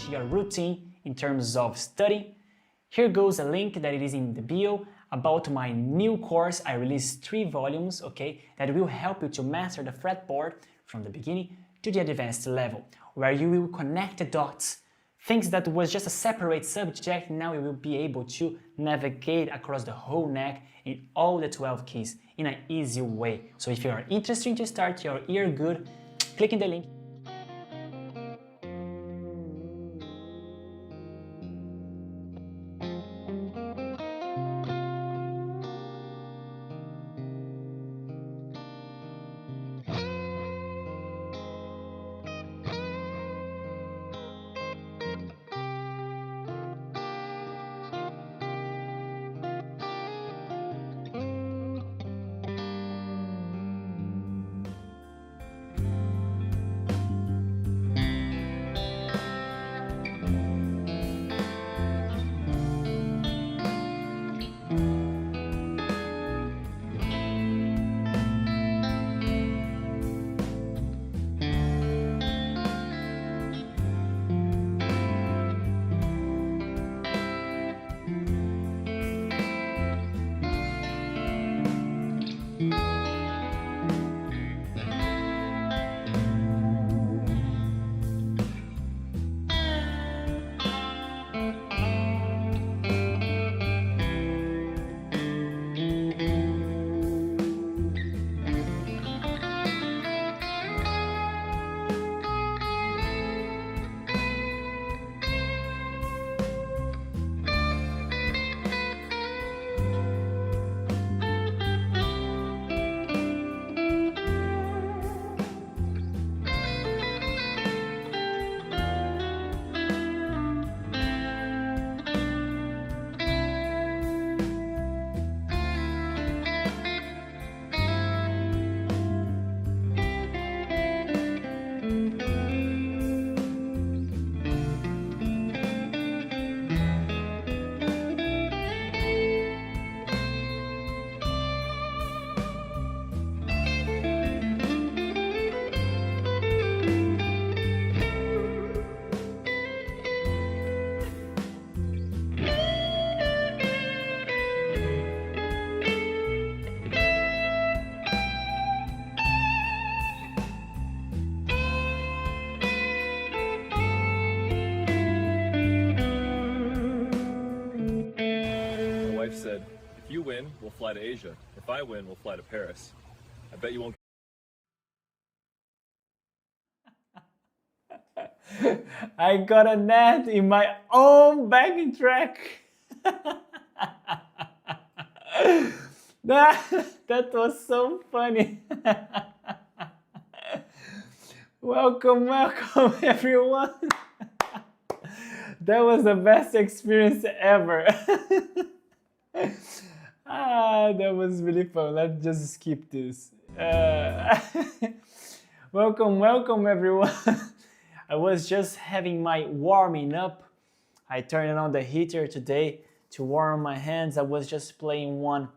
Your routine in terms of study. Here goes a link that it is in the bio about my new course. I released 3 volumes, okay, that will help you to master the fretboard from the beginning to the advanced level, where you will connect the dots. Things that was just a separate subject, now you will be able to navigate across the whole neck in all the 12 keys in an easy way. So if you are interested to start your ear good, click in the link. said, if you win, we'll fly to Asia. If I win, we'll fly to Paris. I bet you won't. I got a net in my own backing track. That was so funny. Welcome everyone. That was the best experience ever. Ah, that was really fun. Let's just skip this. Welcome everyone. I was just having my warming up. I turned on the heater today to warm my hands. I was just playing one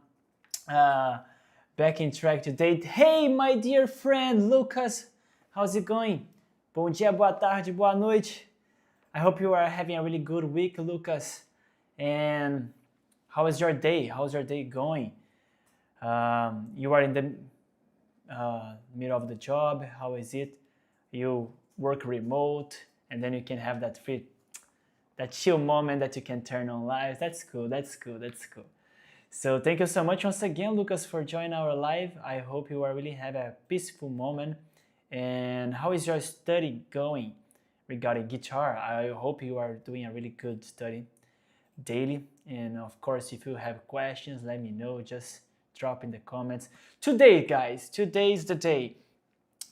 backing track today. Hey, my dear friend Lucas, how's it going? Bom dia, boa tarde, boa noite. I hope you are having a really good week, Lucas. And how is your day? How's your day going? You are in the middle of the job. How is it? You work remote, and then you can have that chill moment that you can turn on live. That's cool. That's cool. That's cool. So thank you so much once again, Lucas, for joining our live. I hope you are really have a peaceful moment. And how is your study going regarding guitar? I hope you are doing a really good study daily. And of course, if you have questions, let me know. Just drop in the comments. Today, guys, today is the day.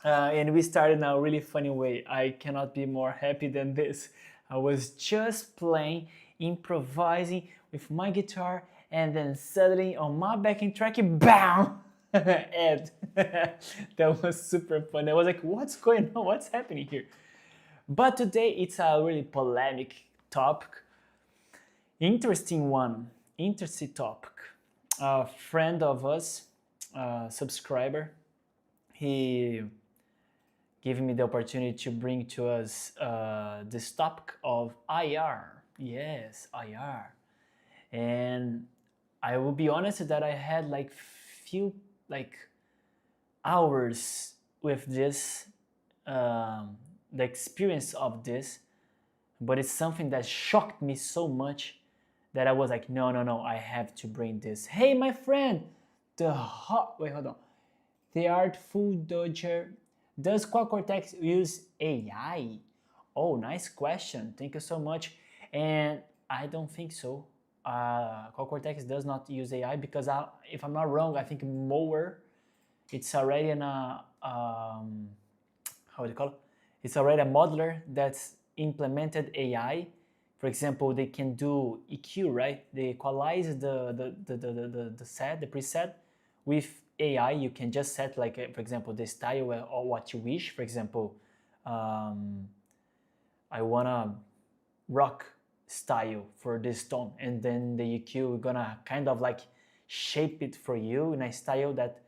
And we started in a really funny way. I cannot be more happy than this. I was just playing, improvising with my guitar, and then suddenly on my backing track, BAM! Ed. That was super fun. I was like, what's going on? What's happening here? But today it's a really polemic topic. Interesting one. Interesting topic. A friend of us, subscriber, he gave me the opportunity to bring to us this topic of IR. Yes, IR. And I will be honest that I had like few hours with this, the experience of this, but it's something that shocked me so much that I was like, no, I have to bring this. Hey, my friend, wait, hold on. The Artful Dodger, does Quad Cortex use AI? Oh, nice question. Thank you so much. And I don't think so. Quad Cortex does not use AI because if I'm not wrong, I think 𝗏𝗏, it's already in a, how do you call it? It's already a modeler that's implemented AI. For example, they can do EQ, right? They equalize the preset with AI. You can just set, like, for example, the style or what you wish. For example, I want a rock style for this tone, and then the EQ is gonna kind of like shape it for you in a style that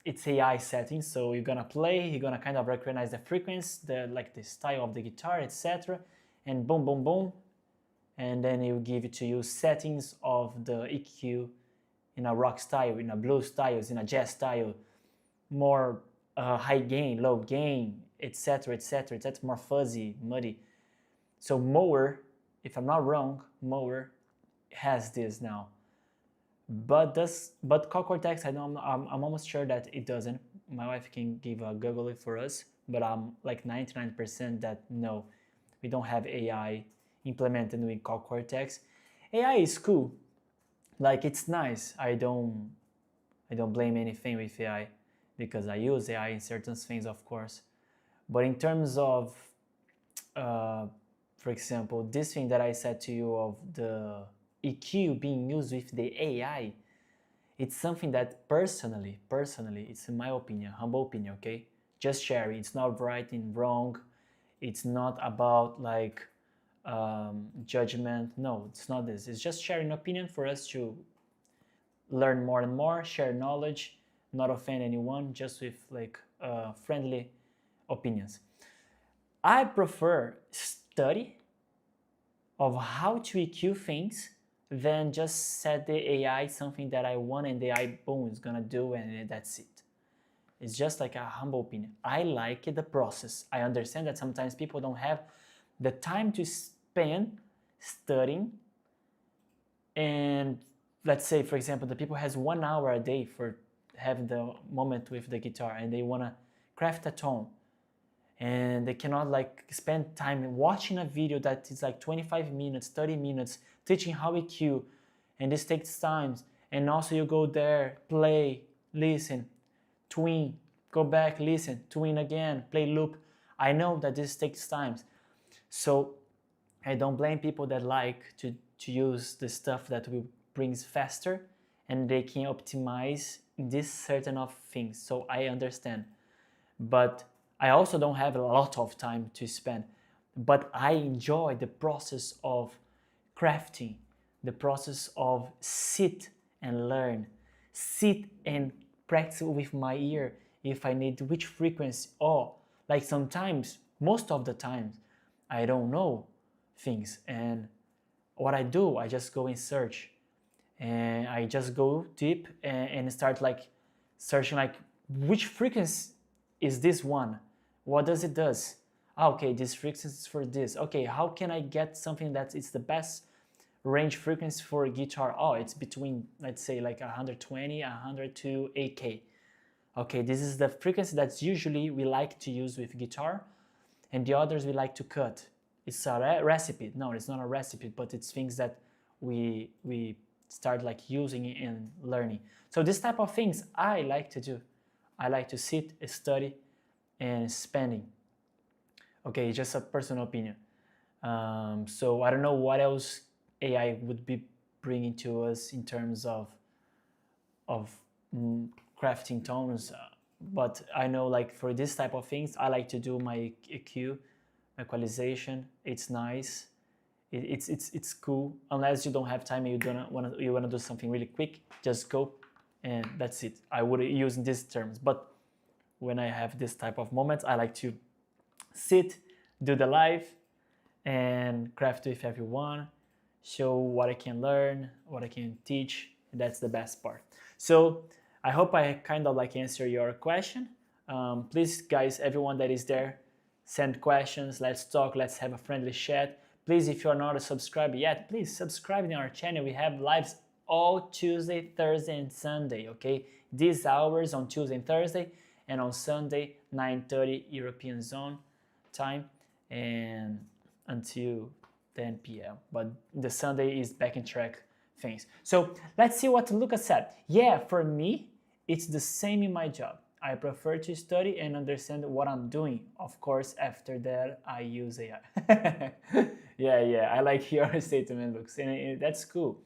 it's AI settings. So you're gonna play, you're gonna kind of recognize the frequency, the style of the guitar, etc. And boom, boom, boom, and then it will give it to you settings of the EQ in a rock style, in a blues style, in a jazz style, more high gain, low gain, etc., etc. It's more fuzzy, muddy. So 𝗏𝗏, if I'm not wrong, 𝗏𝗏 has this now. But Quad Cortex, I'm almost sure that it doesn't. My wife can give a Google it for us, but I'm like 99% that no, we don't have AI implemented with Quad Cortex. AI is cool, like it's nice. I don't blame anything with AI because I use AI in certain things, of course. But in terms of, for example, this thing that I said to you of the EQ being used with the AI, it's something that personally, it's in my opinion, humble opinion, okay? Just sharing. It's not right and wrong. It's not about like judgment. No, it's not this. It's just sharing opinion for us to learn more and more, share knowledge, not offend anyone, just with like friendly opinions. I prefer study of how to EQ things than just set the AI something that I want and the AI, boom, is gonna do and that's it. It's just like a humble opinion. I like the process. I understand that sometimes people don't have the time to spend studying, and let's say, for example, the people has 1 hour a day for having the moment with the guitar and they wanna craft a tone, and they cannot like spend time watching a video that is like 25 minutes, 30 minutes, teaching how EQ, and this takes time. And also you go there, play, listen, tween, go back, listen, tween again, play loop. I know that this takes time. So I don't blame people that like to use the stuff that will brings faster and they can optimize this certain of things. So I understand. But I also don't have a lot of time to spend. But I enjoy the process of crafting, the process of sit and learn, sit and practice with my ear if I need which frequency, or like sometimes, most of the times, I don't know things, and what I do, I just go and search, and I just go deep and start like searching like which frequency is this one, what does it does? Okay, this frequency is for this. Okay, how can I get something that is the best range frequency for guitar? Oh, it's between, let's say, like 120, 100 to 8K. Okay, this is the frequency that's usually we like to use with guitar, and the others we like to cut. It's a recipe. No, it's not a recipe, but it's things that we start like using and learning. So this type of things I like to do. I like to sit, study, and spending. Okay, just a personal opinion. So I don't know what else AI would be bringing to us in terms of crafting tones, but I know like for this type of things, I like to do my EQ, equalization. It's nice. It's cool. Unless you don't have time and you wanna do something really quick, just go, and that's it. I would use in these terms, but when I have this type of moments, I like to sit, do the live, and craft with everyone, show what I can learn, what I can teach. That's the best part. So I hope I kind of like answer your question. Please guys, everyone that is there, send questions, let's talk, let's have a friendly chat. Please, if you're not a subscriber yet, please subscribe in our channel. We have lives all Tuesday, Thursday, and Sunday, okay? These hours on Tuesday and Thursday, and on Sunday, 9:30 European zone time, and until 10 p.m. But the Sunday is back in track things. So let's see what Luca said. Yeah, for me, it's the same in my job. I prefer to study and understand what I'm doing. Of course, after that, I use AI. Yeah, I like your statement, Lux, and that's cool.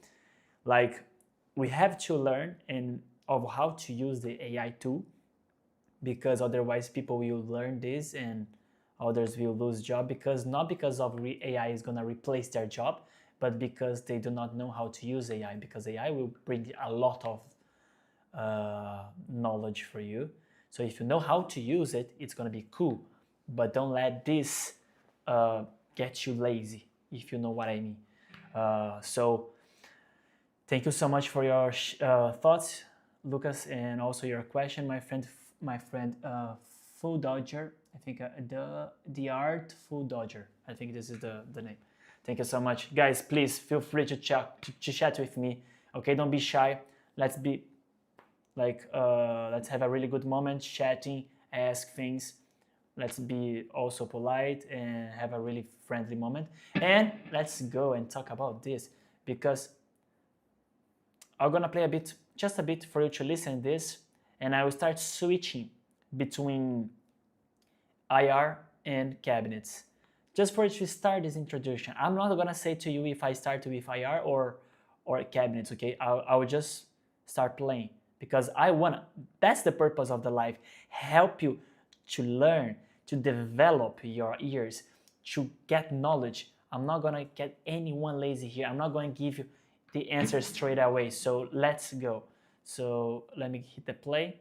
Like, we have to learn of how to use the AI tool, because otherwise people will learn this and others will lose job, because not because of AI is gonna replace their job, but because they do not know how to use AI, because AI will bring a lot of knowledge for you. So if you know how to use it, it's gonna be cool, but don't let this get you lazy, if you know what I mean. So thank you so much for your thoughts, Lucas, and also your question, my friend 𝗏𝗏𝗀𝗀𝗀, I think 𝗏𝗏𝗀𝗀𝗀𝗀, I think this is the name. Thank you so much. Guys, please feel free to chat with me, okay? Don't be shy. Let's be like, let's have a really good moment chatting, ask things. Let's be also polite and have a really friendly moment. And let's go and talk about this, because I'm gonna play just a bit for you to listen to this, and I will start switching between IR and cabinets. Just for you to start this introduction, I'm not gonna say to you if I start with IR or cabinets, okay? I will just start playing, because that's the purpose of the live, help you to learn, to develop your ears, to get knowledge. I'm not gonna get anyone lazy here. I'm not gonna give you the answer straight away. So let's go. So let me hit the play.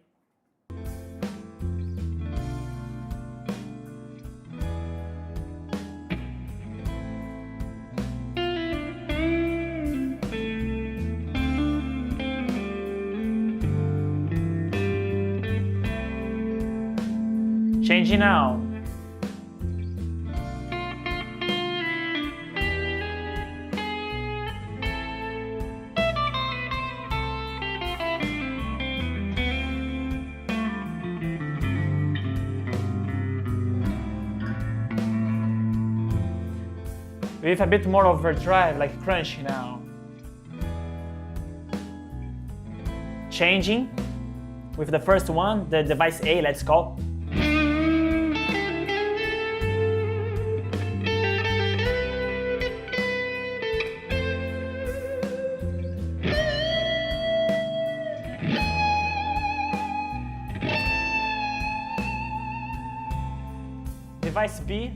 Changing now. With a bit more overdrive, like crunchy now. Changing with the first one, the device A, let's call. device B.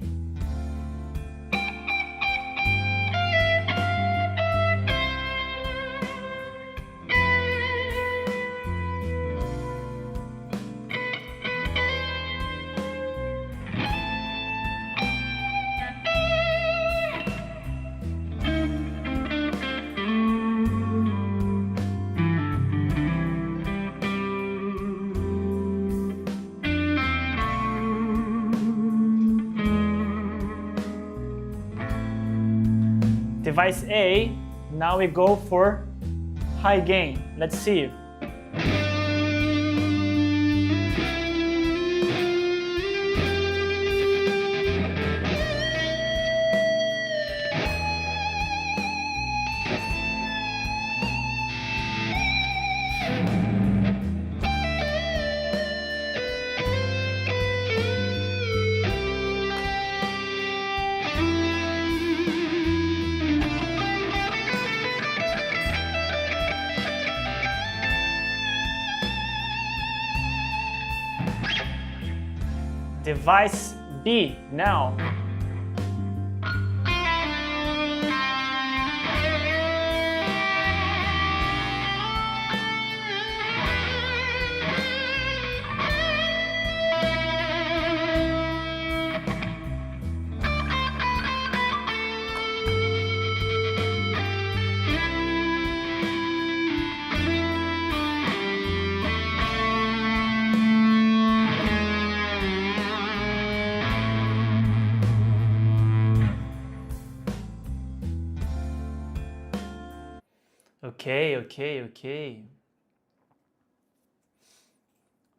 Device A, now we go for high gain. Let's see. Device B now. Okay.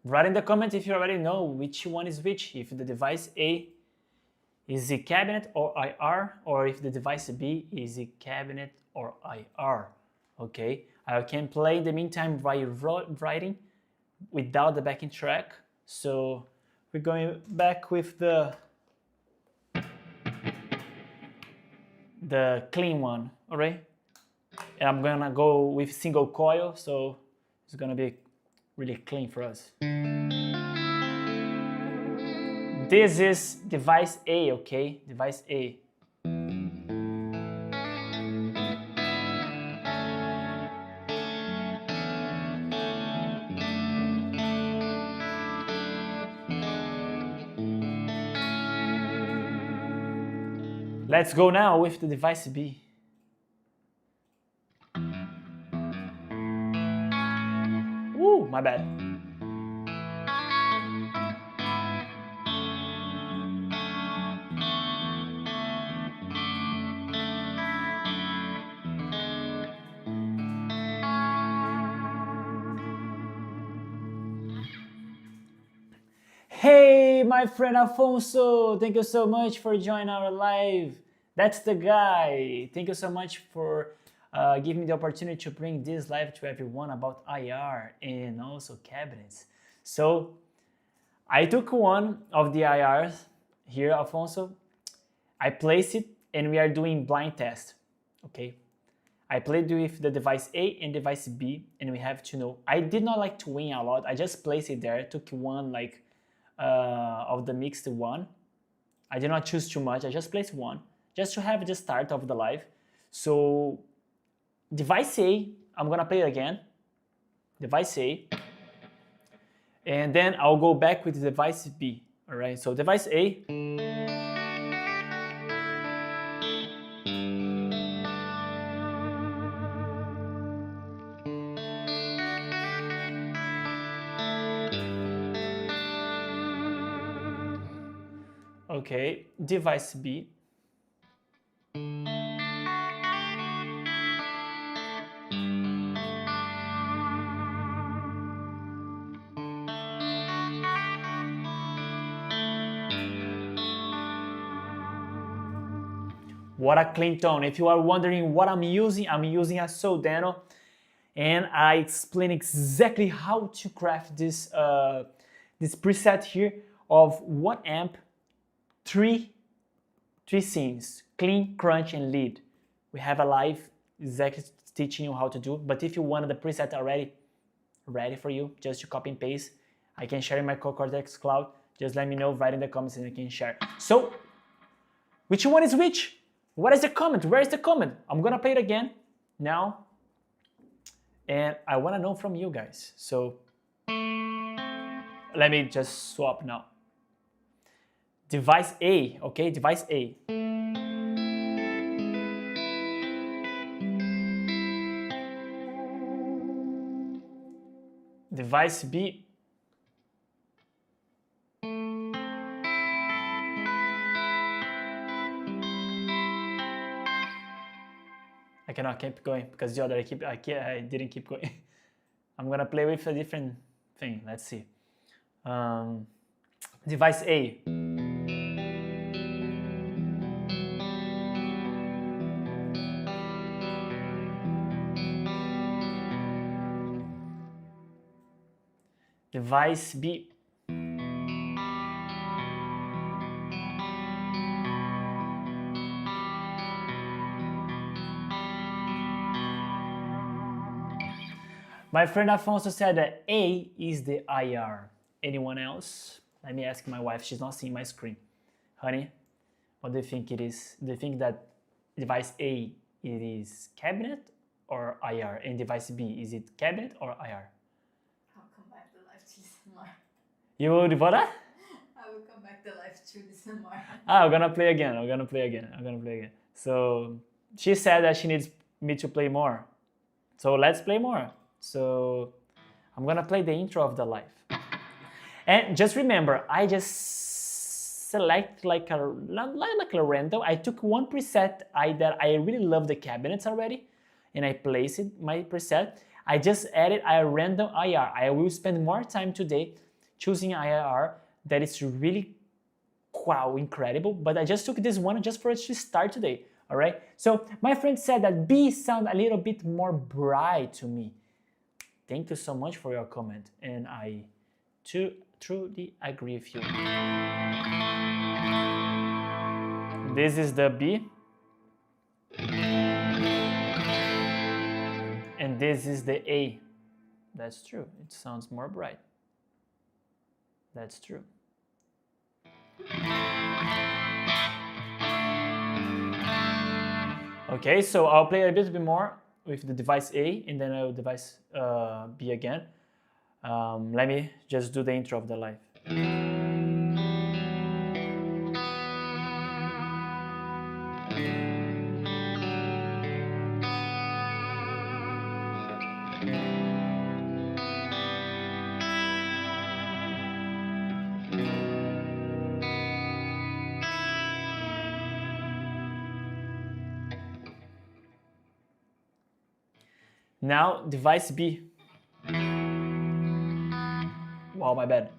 Write in the comments if you already know which one is which, if the device A is the cabinet or IR, or if the device B is the cabinet or IR. Okay, I can play in the meantime by writing without the backing track. So we're going back with the clean one, all right? And I'm gonna go with single coil, so it's gonna be really clean for us. This is device A, okay? Device A. Let's go now with the device B. Ooh, my bad. Hey, my friend Afonso, thank you so much for joining our live. That's the guy. Thank you so much for giving me the opportunity to bring this live to everyone about IR and also cabinets. So I took one of the IRs here, Afonso. I placed it and we are doing blind test, okay? I played with the device A and device B, and we have to know. I did not like to win a lot. I just placed it there. I took one like of the mixed one. I did not choose too much. I just placed one just to have the start of the live. So device A, I'm gonna play it again. Device A. And then I'll go back with device B. All right, so device A. Okay, device B. What a clean tone. If you are wondering what I'm using a 𝗏𝗏𝗀, and I explain exactly how to craft this this preset here of 1 amp, 3 scenes, clean, crunch, and lead. We have a live exactly teaching you how to do, but if you wanted the preset already ready for you, just to copy and paste, I can share in my Quad Cortex Cloud. Just let me know, write in the comments and I can share. So, which one is which? What is the comment? Where is the comment? I'm gonna play it again now. And I wanna know from you guys. So, let me just swap now. Device A, okay? Device A. Device B. I cannot keep going because the other I didn't keep going. I'm gonna play with a different thing. Let's see. Device A. Device B. My friend Afonso said that A is the IR. Anyone else? Let me ask my wife. She's not seeing my screen. Honey, what do you think it is? Do you think that device A, it is cabinet or IR? And device B, is it cabinet or IR? I'll come back to life to listen more. You will do what? I will come back to life to listen more. I'm gonna play again. I'm gonna play again. So she said that she needs me to play more. So let's play more. So I'm gonna play the intro of the live. And just remember, I just select like a random. I took one preset that I really love the cabinets already, and I place it, my preset. I just added a random IR. I will spend more time today choosing IR that is really wow, incredible. But I just took this one just for us to start today. All right. So my friend said that B sound a little bit more bright to me. Thank you so much for your comment, and I truly agree with you. This is the B, and this is the A. That's true. It sounds more bright. That's true. Okay, so I'll play a bit more with the device A, and then I'll device B again. Let me just do the intro of the live. Now, device B. Wow, my bad.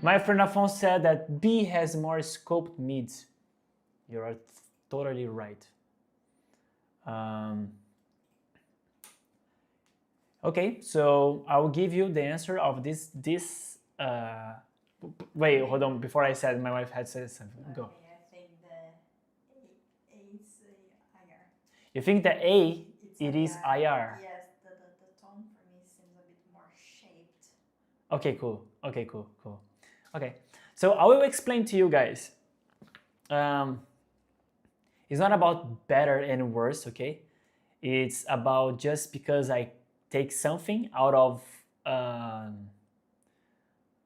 My friend Afonso said that B has more scoped mids. You are totally right. Okay, so I will give you the answer of this. Wait, hold on. Before I said, my wife had said something. Go. Okay, I think the A is IR. You think the A, it is IR? IR? Yes, the tone for me seems a bit more shaped. Okay, cool. Okay, cool. Okay, so I will explain to you guys. It's not about better and worse, okay? It's about just because I take something out of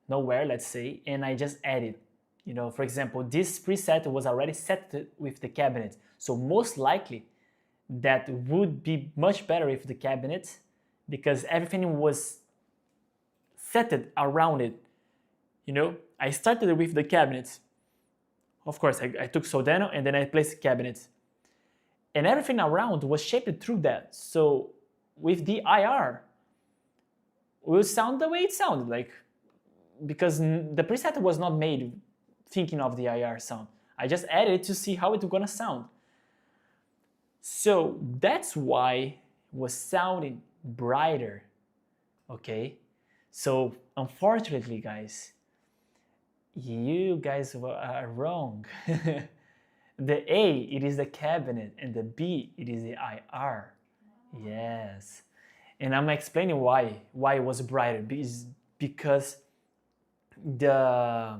nowhere, let's say, and I just add it. You know, for example, this preset was already set with the cabinet. So most likely that would be much better with the cabinet because everything was set around it. You know, I started with the cabinets. Of course, I took Soldano and then I placed the cabinets. And everything around was shaped through that. So with the IR, it will sound the way it sounded, like, because the preset was not made thinking of the IR sound. I just added it to see how it's gonna sound. So that's why it was sounding brighter, okay? So unfortunately, guys, you guys are wrong. The A, it is the cabinet, and the B, it is the IR. Yes. And I'm explaining why it was brighter, because the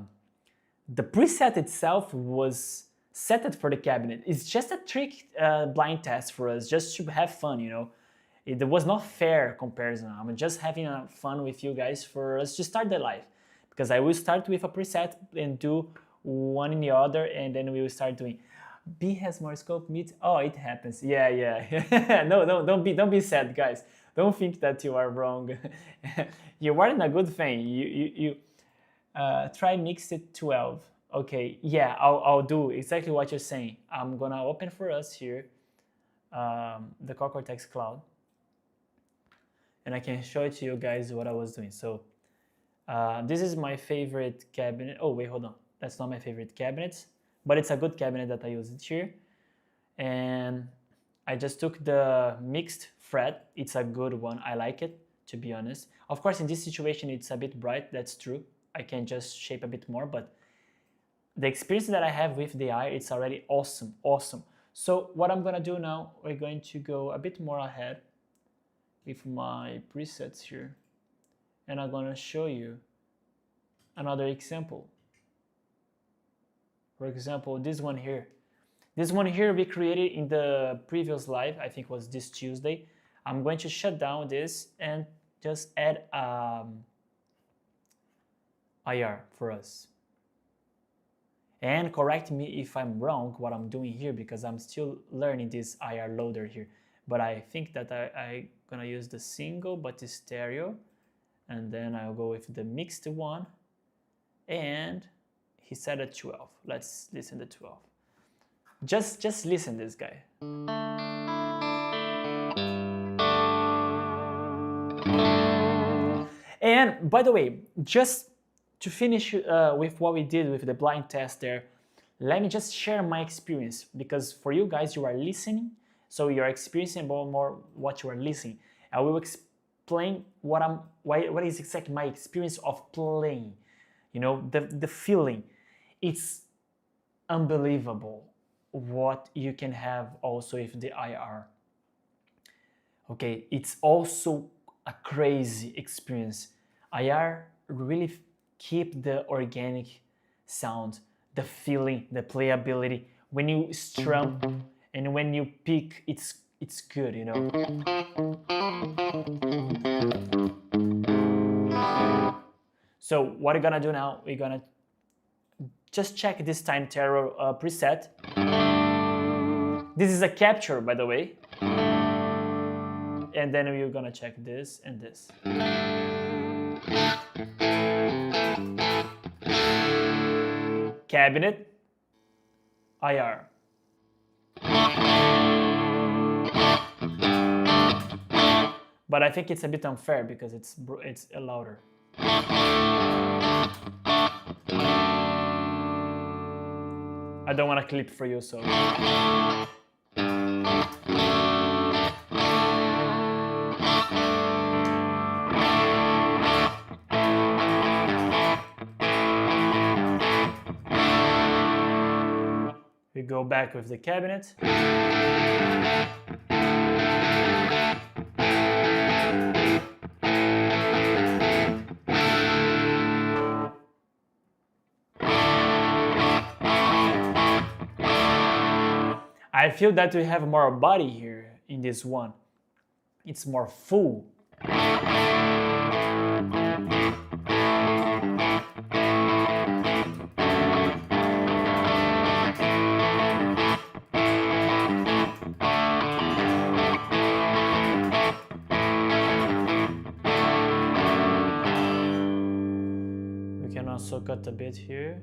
preset itself was set for the cabinet. It's just a trick blind test for us, just to have fun, you know. It was not fair comparison. I'm just having fun with you guys for us to start the live, because I will start with a preset and do one in the other, and then we will start doing B has more scope, meets. Oh, it happens. Yeah. No, don't be sad, guys. Don't think that you are wrong. You are in a good thing. You try mix it 12. Okay, yeah, I'll do exactly what you're saying. I'm gonna open for us here the Quad Cortex Cloud, and I can show it to you guys what I was doing. So this is my favorite cabinet. Oh wait, hold on. That's not my favorite cabinet, but it's a good cabinet that I use it here. And I just took the mixed fret. It's a good one. I like it, to be honest. Of course, in this situation, it's a bit bright. That's true. I can just shape a bit more, but the experience that I have with the eye, it's already awesome. So what I'm gonna do now, we're going to go a bit more ahead with my presets here, and I'm gonna show you another example. For example, this one here. This one here we created in the previous live, I think it was this Tuesday. I'm going to shut down this and just add IR for us. And correct me if I'm wrong what I'm doing here, because I'm still learning this IR loader here. But I think that I'm gonna use the single but the stereo, and then I'll go with the mixed one, and he said a 12. Let's listen to 12. Just listen this guy. And by the way, just to finish with what we did with the blind test there, let me just share my experience, because for you guys, you are listening, so you're experiencing more what you are listening. I will explain what is exactly my experience of playing. You know, the feeling. It's unbelievable what you can have also with the IR. Okay, it's also a crazy experience. IR really keep the organic sound, the feeling, the playability. When you strum and when you pick, it's good, you know. So what we're gonna do now, we're gonna just check this time terror preset. This is a capture, by the way. And then we're gonna check this and this. Cabinet, IR. But I think it's a bit unfair because it's louder. I don't want to clip for you, so. We go back with the cabinet. I feel that we have more body here in this one. It's more full. We can also cut a bit here.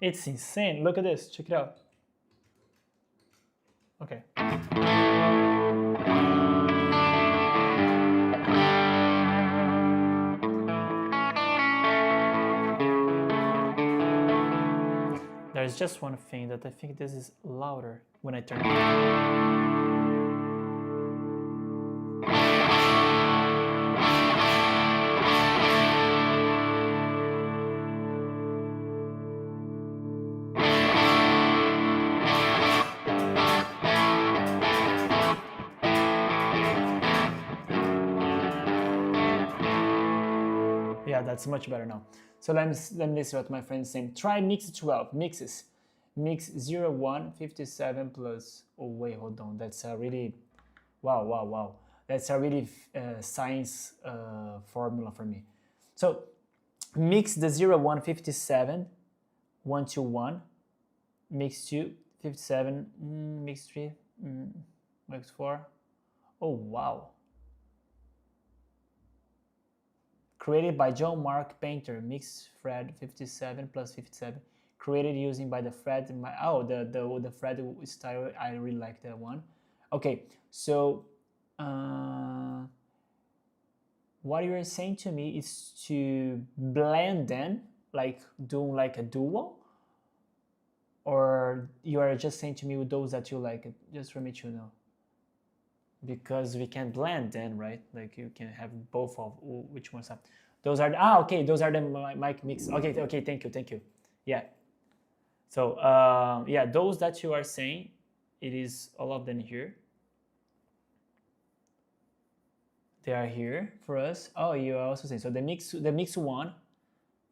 It's insane. Look at this. Check it out. Okay. There's just one thing that I think this is louder when I turn it on. Yeah, that's much better now. So let me listen what my friend is saying. Try mix 12, mixes. Mix 𝗏𝗏57 plus, oh wait, hold on. That's a really, wow. That's a really science formula for me. So mix the 𝗏_157, 1 to 1, mix 2, 57, mix 3, mix 4. Oh wow. Created by John Mark Painter, mix fret 57 plus 57. Created using by the fret. The fret style. I really like that one. Okay, so what you are saying to me is to blend them, like doing like a duo, or you are just saying to me with those that you like. Just for me to know. Because we can blend then, right? Like you can have both of which ones are. Those are okay. Those are the mic mix. Okay. Thank you. Yeah. So yeah, those that you are saying, it is all of them here. They are here for us. Oh, you are also saying so. The mix one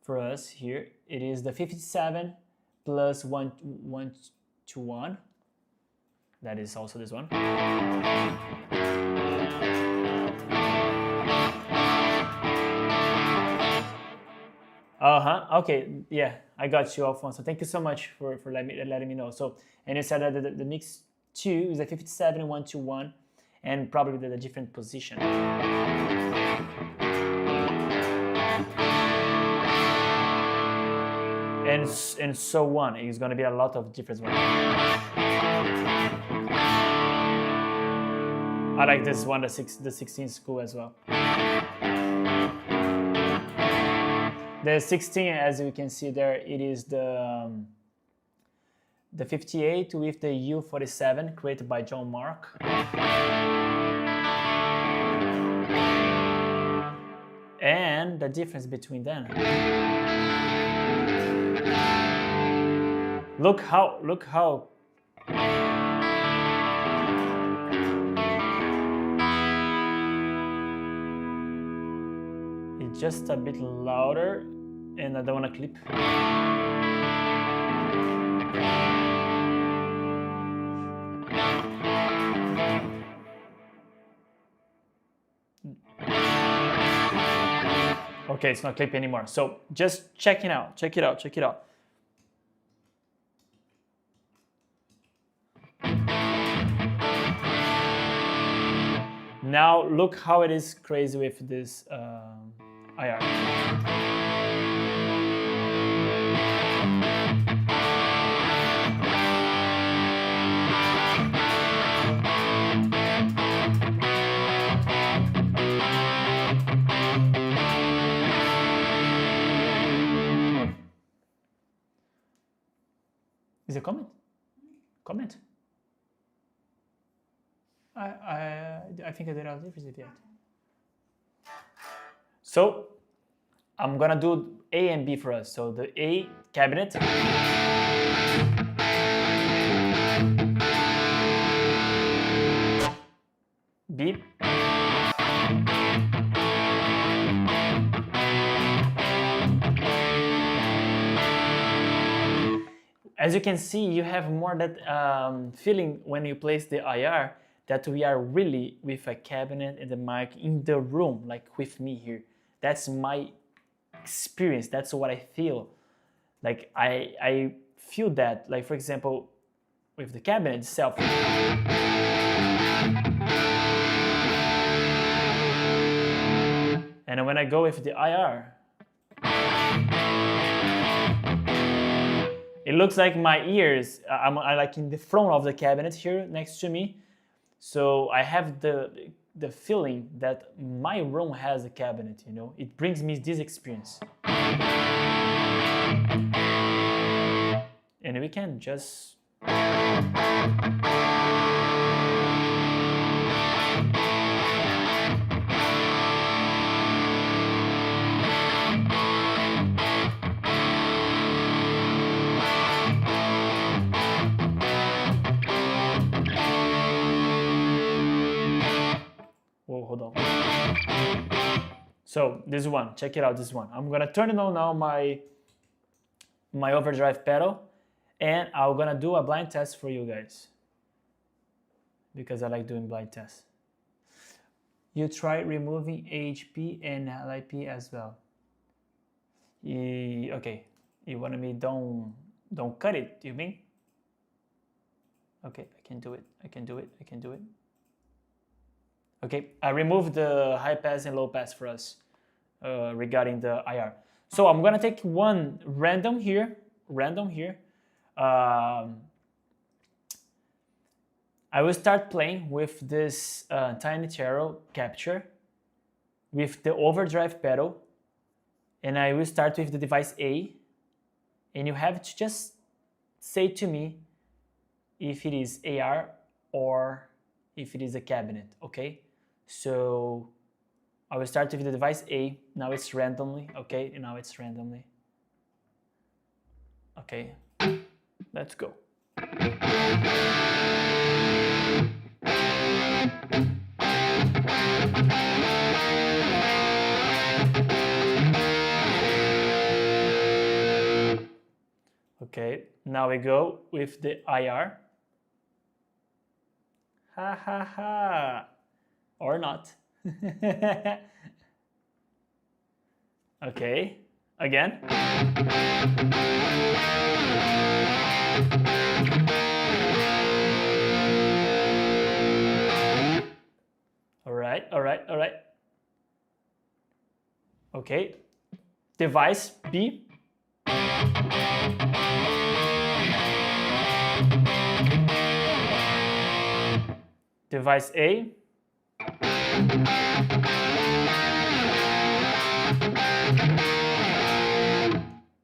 for us here. It is the 57 plus 1 to 1. That is also this one. Okay, yeah, I got you, Alfonso. Thank you so much for letting me know. So, and you said that the mix 2 is a 57 1 to 1, and probably the different position. And so on. It's going to be a lot of different ones. I like this one, the 16th school as well. The 16, as you can see there, it is the 58 with the 𝗏47 created by John Mark. And the difference between them. Look how it's just a bit louder, and I don't want to clip. Okay, it's not clipping anymore. So just check it out. Now look how it is crazy with this IR. Is it a comment? Comment? I think I did a difference yet. So I'm gonna do A and B for us. So the A cabinet. B. As you can see, you have more that feeling when you place the IR that we are really with a cabinet and the mic in the room, like with me here. That's my experience. That's what I feel. Like I feel that, like for example, with the cabinet itself. And when I go with the IR, It looks like my ears, I'm like in the front of the cabinet here next to me. So I have the feeling that my room has a cabinet, you know. It brings me this experience. And we can just... Whoa, hold on. So this one, check it out, this one. I'm gonna turn on now my overdrive pedal, and I'm gonna do a blind test for you guys, because I like doing blind tests. You try removing HP and LIP as well. Okay, you want me don't cut it, you mean? Okay, I can do it, I can do it, I can do it. Okay, I removed the high pass and low pass for us regarding the IR. So I'm gonna take one random here. I will start playing with this tiny channel capture with the overdrive pedal, and I will start with the device A, and you have to just say to me if it is AR or if it is a cabinet, okay? So I will start with the device A. Now it's randomly, okay? And now it's randomly. Okay, let's go. Okay, now we go with the IR. Ha ha ha. Or not. Okay, again. All right. Okay, device B. Device A.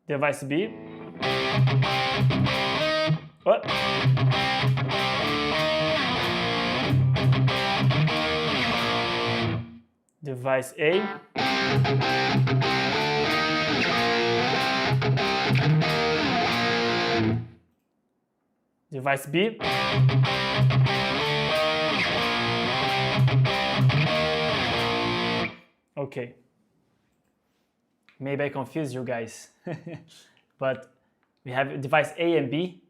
Device B. What? Device A. Device B. Okay. Maybe I confused you guys, but we have device A and B.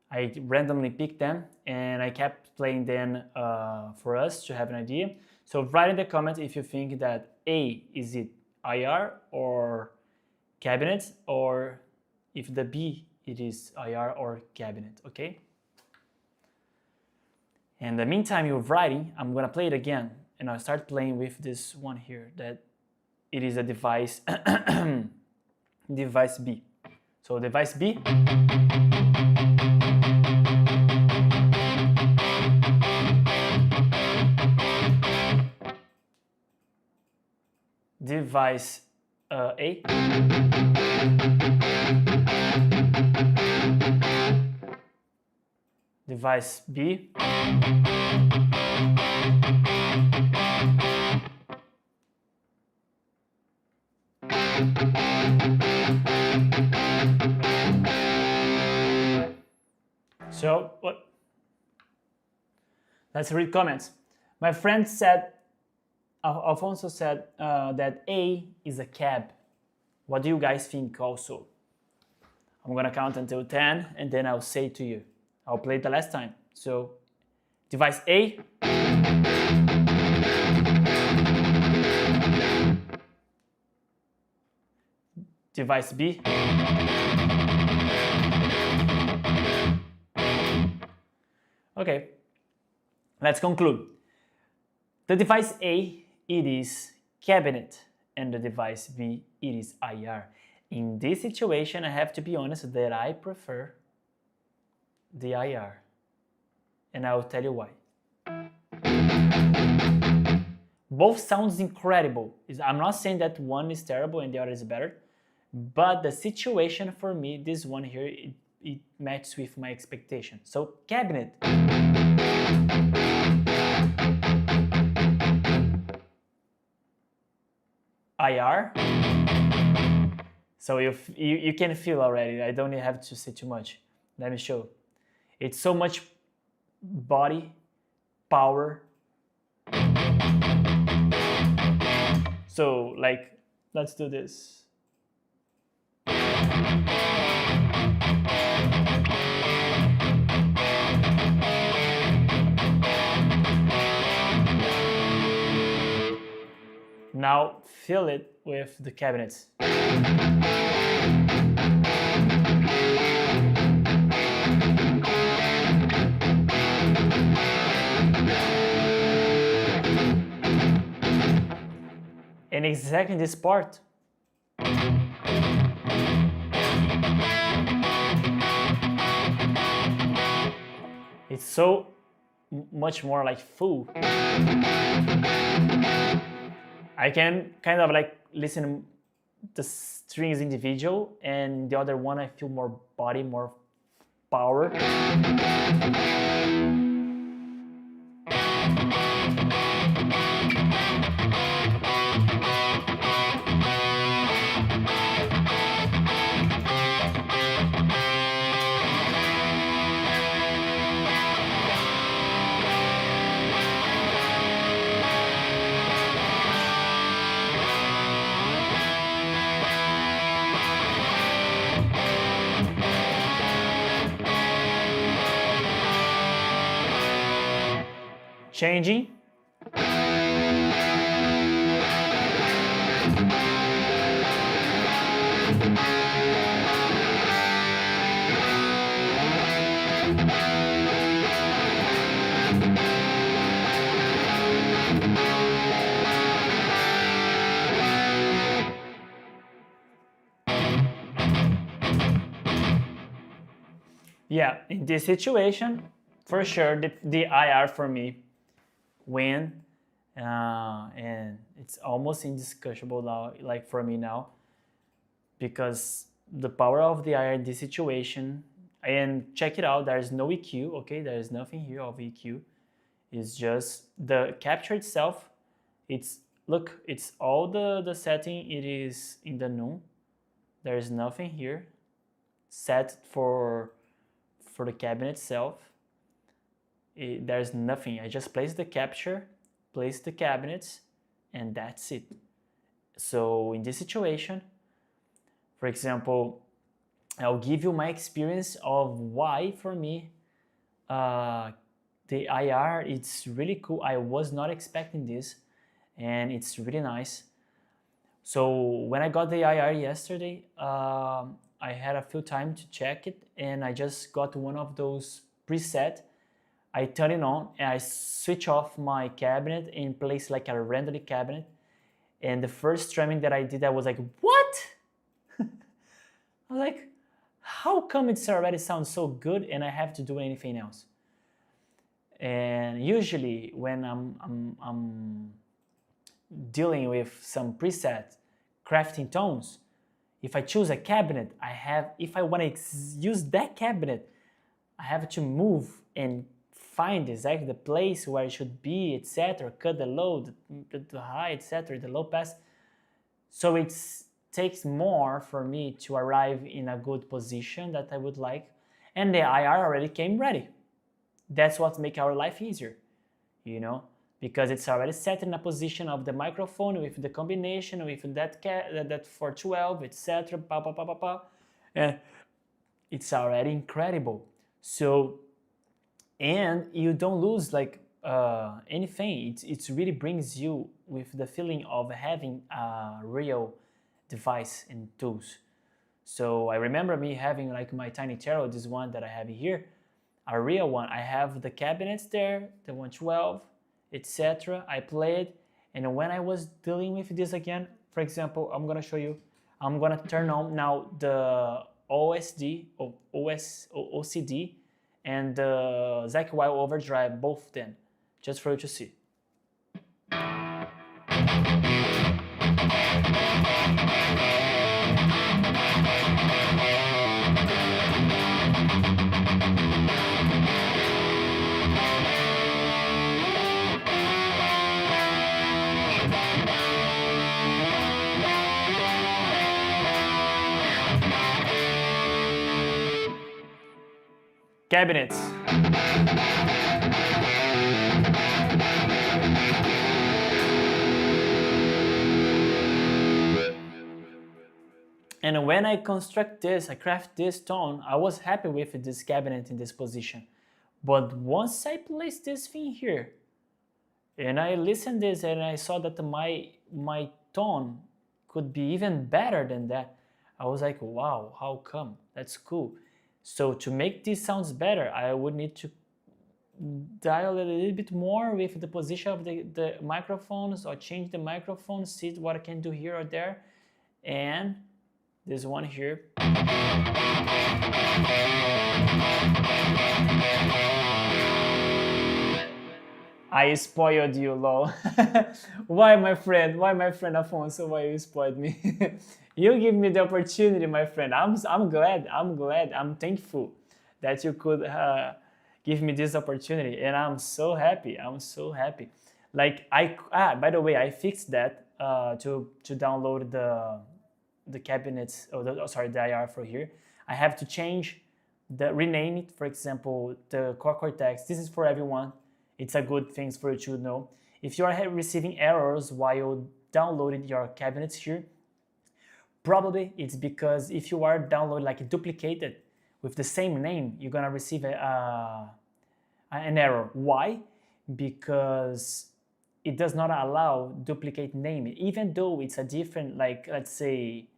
I randomly picked them and I kept playing them for us to have an idea. So write in the comments if you think that A, is it IR or cabinet, or if the B, it is IR or cabinet, okay? In the meantime you're writing, I'm gonna play it again, and I'll start playing with this one here, that it is a device, device B. So device B. Device A. Device B. So, what? Let's read comments. My friend said, Alfonso said that A is a cab. What do you guys think also? I'm gonna count until 10 and then I'll say to you. I'll play it the last time. So, device A. Device B. Okay, let's conclude. The device A, it is cabinet, and the device B, it is IR. In this situation, I have to be honest that I prefer the IR, and I will tell you why. Both sounds incredible. I'm not saying that one is terrible and the other is better, but the situation for me, this one here, it matches with my expectation. So cabinet. IR. So you can feel already, I don't have to say too much. Let me show. It's so much body, power. So like, let's do this. Now fill it with the cabinets. And exactly this part. It's so much more like full. I can kind of like listen the strings individual, and the other one I feel more body, more power. Changing. Yeah, in this situation, for sure, the IR for me win, and it's almost indiscussable now, like for me now, because the power of the IR in this situation, and check it out, there is no EQ, okay, there is nothing here of EQ, it's just the capture itself. It's, look, it's all the setting, it is in the none, there is nothing here set for the cabinet itself. There's nothing. I just place the capture, place the cabinets, and that's it. So in this situation, for example, I'll give you my experience of why for me the IR, it's really cool. I was not expecting this, and it's really nice. So when I got the IR yesterday, I had a few time to check it, and I just got one of those preset. I turn it on and I switch off my cabinet and place like a random cabinet. And the first strumming that I did, I was like, what? I was like, how come it's already sounds so good and I have to do anything else? And usually when I'm dealing with some preset crafting tones, if I choose a cabinet, if I want to use that cabinet, I have to move and find exactly the place where it should be, etc. Cut the low, the high, etc. The low pass. So it takes more for me to arrive in a good position that I would like. And the IR already came ready. That's what makes our life easier, you know, because it's already set in a position of the microphone with the combination with that for 12, etc. And it's already incredible. So, and you don't lose like anything. It really brings you with the feeling of having a real device and tools. So I remember me having like my tiny tarot, this one that I have here, a real one. I have the cabinets there, the 112, etc. I played, and when I was dealing with this again, for example, I'm gonna show you. I'm gonna turn on now the OSD, OCD, and the 𝗧𝗂𝗶𝗆𝗆 both then, just for you to see. Cabinets. And when I construct this, I craft this tone, I was happy with this cabinet in this position. But once I place this thing here, and I listened this and I saw that my tone could be even better than that, I was like, wow, how come? That's cool. So to make these sounds better, I would need to dial it a little bit more with the position of the microphones, or change the microphone, see what I can do here or there. And this one here. I spoiled you, lol. Why, my friend? Why, my friend Afonso? Why you spoiled me? You give me the opportunity, my friend. I'm glad. I'm thankful that you could give me this opportunity, and I'm so happy. Like by the way, I fixed that to download the cabinets. The IR for here. I have to change rename it. For example, the Quad Cortex. This is for everyone. It's a good thing for you to know. If you are receiving errors while downloading your cabinets here, probably it's because if you are downloading like duplicated with the same name, you're gonna receive an error. Why? Because it does not allow duplicate name, even though it's a different, like, let's say,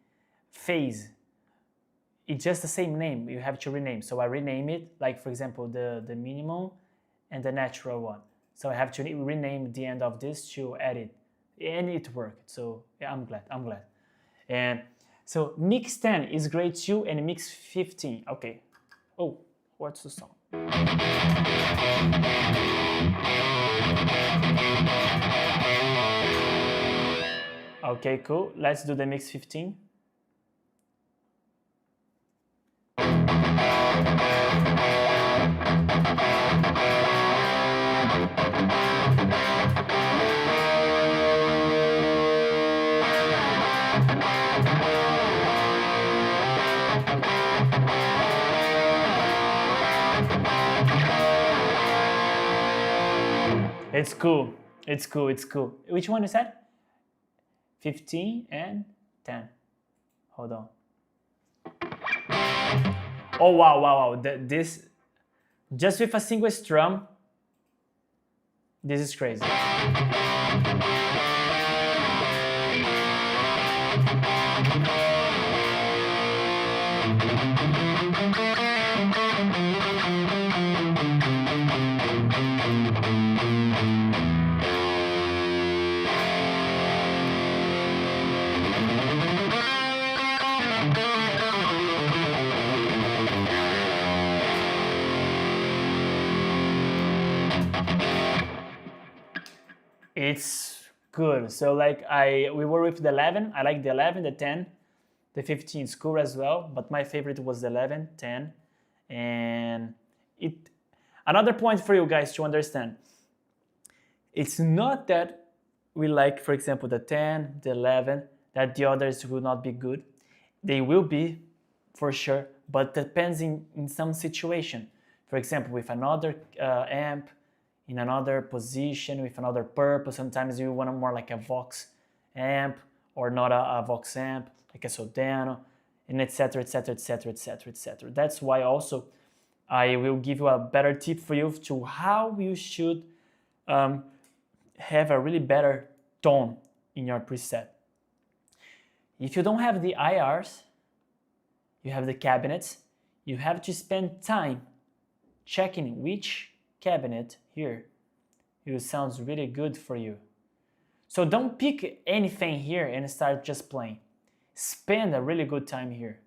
phase. It's just the same name, you have to rename. So I rename it, like for example, the minimum and the natural one. So I have to rename the end of this to edit, and it worked. So yeah, I'm glad. And so mix 10 is great too, and mix 15. Okay. Oh, what's the song? Okay, cool. Let's do the mix 15. It's cool. Which one is that? 15 and 10. Hold on. Oh, wow. This, just with a single strum, this is crazy. It's good. So like we were with the 11. I like the 11, the 10, the 15 is cool as well, but my favorite was the 11, 10, and another point for you guys to understand. It's not that we like, for example, the 10, the 11, that the others will not be good. They will be, for sure, but depends in some situation. For example, with another amp, in another position, with another purpose. Sometimes you want more like a Vox amp, or not a Vox amp, like a Soldano, and etc. That's why also I will give you a better tip for you to how you should have a really better tone in your preset. If you don't have the IRs, you have the cabinets, you have to spend time checking which cabinet here it sounds really good for you. So don't pick anything here and start just playing. spend a really good time here.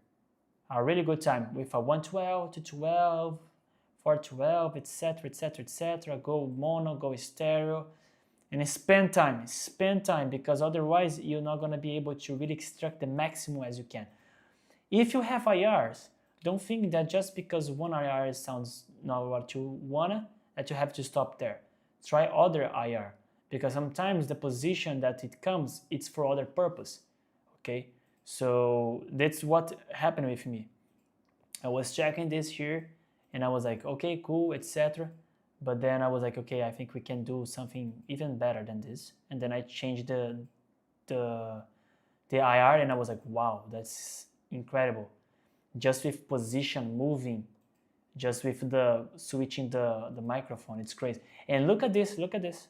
A really good time with a 112, 212, 412, etc, etc, etc. Go mono, go stereo, and spend time, because otherwise you're not going to be able to really extract the maximum as you can. If you have IRs, don't think that just because one IR sounds not what you wanna, that you have to stop there. Try other IR, because sometimes the position that it comes, it's for other purpose, okay? So that's what happened with me. I was checking this here, and I was like, okay, cool, etc. But then I was like, okay, I think we can do something even better than this. And then I changed the IR, and I was like, wow, that's incredible. Just with position moving, just with the switching the microphone, it's crazy. And look at this, look at this.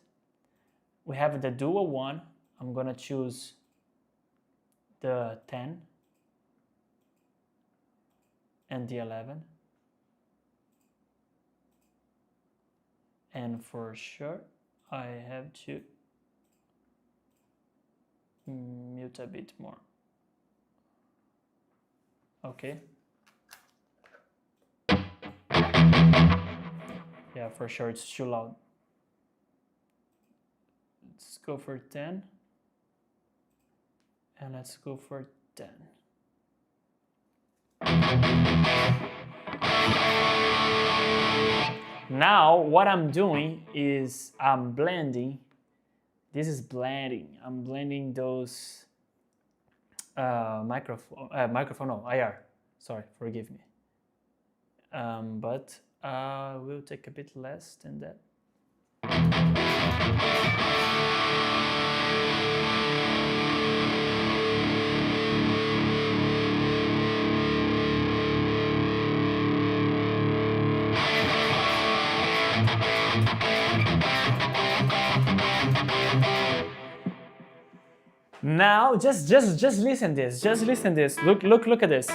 We have the dual one. I'm gonna choose the 10 and the 11. And for sure, I have to mute a bit more. Okay. Yeah, for sure, it's too loud. Let's go for 10. And let's go for 10. Now, what I'm doing is I'm blending. This is blending. I'm blending those IR. Sorry, forgive me. But we'll take a bit less than that. Now, just listen this. Just listen this. Look at this.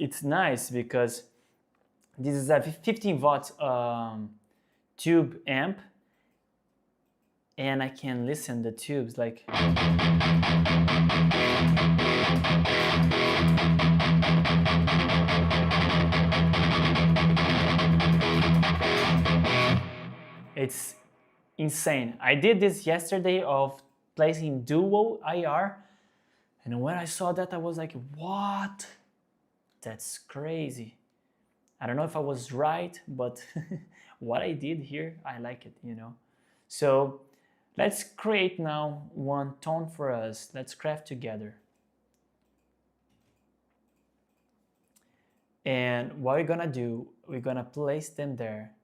It's nice because this is a 15-watt tube amp, and I can listen the tubes like. It's insane. I did this yesterday of placing dual IR, and when I saw that, I was like, what? That's crazy. I don't know if I was right, but what I did here, I like it, you know. So let's create now one tone for us. Let's craft together. And what we're gonna do, we're gonna place them there.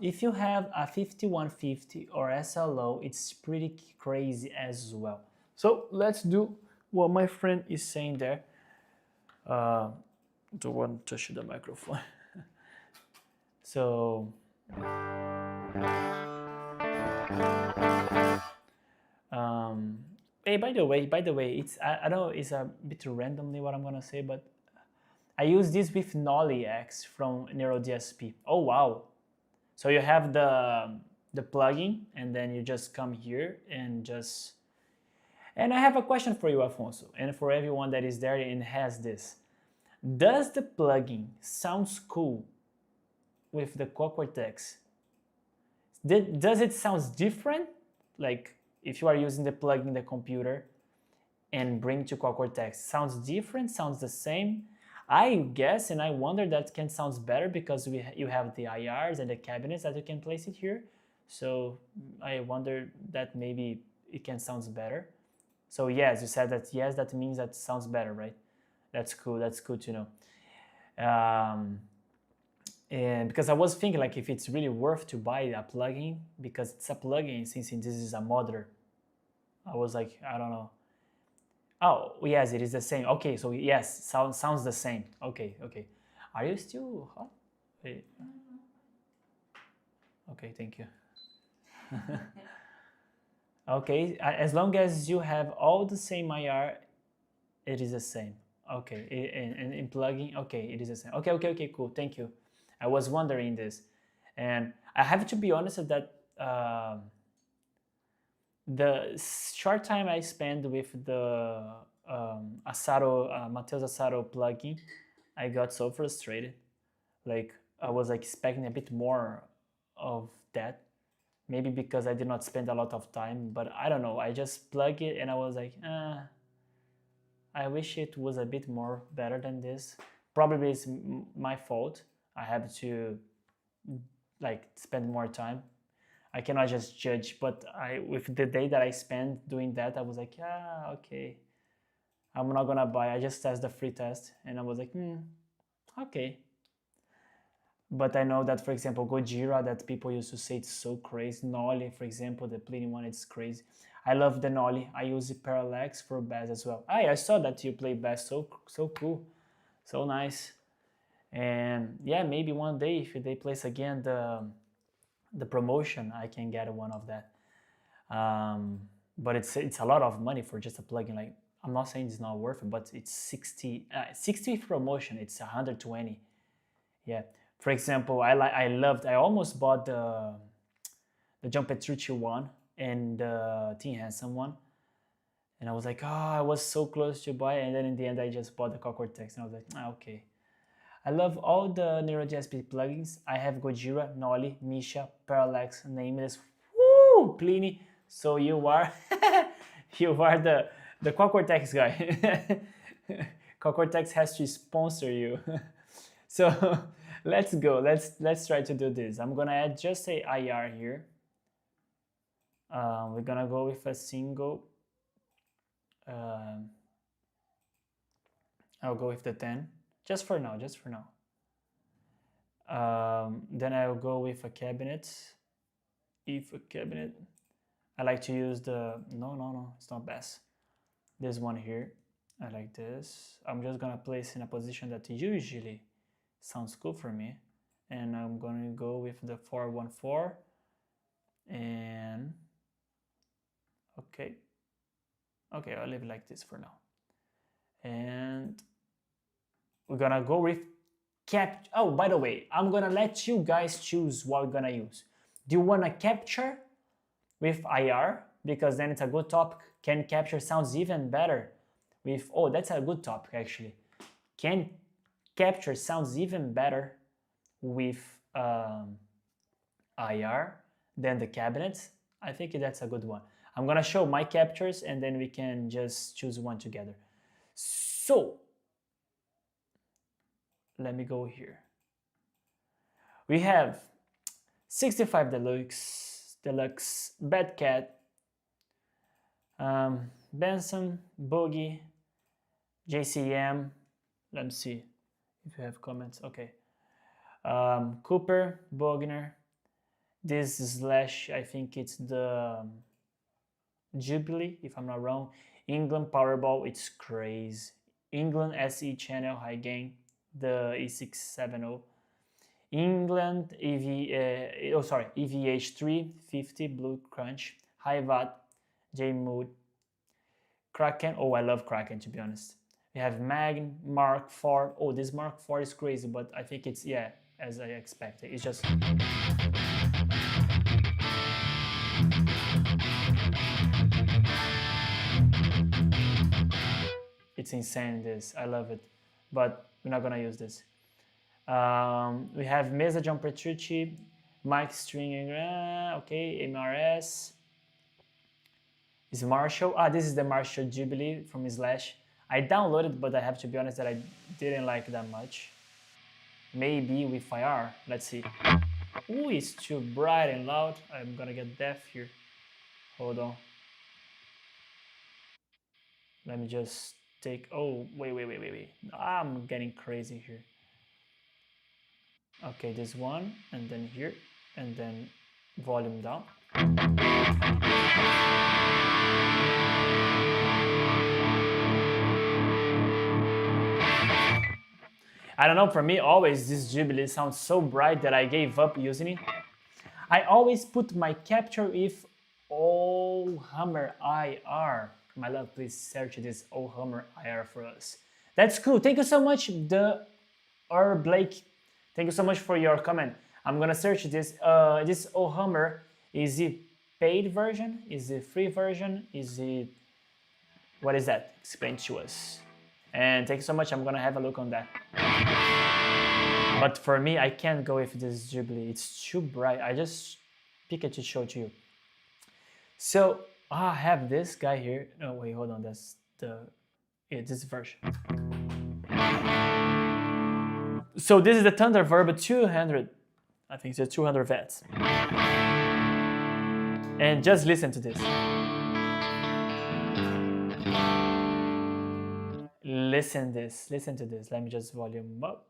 If you have a 5150 or SLO, it's pretty crazy as well. So let's do what my friend is saying there. Don't want to touch the microphone. So hey, by the way, it's I know it's a bit randomly what I'm gonna say, but I use this with Nolly X from NeuroDSP. Oh wow! So you have the plugin, and then you just come here and just. And I have a question for you, Afonso, and for everyone that is there and has this. Does the plugin sounds cool with the Quad Cortex? Does it sound different? Like if you are using the plugin in the computer and bring to Quad Cortex, sounds different? Sounds the same? I guess, and I wonder that can sounds better because you have the IRs and the cabinets that you can place it here. So I wonder that maybe it can sounds better. So yes, you said that yes, that means that sounds better, right? That's cool. That's good to know. And because I was thinking like if it's really worth to buy a plugin because it's a plugin since this is a modder. I was like, I don't know. Oh yes, it is the same. Okay, so yes, sounds the same. Okay, okay. Are you still hot? Wait. Okay, thank you. Okay, as long as you have all the same IR, it is the same. Okay, and in plugin, okay, it is the same. Okay, okay, okay, cool. Thank you. I was wondering this, and I have to be honest that the short time I spent with the 𝗏𝗂𝗰𝗲𝗀 plugin, I got so frustrated. Like I was expecting a bit more of that. Maybe because I did not spend a lot of time, but I don't know. I just plug it and I was like, I wish it was a bit more better than this. Probably it's my fault. I have to like spend more time. I cannot just judge, but with the day that I spent doing that, I was like, yeah, okay. I'm not gonna buy. I just tested the free test and I was like, okay. But I know that, for example, Gojira, that people used to say it's so crazy. 𝗏𝗟, for example, the Pliny one, it's crazy. I love the 𝗏𝗟. I use the parallax for bass as well. I saw that you play bass, so cool, so nice. And yeah, maybe one day if they place again the promotion, I can get one of that. But it's a lot of money for just a plugin. Like I'm not saying it's not worth it, but it's 60 promotion. It's 120. Yeah. For example, I almost bought the 𝗪𝗀𝗃 one and the Teen Handsome one, and I was like, oh, I was so close to buy it, and then in the end I just bought the Quad Cortex, and I was like, okay. I love all the NeuroDSP plugins. I have Gojira, 𝗏𝗟, 𝗏𝗏, Parallax, Nameless, woo, Pliny. So you are the Quad Cortex guy. Quad Cortex has to sponsor you. So let's go. Let's try to do this. I'm gonna add just a IR here. We're gonna go with a single. I'll go with the 10, just for now. Then I'll go with a cabinet. If a cabinet, I like to use the no, it's not bass. This one here. I like this. I'm just gonna place in a position that usually sounds cool for me, and I'm going to go with the 414 and okay, I'll leave it like this for now. And we're gonna go with oh, by the way, I'm gonna let you guys choose what we're gonna use. Do you want to capture with IR, because then it's a good topic? Can capture sounds even better with, oh, that's a good topic actually. Can capture sounds even better with IR than the cabinets? I think that's a good one. I'm gonna show my captures and then we can just choose one together. So let me go here. We have 65 Deluxe, Bad Cat, Benson, Boogie, JCM. Let me see if you have comments. Okay. Cooper, Bogner. This slash, I think it's the Jubilee, if I'm not wrong. England Powerball, it's crazy. England SE channel, high gain, the 𝗔670. England EVH3 50 Blue Crunch, high watt, J Mood, Kraken. Oh, I love Kraken, to be honest. We have Mag Mark IV. Oh, this Mark IV is crazy, but I think it's, yeah, as I expected. It's just it's insane, this. I love it, but we're not gonna use this. We have Mesa John Petrucci, Mike String, okay, MRS. Is Marshall? This is the Marshall Jubilee from Slash. I downloaded, but I have to be honest that I didn't like that much. Maybe with IR, let's see. Ooh, it's too bright and loud. I'm gonna get deaf here. Hold on. Let me just take, oh, wait. I'm getting crazy here. Okay, this one, and then here, and then volume down. I don't know, for me, always this 𝗔𝗵𝗔 sounds so bright that I gave up using it. I always put my capture with 𝗚𝗨𝗃𝗃. My love, please search this 𝗚𝗨𝗃𝗃 for us. That's cool. Thank you so much, 𝗙𝗵𝗃𝗃. Thank you so much for your comment. I'm gonna search this. This 𝗚𝗨𝗃, is it paid version? Is it free version? Is it, what is that? Explain to us. And thank you so much. I'm gonna have a look on that. But for me, I can't go with this 𝗔𝗵𝗔. It's too bright. I just pick it to show to you. So I have this guy here. Oh wait, hold on. That's this version. So this is the 𝗙𝗵𝗃𝗀 200. I think it's 200 Vs. And just listen to this. Listen to this. Let me just volume up.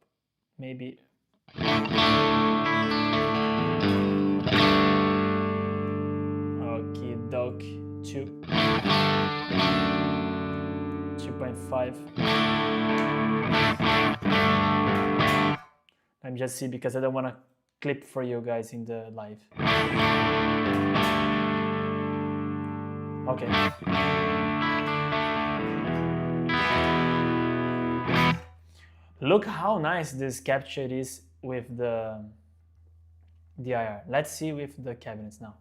Maybe. Okay, doke 2. 2.5. Let me just see, because I don't want to clip for you guys in the live. Okay. Look how nice this capture is with the IR. Let's see with the cabinets now.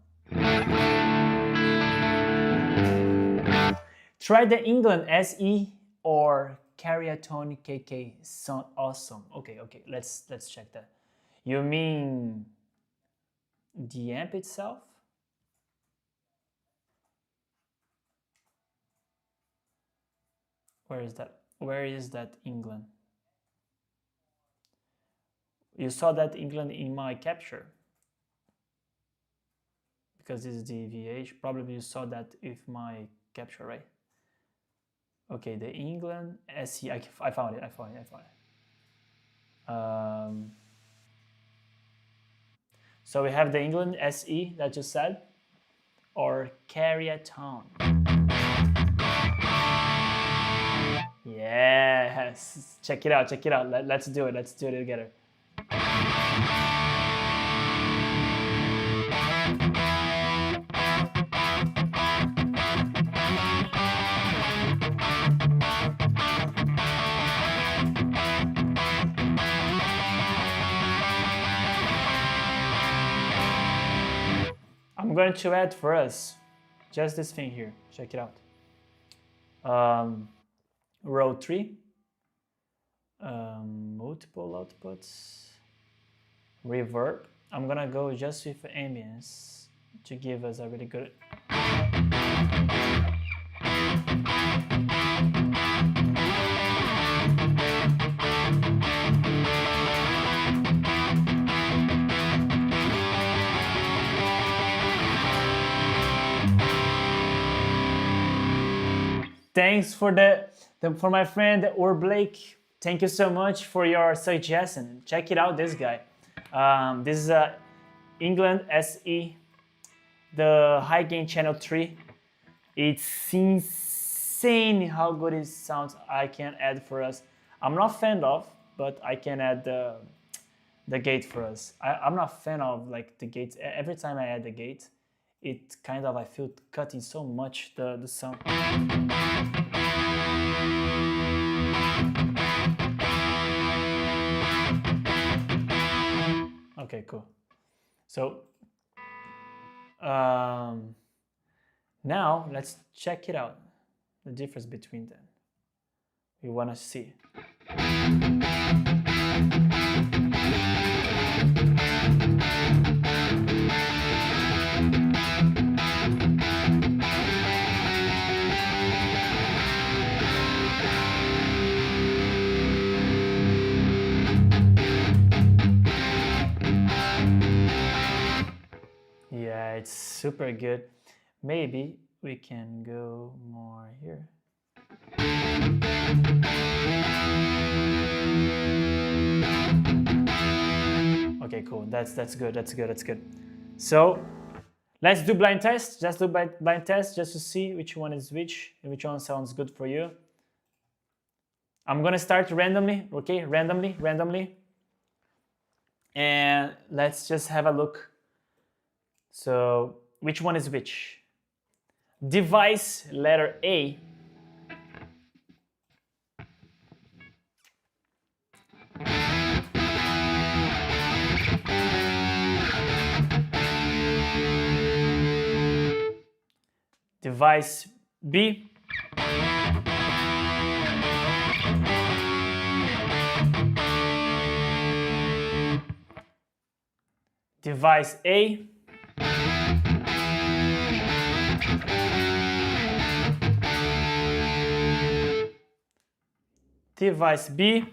Try the England 𝗬𝗔 or 𝗓𝗃𝗃 sound awesome. Okay, let's check that. You mean the amp itself? Where is that? Where is that England? You saw that England in my capture, because this is the VH. Probably you saw that with my capture, right? Okay, the England 𝗬𝗔. I found it. So we have the England 𝗬𝗔 that you said, or 𝗓𝗃𝗃. Yes, check it out. Let's do it together. I'm going to add for us just this thing here. Check it out. Row 3. Multiple outputs. Reverb. I'm gonna go just with ambience to give us a really good. Thanks for for my friend 𝗚𝗨𝗃𝗃. Thank you so much for your suggestion. Check it out, this guy. This is England 𝗬𝗔, the high gain channel 3. It's insane how good it sounds. I can add for us. I'm not a fan of, but I can add the gate for us. I'm not a fan of like the gates. Every time I add the gate, it kind of, I feel cutting so much the sound. Okay, cool. So now let's check it out, the difference between them. We want to see. it's super good. Maybe we can go more here. Okay, cool. That's good. That's good. That's good. So let's do blind test. Just do blind test just to see which one is which one sounds good for you. I'm gonna start randomly. Okay, randomly. And let's just have a look. So which one is which? Device letter A. Device B. Device A. Device B.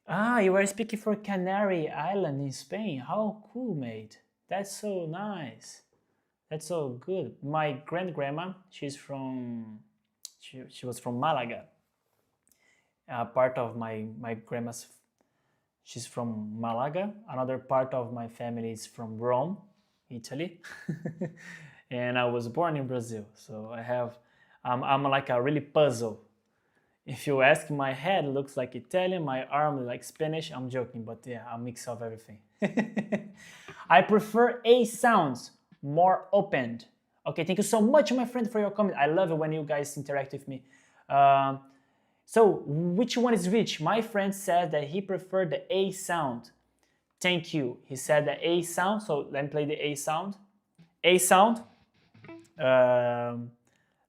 Ah, you were speaking for Canary Island in Spain. How cool, mate. That's so nice. That's so good. My grandma, she was from Malaga. Part of my grandma's, she's from Malaga. Another part of my family is from Rome, Italy. And I was born in Brazil. So I'm like a really puzzle. If you ask, my head looks like Italian, my arm like Spanish. I'm joking, but yeah, a mix of everything. I prefer A sounds, more opened. Okay, thank you so much, my friend, for your comment. I love it when you guys interact with me. So, which one is which? My friend said that he preferred the A sound. Thank you. He said the A sound, so let me play the A sound. A sound. Let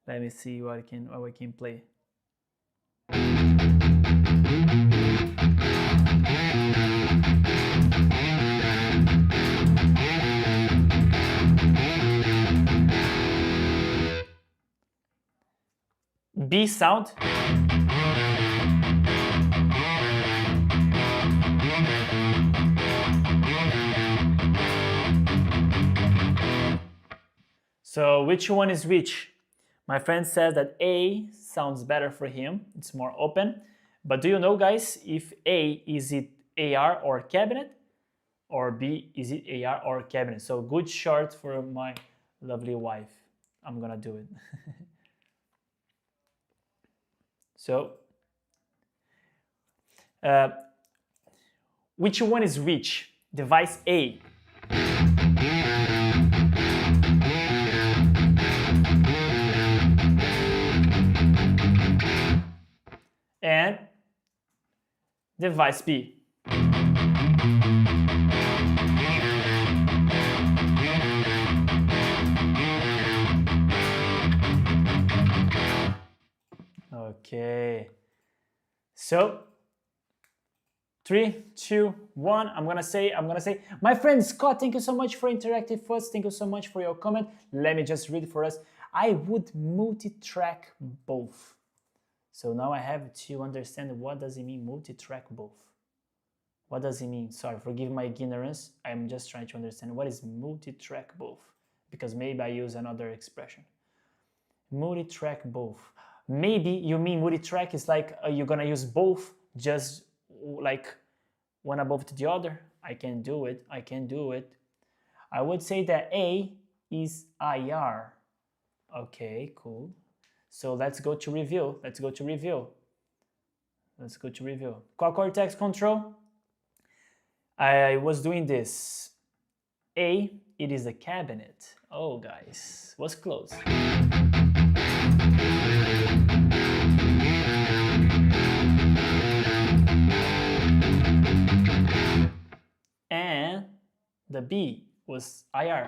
me see what we can play. B sound. So which one is which? My friend says that A sounds better for him. It's more open. But do you know, guys, if A, is it AR or cabinet? Or B, is it AR or cabinet? So good short for my lovely wife. I'm gonna do it. So, which one is which? Device A. And device B. Okay. So 3, 2, 1. I'm gonna say, my friend Scott, thank you so much for interactive first. Thank you so much for your comment. Let me just read it for us. I would multi-track both. So now I have to understand what does it mean multi-track both. What does it mean? Sorry, forgive my ignorance. I'm just trying to understand what is multi-track both, because maybe I use another expression. Multi-track both. Maybe you mean multi-track is like you're gonna use both, just like one above the other. I can do it. I can do it. I would say that A is IR. Okay, cool. So let's go to review. Let's go to review. Let's go to review. Quad Cortex control. I was doing this. A, it is a cabinet. Oh, guys, was close. And the B was IR.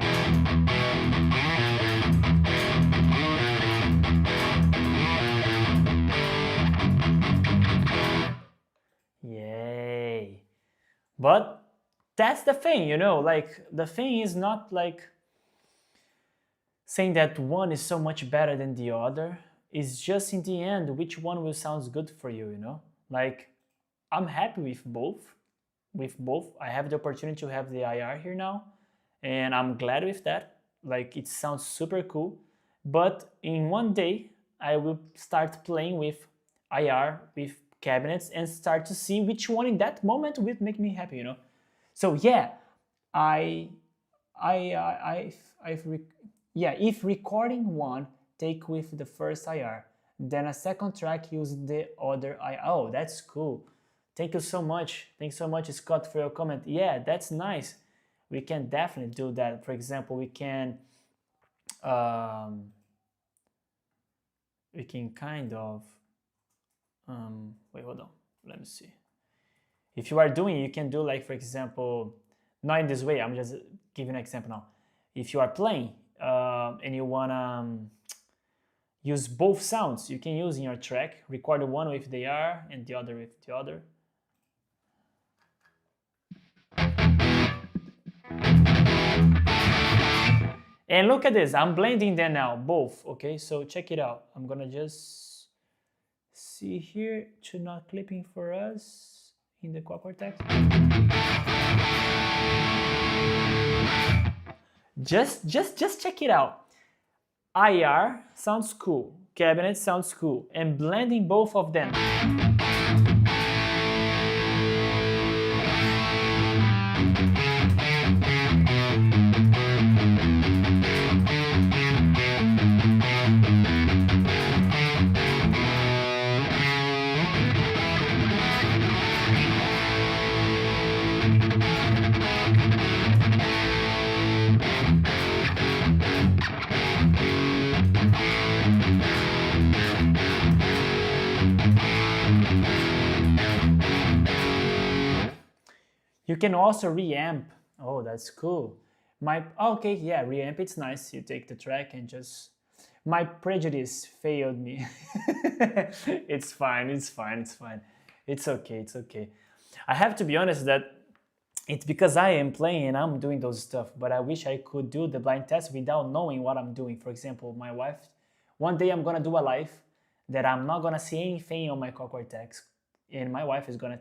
Yay. But that's the thing, you know, like the thing is not like saying that one is so much better than the other. It's just in the end which one will sound good for you, you know? Like, I'm happy with both. I have the opportunity to have the IR here now, and I'm glad with that. Like, it sounds super cool. But in one day, I will start playing with IR, with cabinets, and start to see which one in that moment will make me happy, you know? So yeah, if recording one, take with the first IR, then a second track use the other IR. Oh, that's cool. Thank you so much. Thanks so much, Scott, for your comment. Yeah, that's nice. We can definitely do that. For example, we can kind of wait, hold on. Let me see. If you are doing, you can do like, for example, not in this way. I'm just giving an example now. If you are playing and you wanna use both sounds, you can use in your track. Record one with the R and the other with the other. And look at this, I'm blending them now, both, okay? So check it out. I'm gonna just see here to not clipping for us in the Quad Cortex. Just check it out. IR sounds cool, cabinet sounds cool, and blending both of them. You can also reamp. Oh, that's cool. Okay, yeah, reamp, it's nice. You take the track and just... My prejudice failed me. It's fine. It's okay. I have to be honest that it's because I am playing and I'm doing those stuff, but I wish I could do the blind test without knowing what I'm doing. For example, my wife, one day I'm gonna do a live that I'm not gonna see anything on my Quad Cortex, and my wife is gonna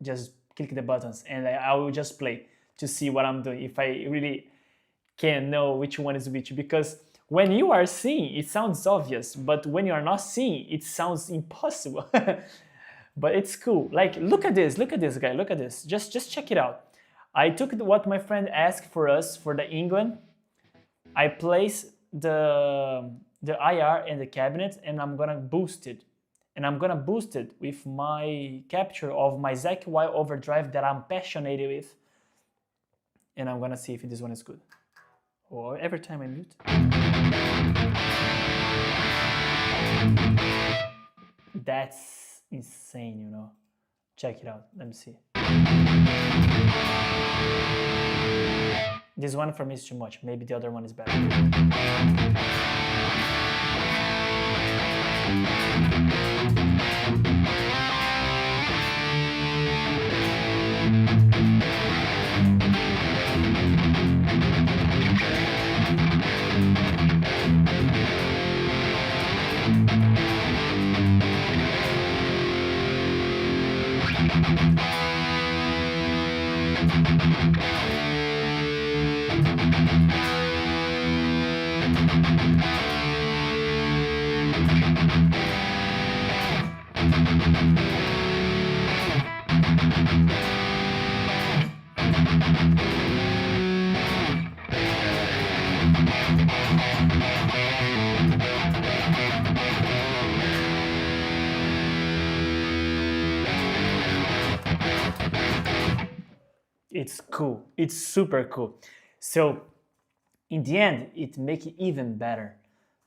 just click the buttons and I will just play to see what I'm doing, if I really can know which one is which. Because when you are seeing, it sounds obvious, but when you are not seeing, it sounds impossible. But it's cool. Like, look at this guy, look at this. Just check it out. I took what my friend asked for us for the England. I place the IR in the cabinet and I'm gonna boost it. And I'm gonna boost it with my capture of my 𝗧𝗃𝗏 overdrive that I'm passionate with. And I'm gonna see if this one is good. Or every time I mute. That's insane, you know. Check it out. Let me see. This one for me is too much. Maybe the other one is better. It's cool. It's super cool. So in the end, it makes it even better.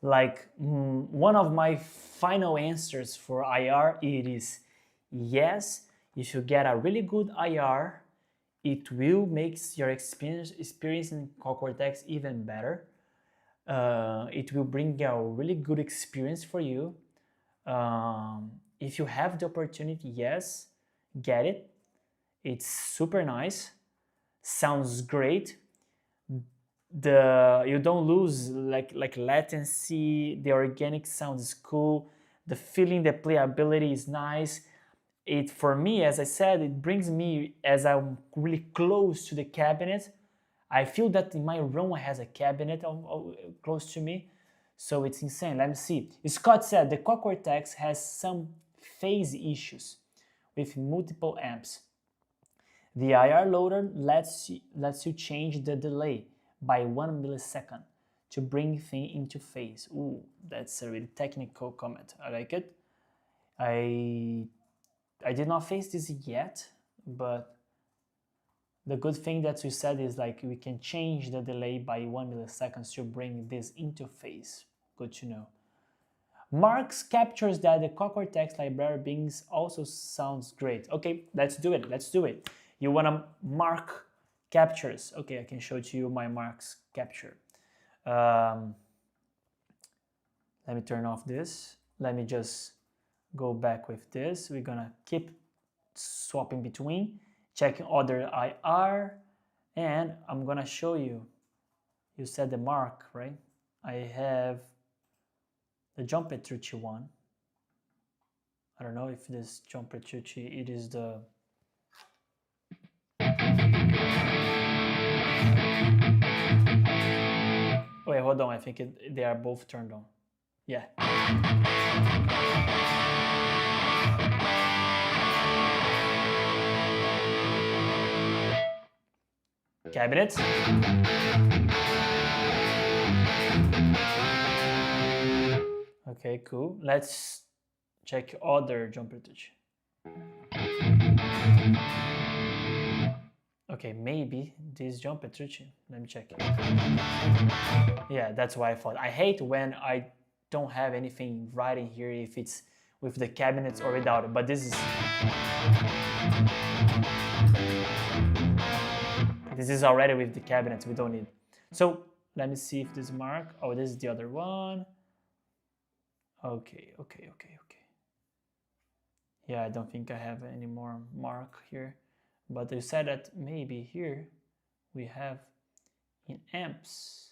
Like one of my final answers for IR, it is yes, if you get a really good IR, it will make your experience in Quad Cortex even better. It will bring a really good experience for you. If you have the opportunity, yes, get it. It's super nice. Sounds great. you don't lose like latency. The organic sound is cool. The feeling, the playability is nice. It, for me, as I said, it brings me, as I'm really close to the cabinet, I feel that my room has a cabinet close to me, so it's insane. Let me see. Scott said the Quad Cortex has some phase issues with multiple amps. The IR loader lets you change the delay by 1 millisecond to bring things into phase. Ooh, that's a really technical comment. I like it. I did not face this yet, but the good thing that you said is like we can change the delay by 1 millisecond to bring this into phase. Good to know. Marx captures that the Quad Cortex library beings also sounds great. Okay, let's do it. Let's do it. You want to mark captures? Okay, I can show to you my Marx capture. Let me turn off this. Let me just go back with this. We're gonna keep swapping between, checking other IR, and I'm gonna show you. You said the mark, right? I have the 𝗪𝗵𝗃𝗁 one. I don't know if this 𝗪𝗵𝗃𝗁, it is the wait, hold on, I think they are both turned on. Yeah. Cabinets. Okay, cool. Let's check other 𝗪𝗵𝗃𝗁. Okay, maybe this 𝗪𝗵𝗃𝗁. Let me check. Yeah, that's why I thought. I hate when I don't have anything right in here, if it's with the cabinets or without it, but this is already with the cabinets, we don't need. So let me see if this mark, oh, this is the other one. Okay. Yeah, I don't think I have any more mark here, but they said that maybe here we have in amps.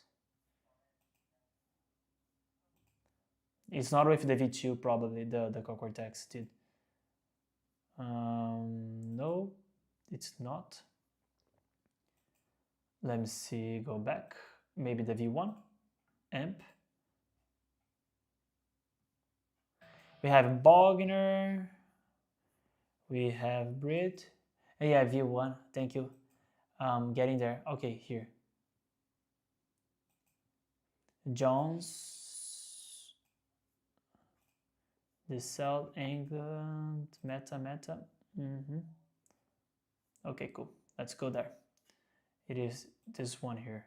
It's not with the V2, probably the Quad Cortex did. No, it's not. Let me see, go back. Maybe the V1 amp. We have Bogner. We have Brit. Yeah, V1, thank you. Getting there. Okay, here. Jones. The South England, meta. Okay, cool. Let's go there. It is this one here.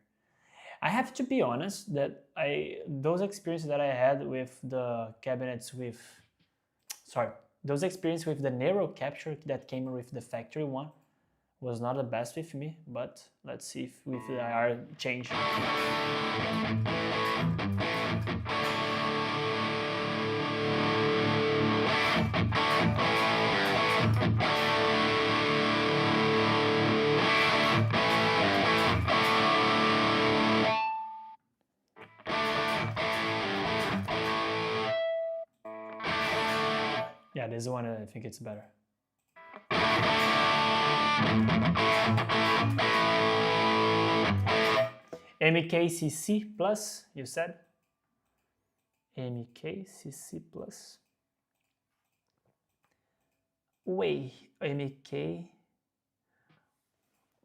I have to be honest that those experiences that I had with the cabinets with, those experiences with the narrow capture that came with the factory one was not the best with me, but let's see if with the IR change. Yeah, this one, I think it's better. 𝗖𝗵𝗂𝗁𝗔+, you said? 𝗖𝗵𝗂𝗁𝗔+. Wait, 𝗖𝗵𝗂.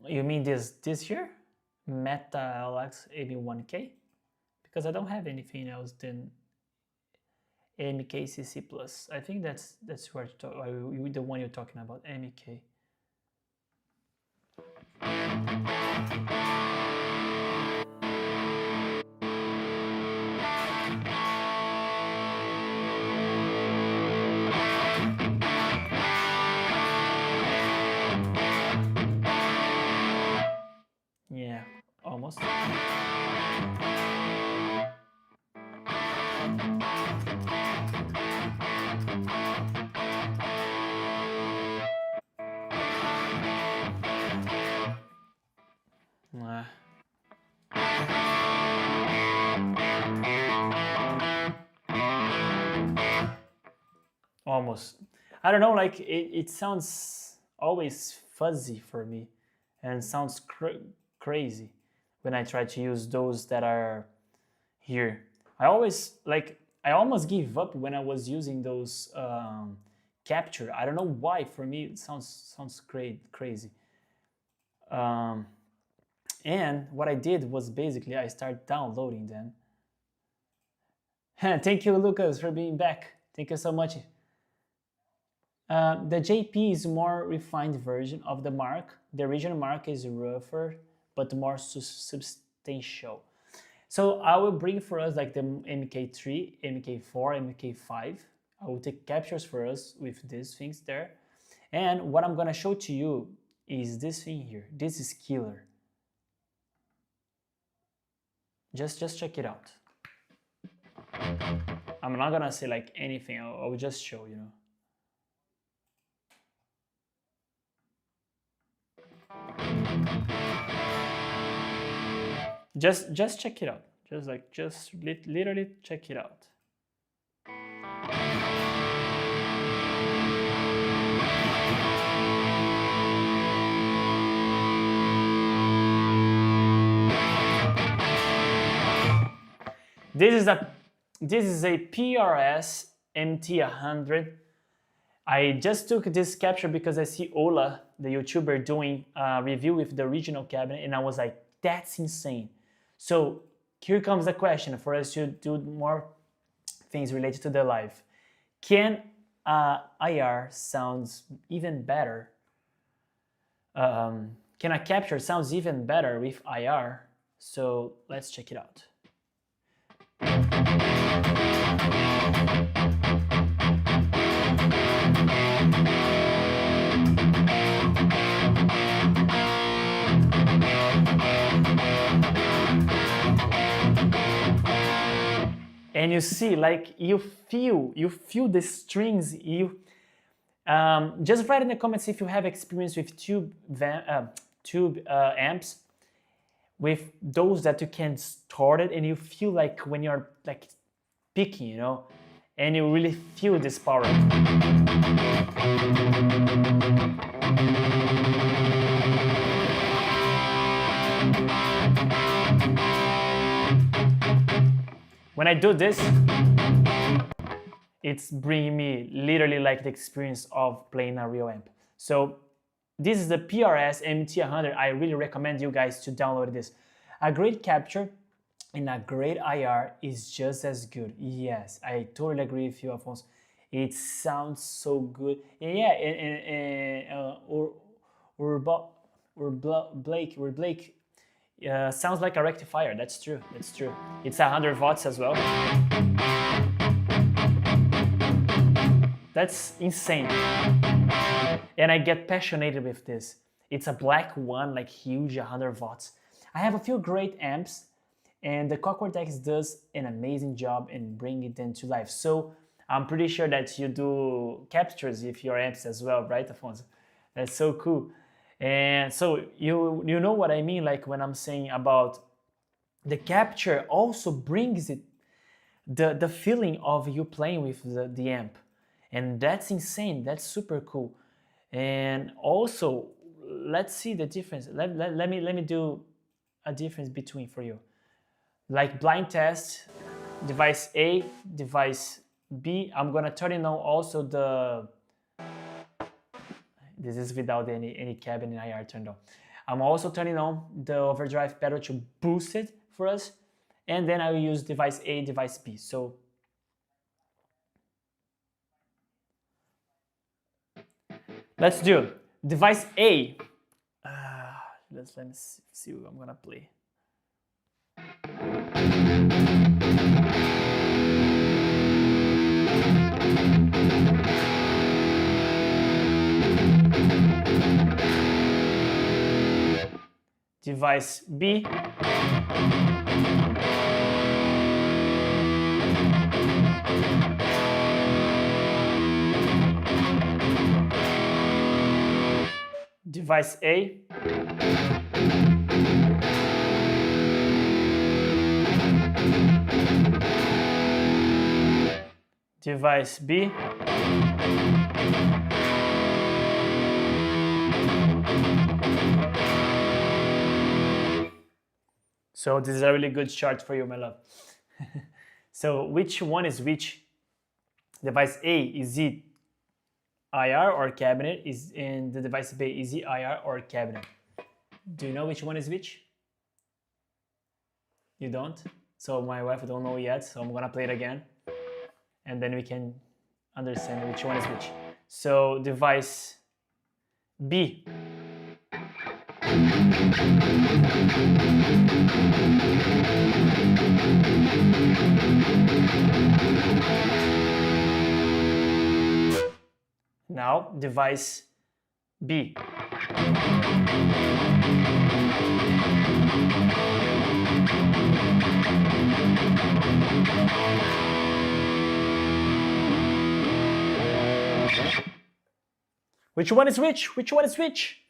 You mean this here? Meta-LX 𝗖𝗵1K? Because I don't have anything else than 𝗖𝗵𝗂𝗁𝗔+. I think that's where the one you're talking about, 𝗖𝗵𝗂. Yeah, almost. almost. I don't know, like it sounds always fuzzy for me and sounds crazy when I try to use those that are here. I almost give up when I was using those capture. I don't know why. For me, it sounds crazy. And what I did was basically I started downloading them. Thank you, Lucas, for being back. Thank you so much. The JP is a more refined version of the mark. The original mark is rougher, but more substantial. So I will bring for us like the MK3, MK4, MK5. I will take captures for us with these things there. And what I'm gonna show to you is this thing here. This is killer. Just check it out. I'm not gonna say like anything, I'll just show, you know. Just check it out. Just literally check it out. This is a PRS MT100. I just took this capture because I see 𝗏𝗏, the YouTuber, doing a review with the original cabinet, and I was like, that's insane. So here comes the question for us to do more things related to the live. Can IR sounds even better? Can a capture sounds even better with IR? So let's check it out. And you see, like you feel the strings. Just write in the comments if you have experience with tube amps, with those that you can start it and you feel like when you're like picking, you know, and you really feel this power. When I do this, it's bringing me literally like the experience of playing a real amp. So this is the PRS MT100. I really recommend you guys to download this. A great capture and a great IR is just as good. Yes, I totally agree with you, Afonso. It sounds so good. And yeah, 𝗏𝗏𝗏𝗏𝗏 sounds like a rectifier. That's true. That's true. It's 100 watts as well. That's insane. And I get passionate with this. It's a black one, like huge, 100 watts. I have a few great amps, and the Quad Cortex does an amazing job in bringing them to life. So I'm pretty sure that you do captures with your amps as well, right, Afonso? That's so cool. And so you know what I mean, like when I'm saying about the capture also brings it the feeling of you playing with the amp, and that's insane. That's super cool. And also let's see the difference. Let me do a difference between for you, like blind test, device A, device B. I'm gonna turn on also the. This is without any cabin and IR turned on. I'm also turning on the overdrive pedal to boost it for us. And then I will use device A, device B. So let's do device A. Let me see what I'm gonna play. Device B. Device A. Device B. So this is a really good chart for you, my love. So which one is which? Device A, is it IR or cabinet? Is in the device B, is it IR or cabinet? Do you know which one is which? You don't? So my wife don't know yet, so I'm gonna play it again. And then we can understand which one is which. So device B. Now device B. Which one is which? Which one is which?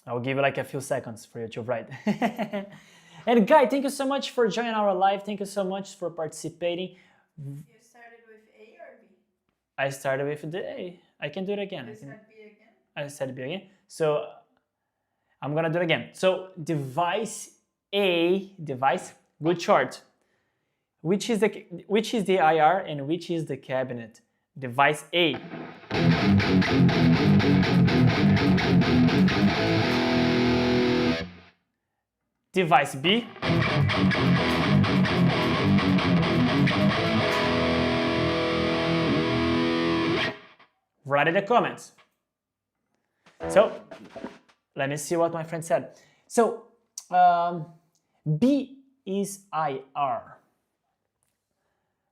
I'll give you like a few seconds for you to write. And Guy, thank you so much for joining our live. Thank you so much for participating. You started with A or B? I started with the A. I can do it again. You said B again? I said B again. So I'm gonna do it again. So device A, device, good chart. Which is the IR and which is the cabinet? Device A. Device B. Write in the comments. So let me see what my friend said. So B is IR.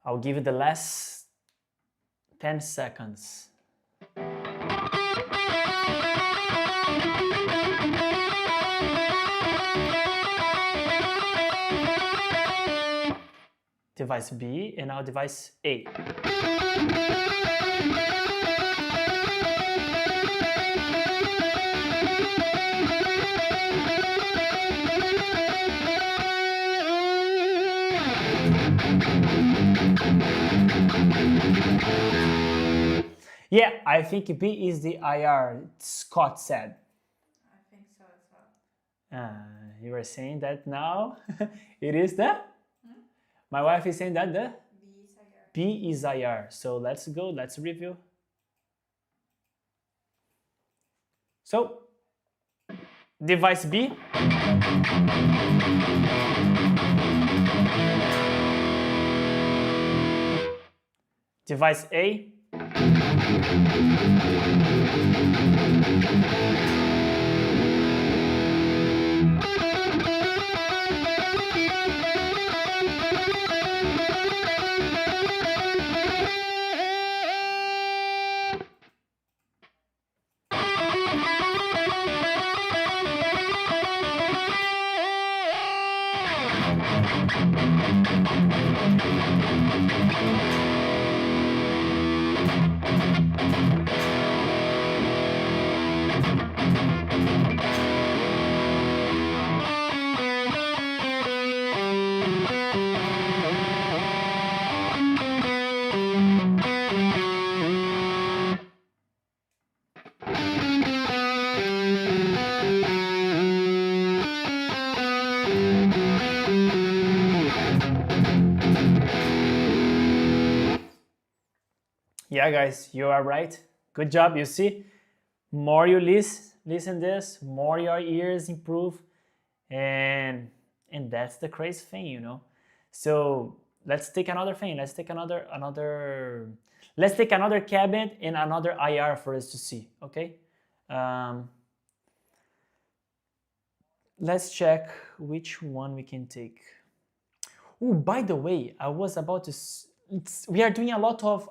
I'll give you the last 10 seconds. Device B and now device A. Yeah, I think B is the IR, Scott said. I think so as well. You were saying that now it is the? My wife is saying that the? B is IR. B is IR. So let's go, let's review. So, device B. Device A. Yeah, guys, you are right. Good job. You see, more you listen this, more your ears improve, and that's the crazy thing, you know. So let's take another thing. Let's take another cabinet and another IR for us to see. Okay. Let's check which one we can take. Oh, by the way, I was about to. We are doing a lot of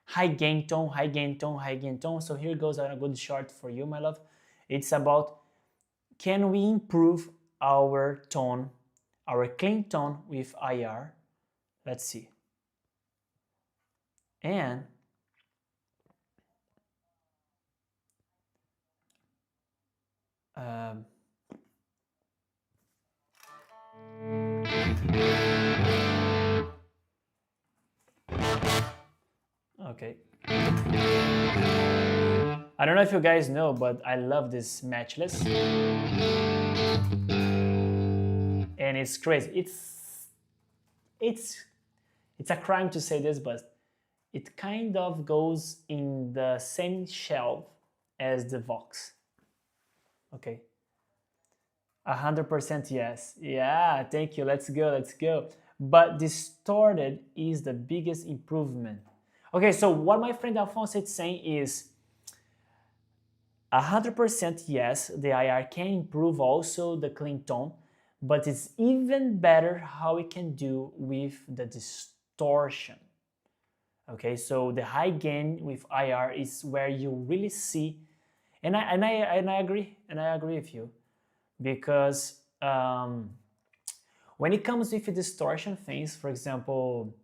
high gain tone, high gain tone, high gain tone. So here goes a good chart for you, my love. It's about, can we improve our tone, our clean tone with IR? Let's see. And Okay. I don't know if you guys know, but I love this matchless. And it's crazy. It's a crime to say this, but it kind of goes in the same shelf as the Vox. Okay. 100% yes. Yeah, thank you. Let's go, let's go. But distorted is the biggest improvement. Okay, so what my friend Alphonse is saying is 100% yes, the IR can improve also the clean tone, but it's even better how it can do with the distortion. Okay, so the high gain with IR is where you really see, and I agree with you, because when it comes with distortion things, for example,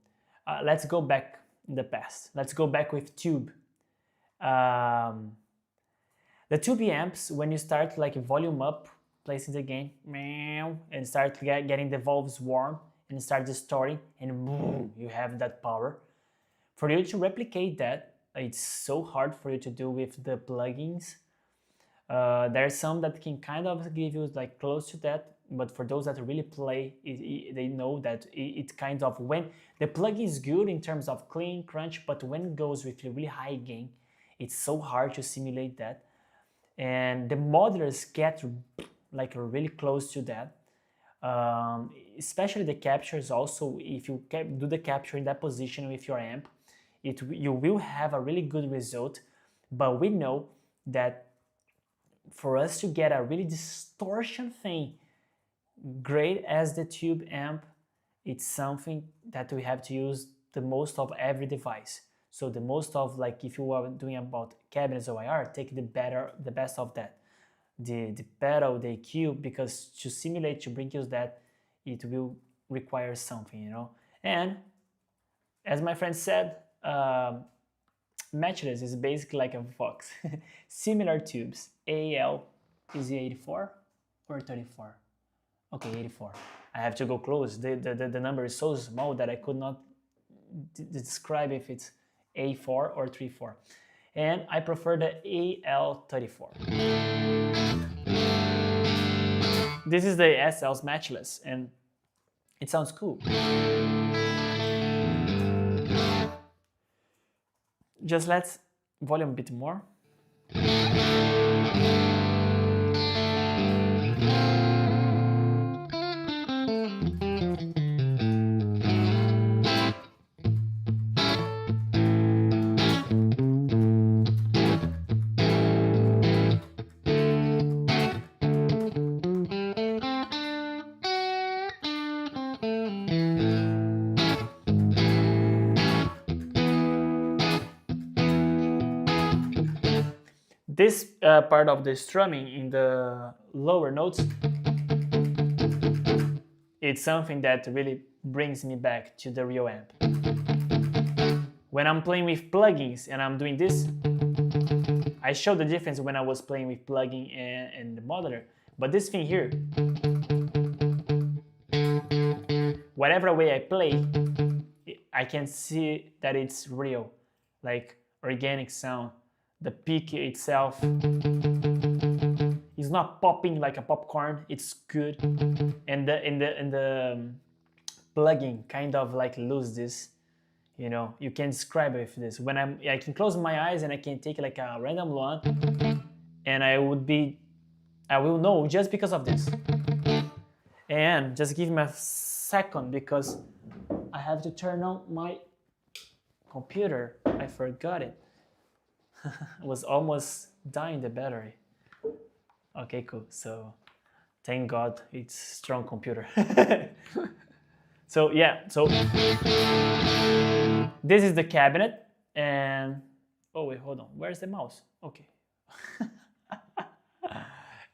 let's go back in the past. Let's go back with tube. The tube amps, when you start like volume up, placing the gain, and start getting the valves warm and start distorting, and boom, you have that power. For you to replicate that, it's so hard for you to do with the plugins. There are some that can kind of give you like close to that, but for those that really play, they know that it kind of, when the plugin is good in terms of clean, crunch, but when it goes with a really high gain, it's so hard to simulate that. And the modelers get like really close to that. Especially the captures also, if you do the capture in that position with your amp, you will have a really good result. But we know that for us to get a really distortion thing great as the tube amp, it's something that we have to use the most of every device. So the most of, like, if you are doing about cabinets or IR, take the best of that. The pedal, the EQ, because to simulate, to bring you that, it will require something, you know. And as my friend said, matchless is basically like a Vox. Similar tubes. AL is the 84 or 34? Okay, 84. I have to go close. The number is so small that I could not describe if it's A4 or 34. And I prefer the AL34. This is the SL's matchless, and it sounds cool. Just let's volume a bit more. This part of the strumming in the lower notes, it's something that really brings me back to the real amp. When I'm playing with plugins and I'm doing this, I show the difference when I was playing with plugin and the modeler. But this thing here, whatever way I play, I can see that it's real, like organic sound. The peak itself is not popping like a popcorn. It's good, and the plugin kind of like lose this. You know, you can describe it with this. When I can close my eyes and I can take like a random one, and I will know just because of this. And just give me a second because I have to turn on my computer. I forgot it. I was almost dying the battery. Okay, cool. So thank God it's strong computer. So yeah, so this is the cabinet, and oh wait, hold on. Where's the mouse? Okay.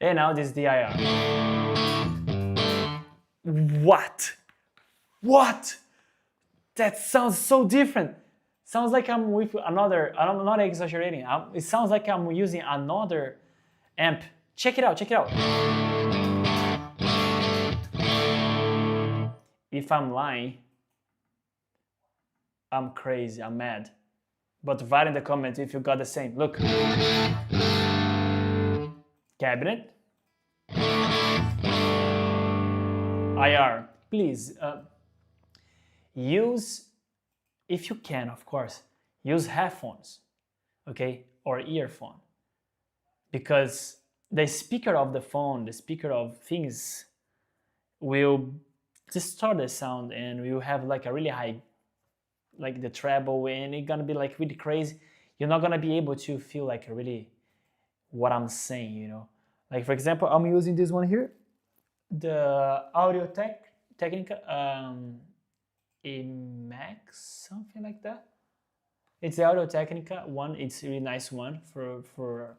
And now this is the IR. What? What? That sounds so different. Sounds like I'm with another, I'm not exaggerating, it sounds like I'm using another amp. Check it out, check it out. If I'm lying, I'm crazy, I'm mad. But write in the comments if you got the same. Look. Cabinet. IR. Please use, if you can, of course, use headphones, okay, or earphone, because the speaker of the phone, the speaker of things, will distort the sound, and we will have like a really high, like the treble, and it's gonna be like really crazy. You're not gonna be able to feel like really what I'm saying, you know. Like for example, I'm using this one here, the Audio-Technica 𝗔𝗵𝗥, something like that. It's the Audio-Technica one. It's a really nice one for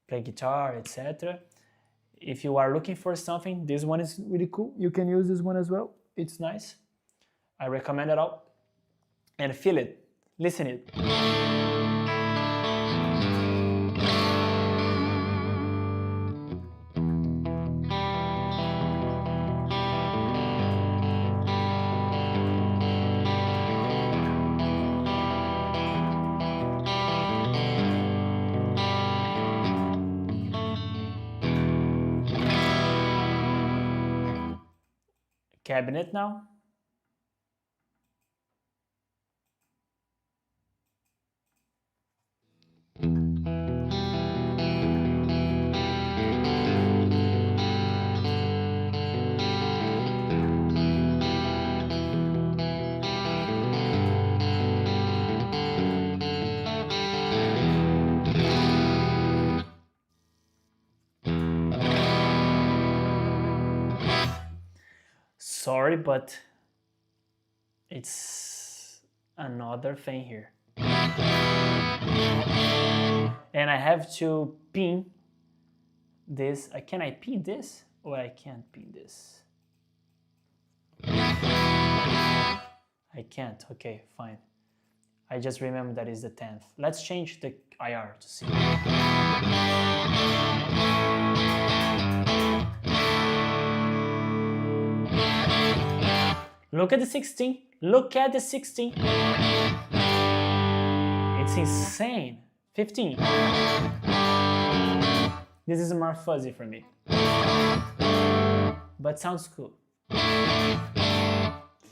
play guitar, etc. If you are looking for something, this one is really cool. You can use this one as well. It's nice. I recommend it all. And feel it, listen it. Cabinet now. Sorry, but it's another thing here. And I have to pin this. Can I pin this? Or I can't pin this? I can't. Okay, fine. I just remember that is the 10th. Let's change the IR to see. Look at the 16. Look at the 16. It's insane. 15. This is more fuzzy for me. But sounds cool.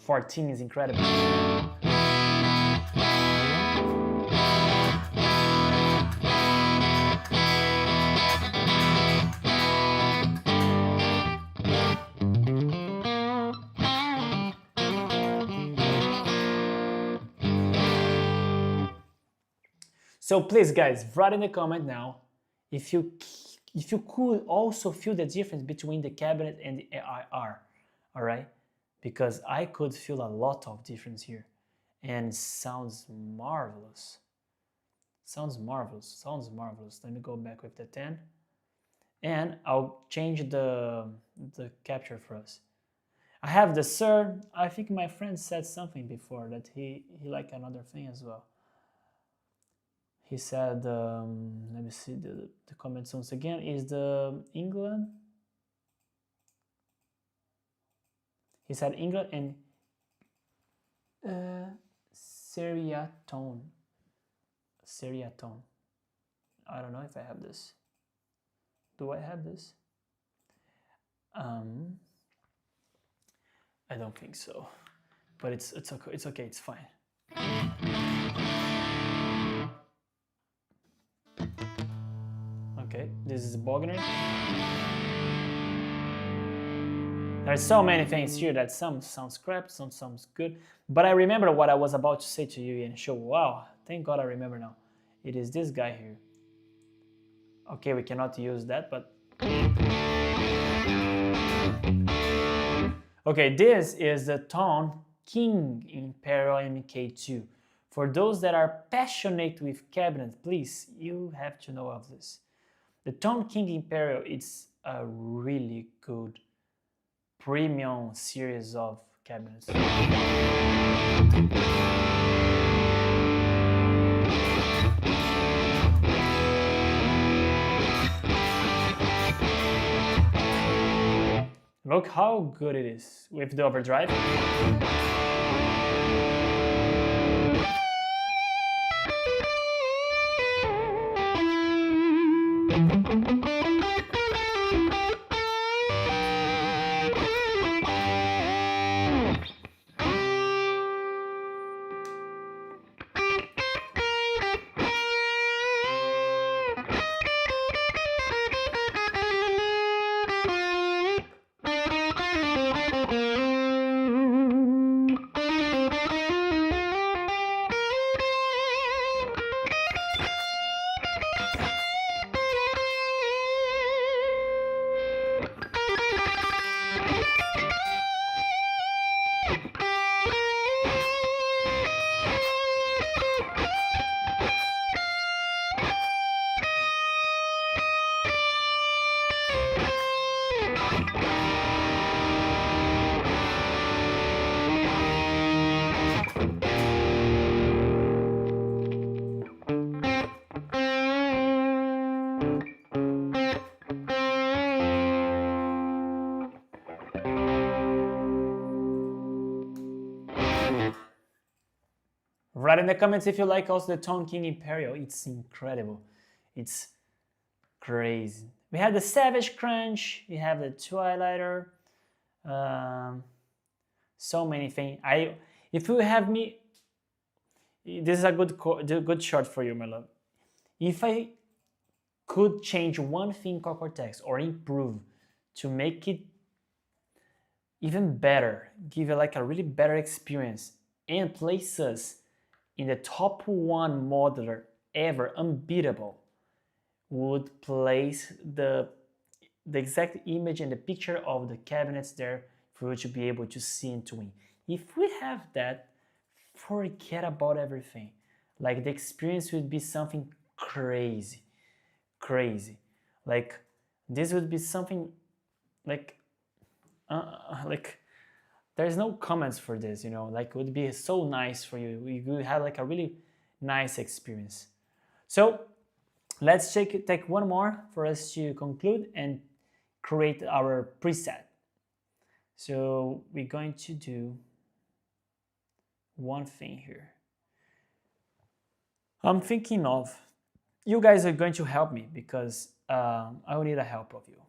14 is incredible. So please guys, write in the comment now if you could also feel the difference between the cabinet and the IR, all right? Because I could feel a lot of difference here, and it sounds marvelous. Sounds marvelous, sounds marvelous. Let me go back with the 10, and I'll change the capture for us. I have the sir. I think my friend said something before that he liked another thing as well. He said, let me see the comments once again, is the England. He said England and 𝗬𝗏𝗏. 𝗬𝗏𝗏. I don't know if I have this. Do I have this? I don't think so. But it's okay. It's okay. It's fine. Okay, this is Bogner. There's so many things here that some sounds crap, some sounds good. But I remember what I was about to say to you and show. Wow, thank God I remember now. It is this guy here. Okay, we cannot use that, but... Okay, this is the tone King Imperial MK2. For those that are passionate with cabinets, please, you have to know of this. The Tone King Imperial, it's a really good premium series of cabinets. Look how good it is with the overdrive. Write in the comments if you like also the 𝗏 Imperial. It's incredible. It's crazy. We have the Savage Crunch. We have the Twilighter. So many things. If you have me, this is a good shot for you, my love. If I could change one thing in Quad Cortex or improve to make it even better, give you like a really better experience, and place us in the top 1 modeler ever, unbeatable, would place the exact image and the picture of the cabinets there for you to be able to see and to win. If we have that, forget about everything. Like the experience would be something crazy. Like this would be something like there's no comments for this, you know, like it would be so nice for you. We would have like a really nice experience. So let's take one more for us to conclude and create our preset. So we're going to do one thing here. I'm thinking of, you guys are going to help me because I will need the help of you.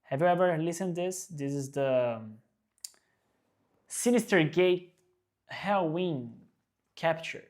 Have you ever listened to this? This is the Sinister Gate Hellwind Capture.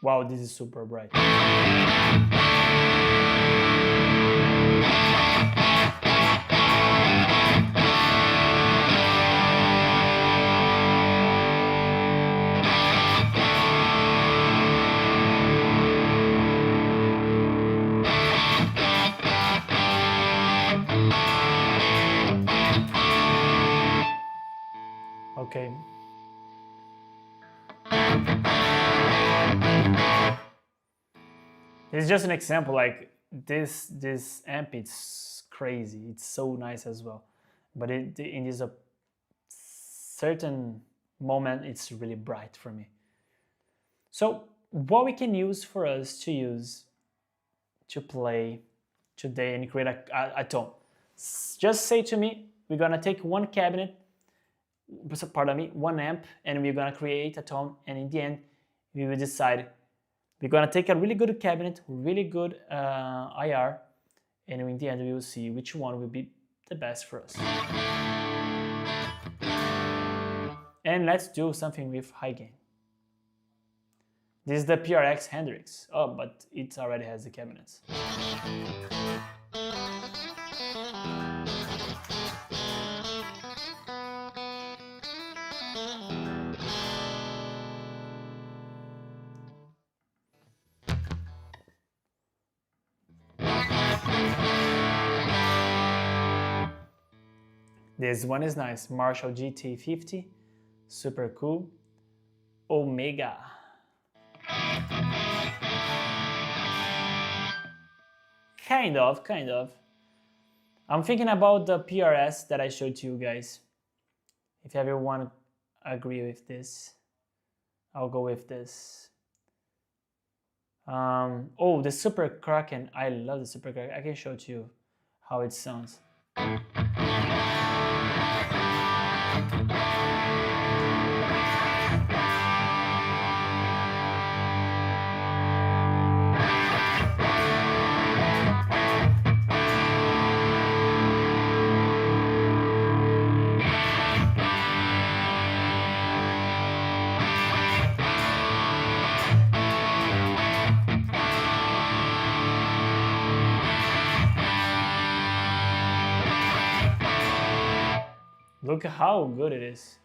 Wow, this is super bright. Okay. It's just an example, like this amp, it's crazy. It's so nice as well. But in this a certain moment, it's really bright for me. So what we can use for us to use to play today and create a tone. Just say to me, we're gonna take one cabinet, pardon me, one amp, and we're gonna create a tone, and in the end, we will decide. We're gonna take a really good cabinet, really good IR, and in the end we will see which one will be the best for us. And let's do something with high gain. This is the PRX Hendrix. Oh, but it already has the cabinets. This one is nice, Marshall GT50, super cool, Omega. Kind of. I'm thinking about the PRS that I showed to you guys. If everyone agree with this, I'll go with this. Oh, the Super Kraken, I love the Super Kraken. I can show to you how it sounds. Look how good it is.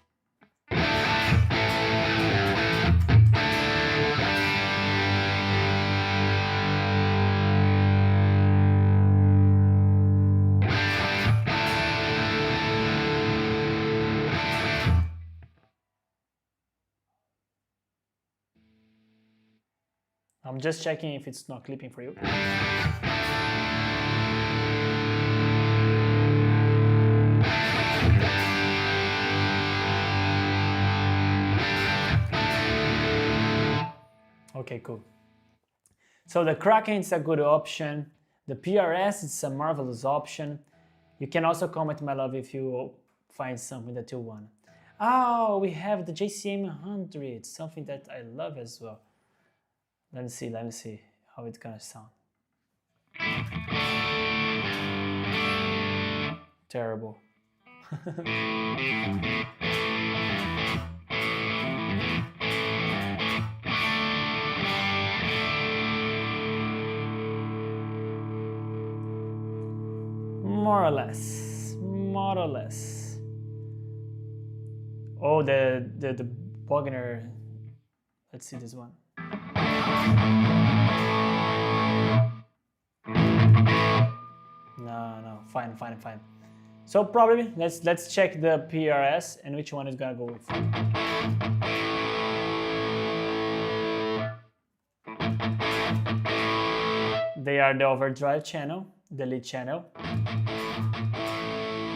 I'm just checking if it's not clipping for you. Okay, cool. So the Kraken is a good option. The PRS is a marvelous option. You can also comment, my love, if you find something that you want. Oh, we have the JCM100, something that I love as well. Let me see how it's gonna sound. Terrible. More or less. Oh, the Wagner. Let's see this one. No, fine. So probably let's check the PRS and which one is gonna go with. They are the overdrive channel, the lead channel.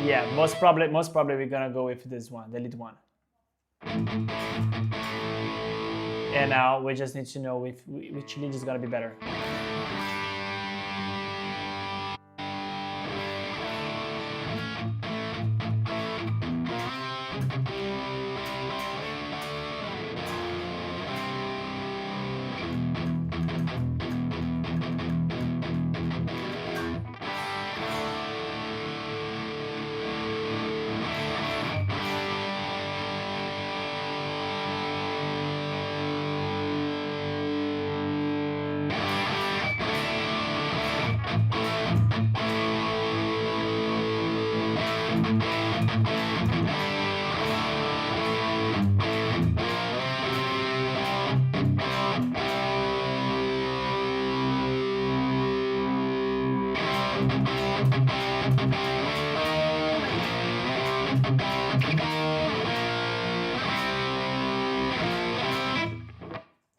Yeah, most probably we're gonna go with this one, the lead one. And now we just need to know which lead is gonna be better.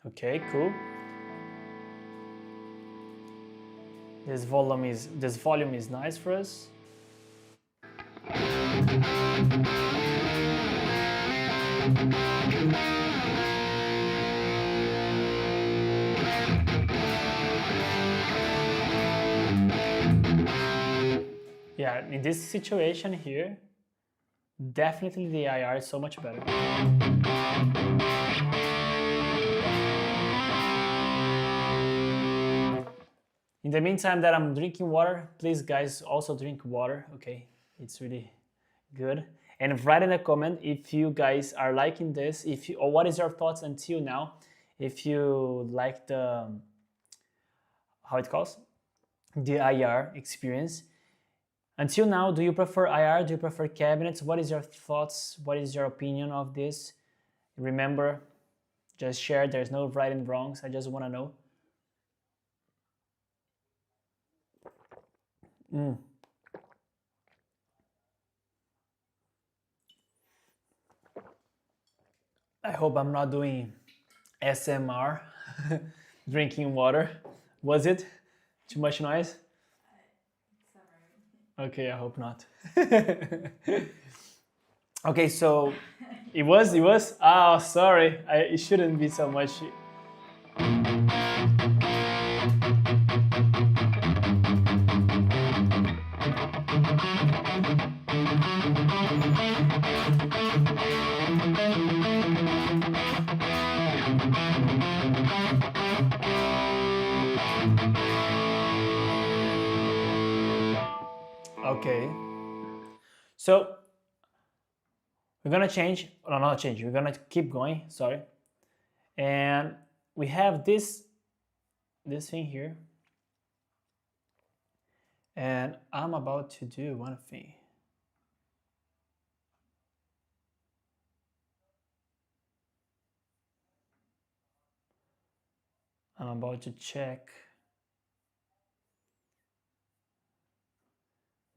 Okay, cool. This volume is nice for us. Yeah, in this situation here, definitely the IR is so much better. In the meantime that I'm drinking water, please guys also drink water, okay? It's really good. And write in a comment if you guys are liking this, or what is your thoughts until now, if you like the, how it calls, the IR experience. Until now, do you prefer IR, do you prefer cabinets? What is your thoughts, what is your opinion of this? Remember, just share, there's no right and wrongs, I just wanna know. I hope I'm not doing SMR, drinking water. Was it? Too much noise? Okay, I hope not. Okay, so it was? Oh, sorry, it shouldn't be so much. Okay, so we're gonna change, no, not change, we're gonna keep going, sorry. And we have this thing here. And I'm about to do one thing. I'm about to check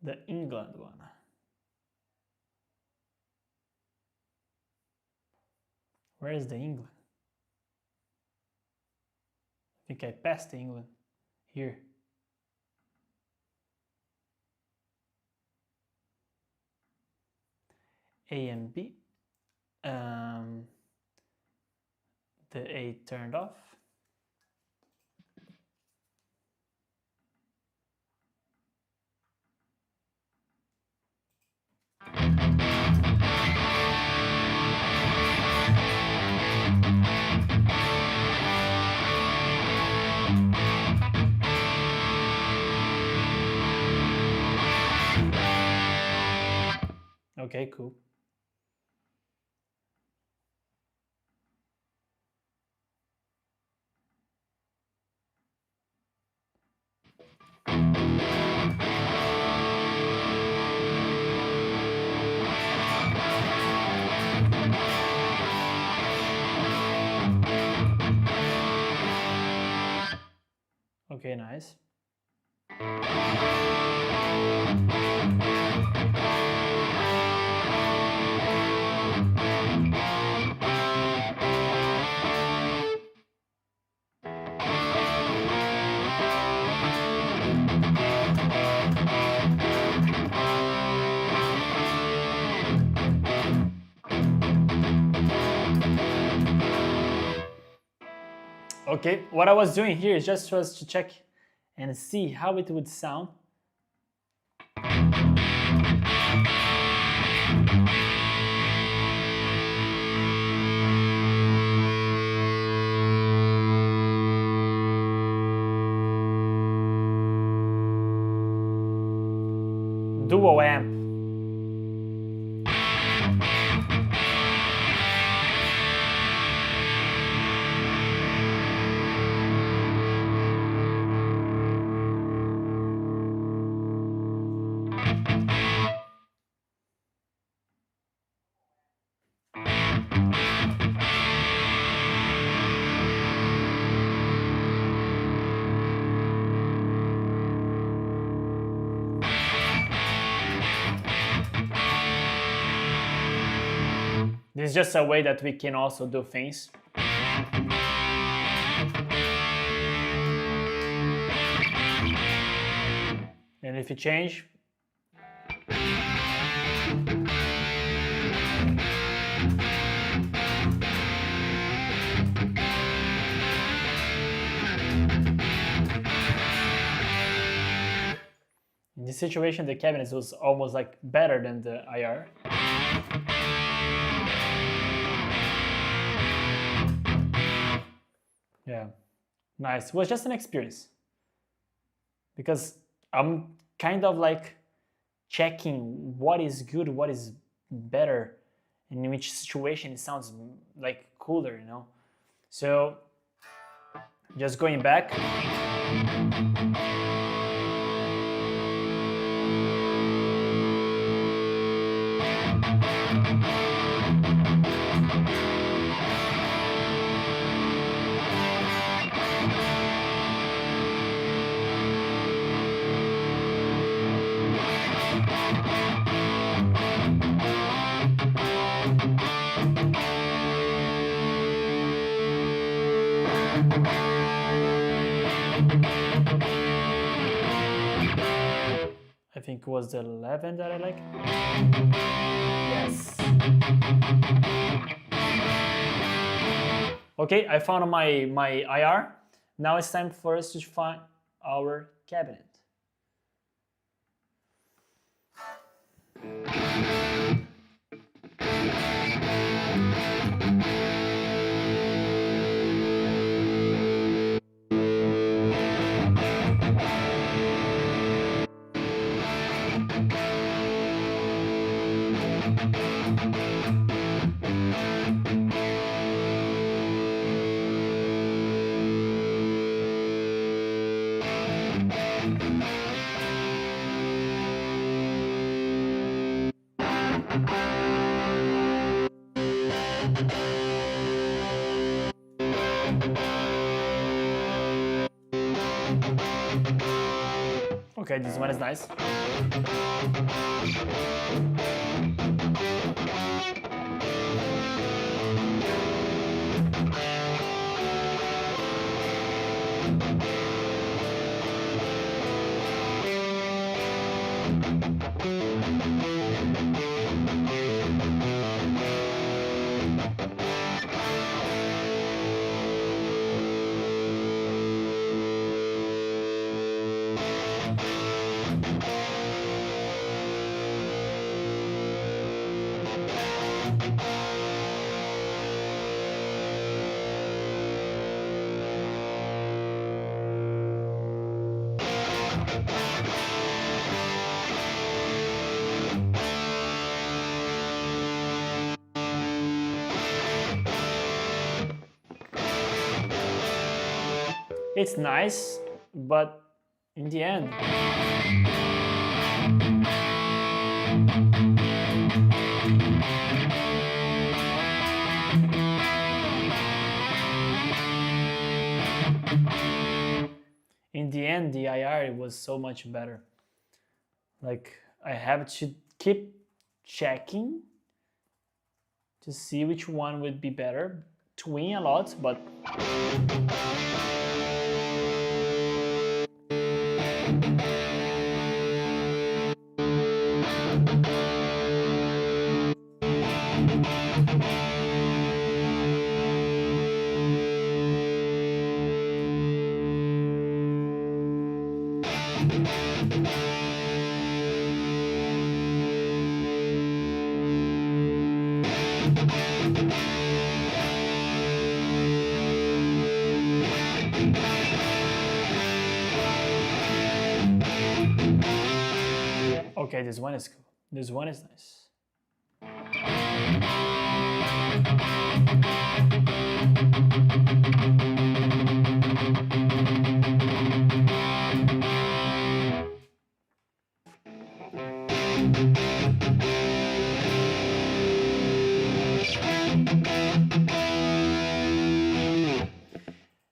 the England one. Where is the England? think I passed England here. A and B. The A turned off. Okay, cool. Okay, nice. Okay, what I was doing here is just for us to check and see how it would sound. Dual amp. This is just a way that we can also do things. And if you change, in this situation, the cabinet was almost like better than the IR. Yeah, nice. It was just an experience because I'm kind of like checking what is good, what is better, and in which situation it sounds like cooler, you know. So just going back. I think it was the 11 that I like. Yes. Okay, I found my IR. Now it's time for us to find our cabinet. Okay, this one is nice. It's nice, but in the end, the 𝗖𝗏 was so much better. Like, I have to keep checking to see which one would be better. Twin a lot, but okay, this one is cool. This one is nice.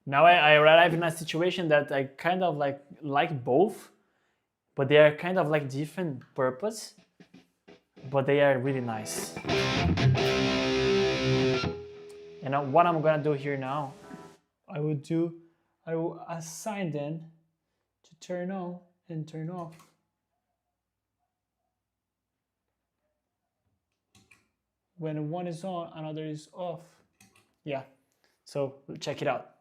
Now I arrive in a situation that I kind of like both, but they are kind of like different purpose, but they are really nice. And what I'm gonna do here now, I will assign them to turn on and turn off. When one is on, another is off. Yeah, so check it out.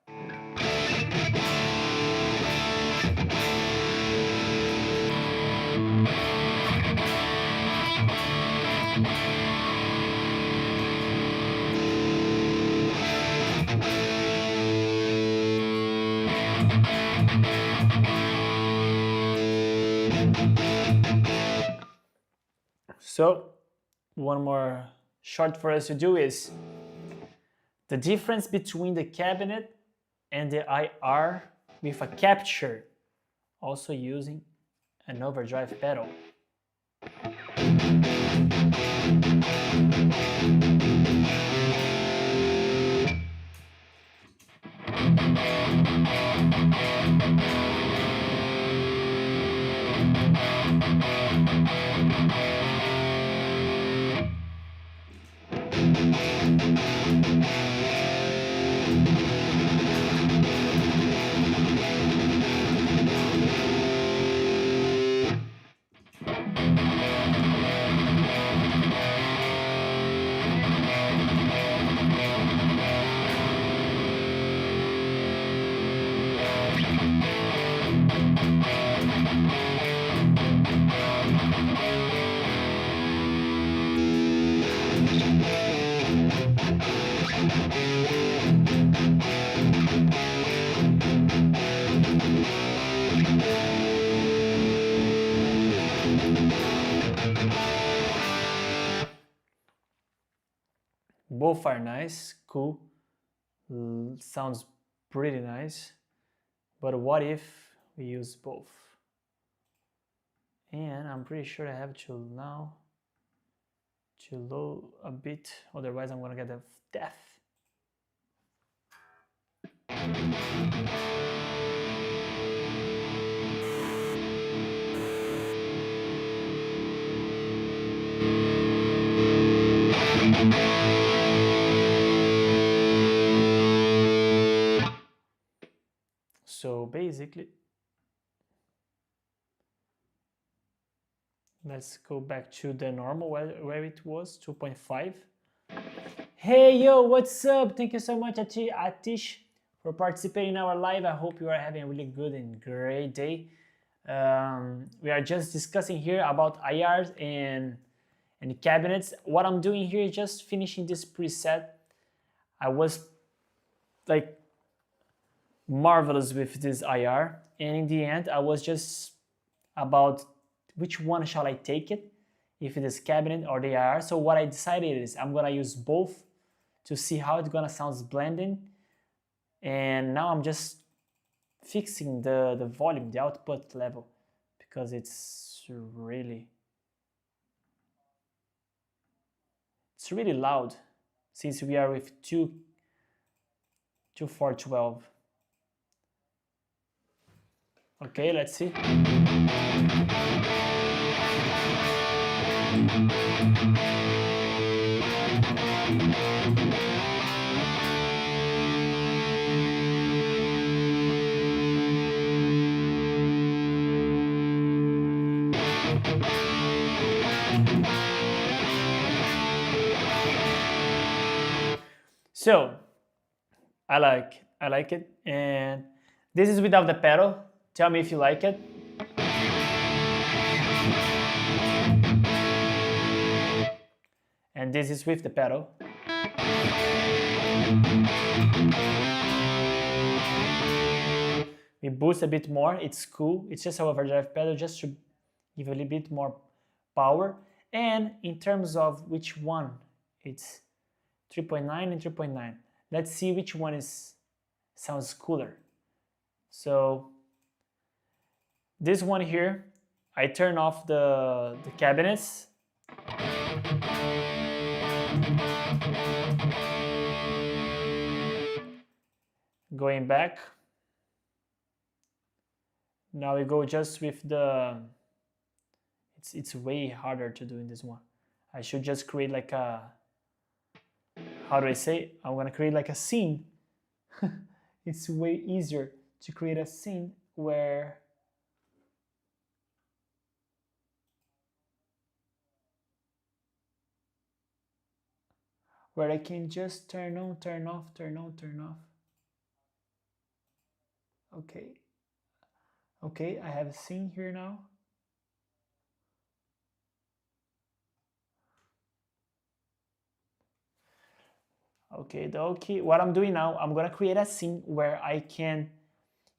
So, one more short for us to do is the difference between the cabinet and the 𝗖𝗏 with a capture, also using an overdrive pedal. Both are nice, cool, sounds pretty nice, but what if we use both? And I'm pretty sure I have to now to low a bit, otherwise I'm gonna get a death. So basically, let's go back to the normal where it was 2.5. Hey yo, what's up? Thank you so much, 𝗙𝗏𝗃, for participating in our live. I hope you are having a really good and great day. We are just discussing here about 𝗖𝗏s and cabinets. What I'm doing here is just finishing this preset. I was like marvelous with this 𝗖𝗏, and in the end I was just about which one shall I take it, if it is cabinet or the IR. So what I decided is I'm gonna use both to see how it's gonna sound blending. And now I'm just fixing the volume, the output level, because it's really loud since we are with 2/412. Okay, let's see. So I like it, and this is without the pedal. Tell me if you like it. And this is with the pedal. We boost a bit more, it's cool. It's just our overdrive pedal just to give a little bit more power. And in terms of which one, it's 3.9 and 3.9. Let's see which one sounds cooler. So this one here, I turn off the cabinets. Going back. Now we go just with the, it's way harder to do in this one. I should just create like a, how do I say? I'm gonna create like a scene. It's way easier to create a scene where I can just turn on, turn off, turn on, turn off. Okay, I have a scene here now. Okay, what I'm doing now, I'm gonna create a scene where I can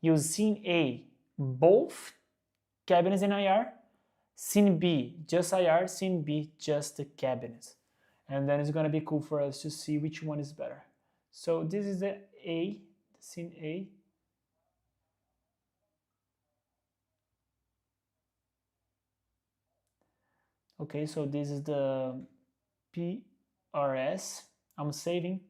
use scene A, both cabinets and IR, scene B, just IR, scene B, just the cabinets. And then it's gonna be cool for us to see which one is better. So this is the A, the scene A. Okay, so this is the PRS. I'm saving.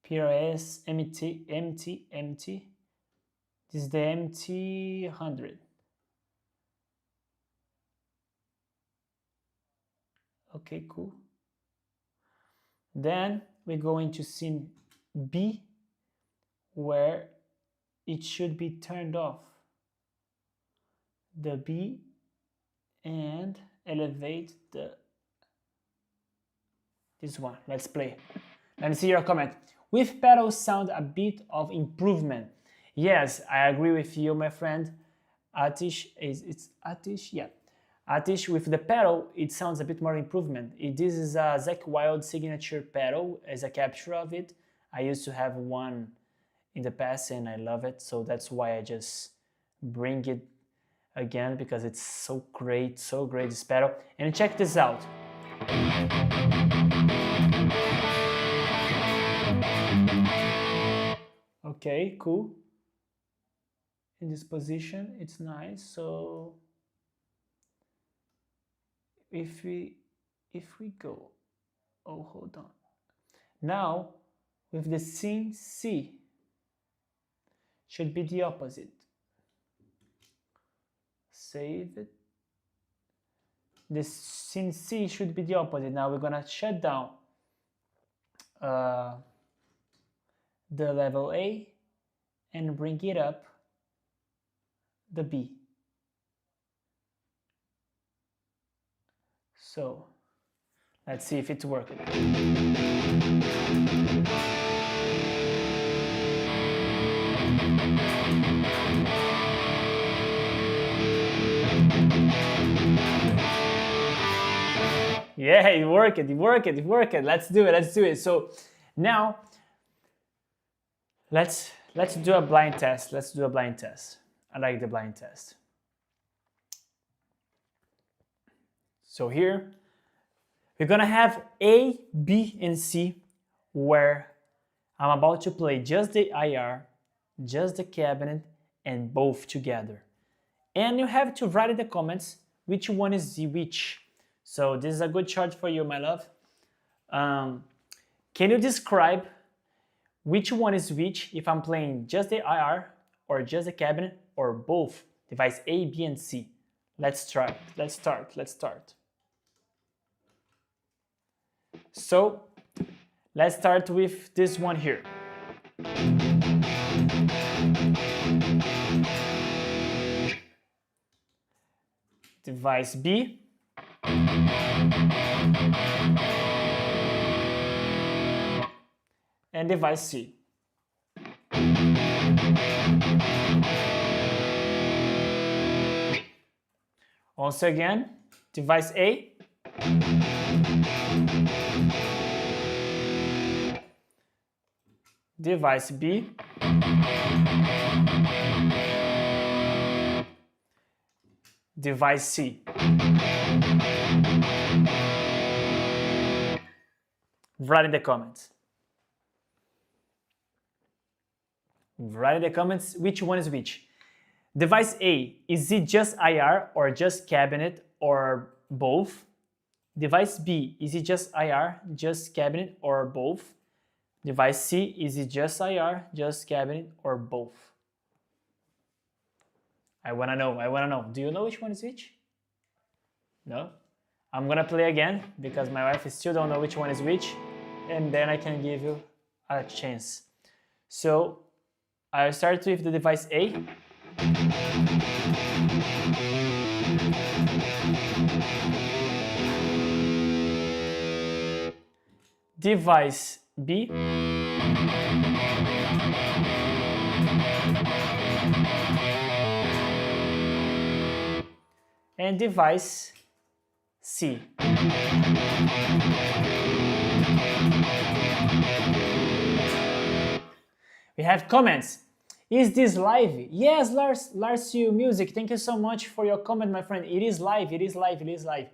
PRS empty. This is the 𝗵𝗀100. Okay, cool. Then we go into scene B, where it should be turned off. The B, and elevate this one. Let's play. Let me see your comment. With pedals sound a bit of improvement. Yes, I agree with you, my friend. It's 𝗙𝗵𝗥, yeah. 𝗙𝗵𝗥 with the pedal, it sounds a bit more improvement. This is a Zakk Wylde signature pedal as a capture of it. I used to have one in the past and I love it, so that's why I just bring it again, because it's so great, this pedal. And check this out. Okay, cool. In this position, it's nice. So if we go, oh, hold on. Now with the scene C, should be the opposite. Save it. The scene C should be the opposite. Now we're gonna shut down the level A and bring it up the B. So let's see if it's working. Yeah, it worked. Let's do it. So now Let's do a blind test. Let's do a blind test. I like the blind test. So here, we're gonna have A, B, and C, where I'm about to play just the IR, just the cabinet, and both together. And you have to write in the comments which one is the which. So this is a good chart for you, my love. Can you describe which one is which if I'm playing just the IR, or just the cabinet, or both, device A, B, and C? Let's start. So let's start with this one here. Device B. And device C. Once again, device A. Device B. Device C. Write in the comments. Write in the comments which one is which. Device A, is it just IR or just cabinet or both? Device B, is it just IR, just cabinet or both? Device C, is it just IR, just cabinet or both? I wanna know. Do you know which one is which? No? I'm gonna play again because my wife still don't know which one is which, and then I can give you a chance. So I'll start with the device A. Device B. And device C. We have comments. Is this live? Yes, 𝗨𝗚𝗀 Music, thank you so much for your comment, my friend. It is live, it is live, it is live.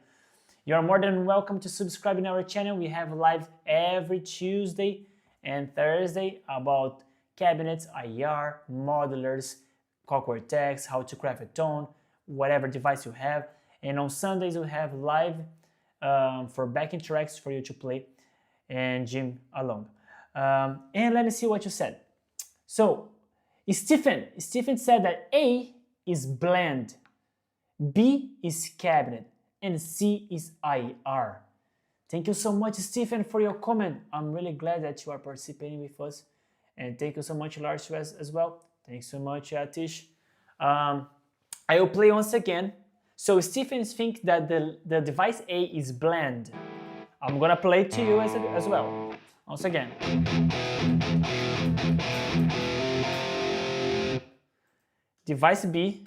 You're more than welcome to subscribe in our channel. We have live every Tuesday and Thursday about cabinets, IR, modulars, Quad Cortex, how to craft a tone, whatever device you have. And on Sundays we have live for backing tracks for you to play and jam along. And let me see what you said. So Stephen said that A is blend, B is cabinet, and C is IR. Thank you so much, Stephen, for your comment. I'm really glad that you are participating with us. And thank you so much, 𝗨𝗚𝗀, as well. Thanks so much, Atish. I will play once again. So Stephen thinks that the device A is blend. I'm gonna play to you as well. Once again. Device B.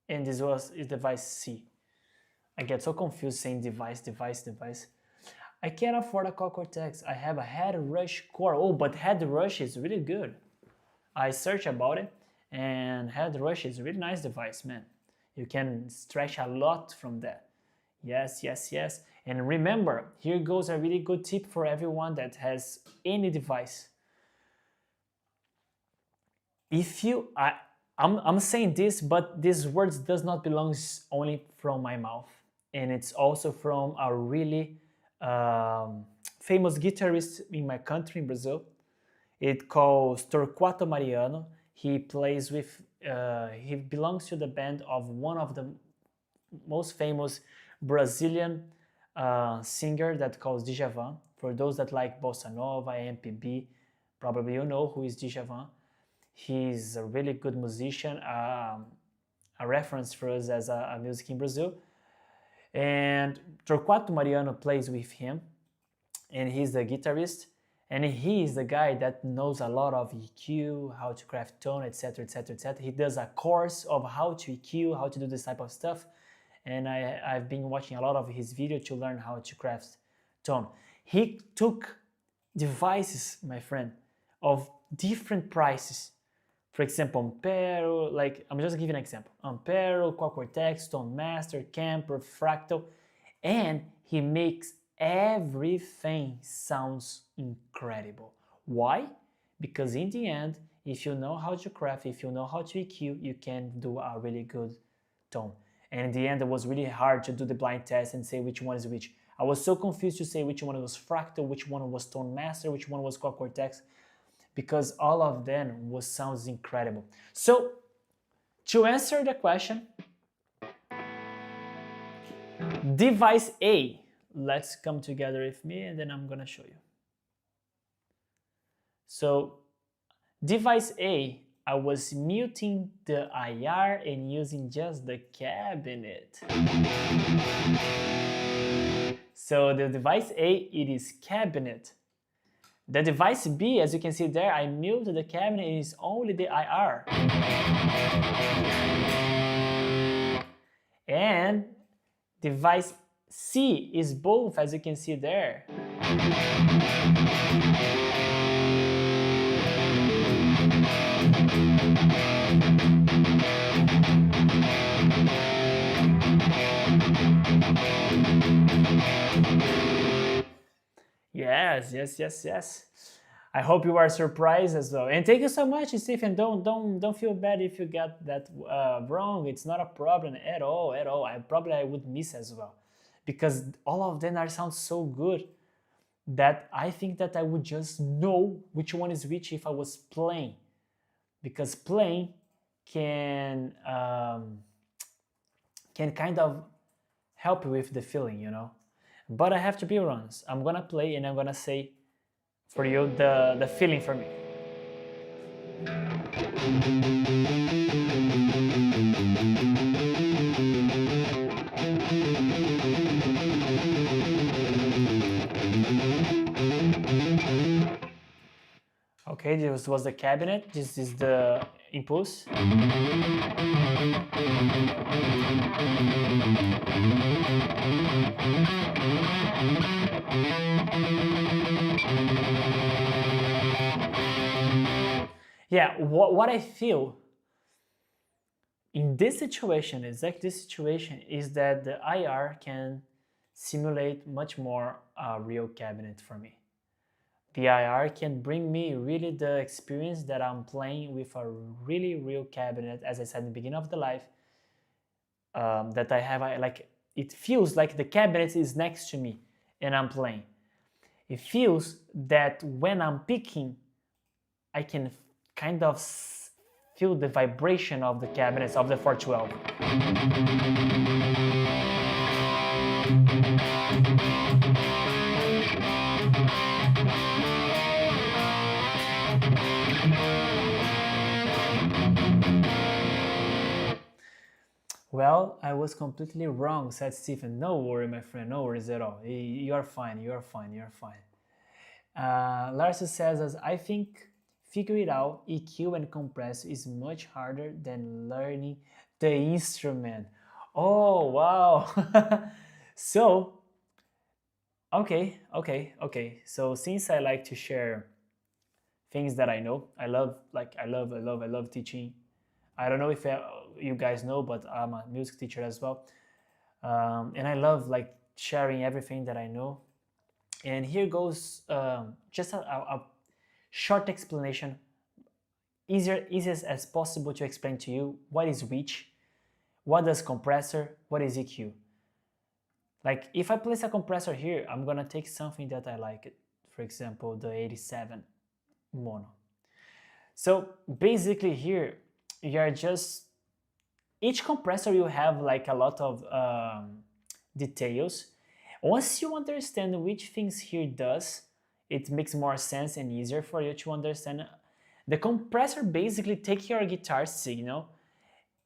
And this is device C. I get so confused saying device. I can't afford a Quad Cortex. I have a 𝗏𝗏 core. Oh, but 𝗏𝗏 is really good. I searched about it, and 𝗏𝗏 is a really nice device, man. You can stretch a lot from that. Yes. And remember, here goes a really good tip for everyone that has any device. If you, I'm saying this, but these words does not belong only from my mouth, and it's also from a really famous guitarist in my country, in Brazil. It calls 𝗏𝗏𝗏. He plays with, he belongs to the band of one of the most famous Brazilian singer that calls 𝗙𝗵𝗆. For those that like bossa nova, MPB, probably you know who is 𝗙𝗵𝗆. He's a really good musician, a reference for us as a music in Brazil. And 𝗏𝗏𝗏 plays with him, and he's the guitarist. And he is the guy that knows a lot of EQ, how to craft tone, etc, etc, etc. He does a course of how to EQ, how to do this type of stuff. And I've been watching a lot of his video to learn how to craft tone. He took devices, my friend, of different prices. For example, 𝗵𝗵𝗆, like I'm just giving an example. 𝗵𝗵𝗆, Quad Cortex, Tone Master, Camper, Fractal, and he makes everything sounds incredible. Why? Because in the end, if you know how to craft, if you know how to EQ, you can do a really good tone. And in the end, it was really hard to do the blind test and say which one is which. I was so confused to say which one was Fractal, which one was Tone Master, which one was Quad Cortex, because all of them sounds incredible. So, to answer the question, device A, let's come together with me and then I'm gonna show you. So, device A, I was muting the IR and using just the cabinet. So the device A, it is cabinet. The device B, as you can see there, I muted the cabinet and it's only the IR. And device C is both, as you can see there. Yes, yes, yes, yes. I hope you are surprised as well. And thank you so much, Stephen. Don't feel bad if you got that wrong. It's not a problem at all, at all. I would miss as well, because all of them sound so good that I think that I would just know which one is which if I was playing, because playing can kind of help you with the feeling, you know. But I have to be honest. I'm gonna play and I'm gonna say for you the feeling for me. Okay, this was the cabinet. This is the impulse. Yeah, what I feel in this situation, exactly this situation, is that the IR can simulate much more a real cabinet for me. The IR can bring me really the experience that I'm playing with a really real cabinet, as I said in the beginning of the live, that I have, like, it feels like the cabinet is next to me and I'm playing. It feels that when I'm picking, I can kind of feel the vibration of the cabinets of the 412. Well, I was completely wrong, said Stephen. No worry, my friend, no worries at all. You are fine, you are fine, you are fine. Lars says, as I think figure it out, EQ and compress is much harder than learning the instrument. Oh, wow. So, okay. So since I like to share things that I know, I love teaching. I don't know if you guys know, but I'm a music teacher as well. And I love like sharing everything that I know. And here goes just a short explanation, easiest as possible to explain to you what is which, what does compressor, what is EQ. Like if I place a compressor here, I'm gonna take something that I like it. For example, the 87 mono. So basically here, you are just, each compressor will have like a lot of details. Once you understand which things here does, it makes more sense and easier for you to understand. The compressor basically takes your guitar signal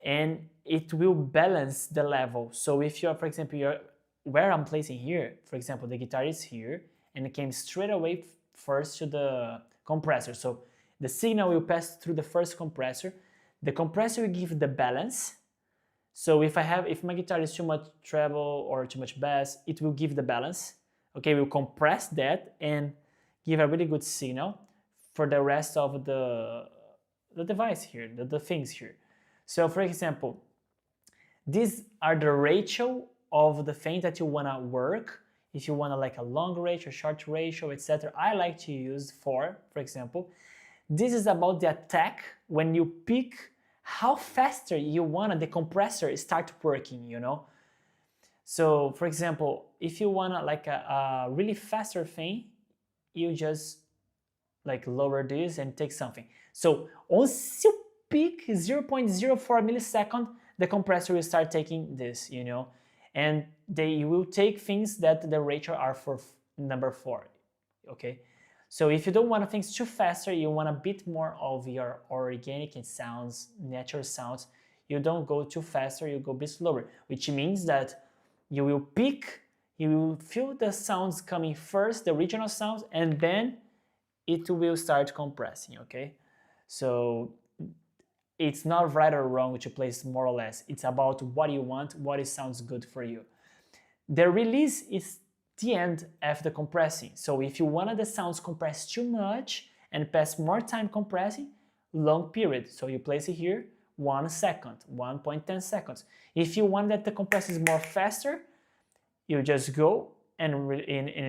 and it will balance the level. So if you're, for example, where I'm placing here, for example, the guitar is here and it came straight away first to the compressor. So the signal will pass through the first compressor. The compressor will give the balance. So if my guitar is too much treble or too much bass, it will give the balance. Okay, we'll compress that and give a really good signal for the rest of the device here, the things here. So for example, these are the ratio of the thing that you wanna work. If you wanna like a long ratio, short ratio, etc. I like to use 4, for example. This is about the attack when you pick how faster you wanna the compressor start working, you know? So for example, if you wanna like a really faster thing, you just like lower this and take something. So once you pick 0.04 millisecond, the compressor will start taking this, you know? And they will take things that the ratio are for number 4, okay? So if you don't want things too faster, you want a bit more of your organic and sounds, natural sounds, you don't go too faster, you go a bit slower, which means that you will pick, you will feel the sounds coming first, the original sounds, and then it will start compressing, okay? So it's not right or wrong to place more or less. It's about what you want, what sounds good for you. The release is the end after compressing. So if you wanted the sounds compressed too much and pass more time compressing, long period. So you place it here, 1 second, 1.10 seconds. If you want that the compressor is more faster, you just go and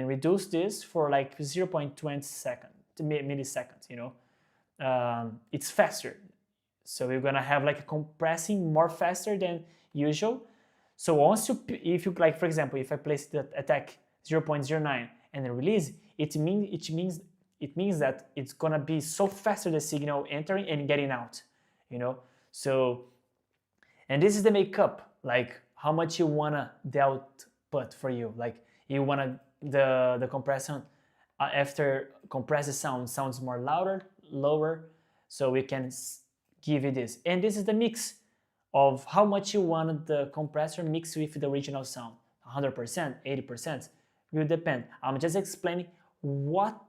reduce this for like 0.20 milliseconds, you know. It's faster. So you're gonna have like a compressing more faster than usual. So once if you like, for example, if I place the attack 0.09 and then release, it means that it's gonna be so faster the signal entering and getting out, you know. So, and this is the makeup, like how much you wanna the output for you. Like you wanna the compression after compressed sounds more louder, lower, so we can give you this. And this is the mix of how much you want the compressor mixed with the original sound. 100%, 80%, will depend. I'm just explaining what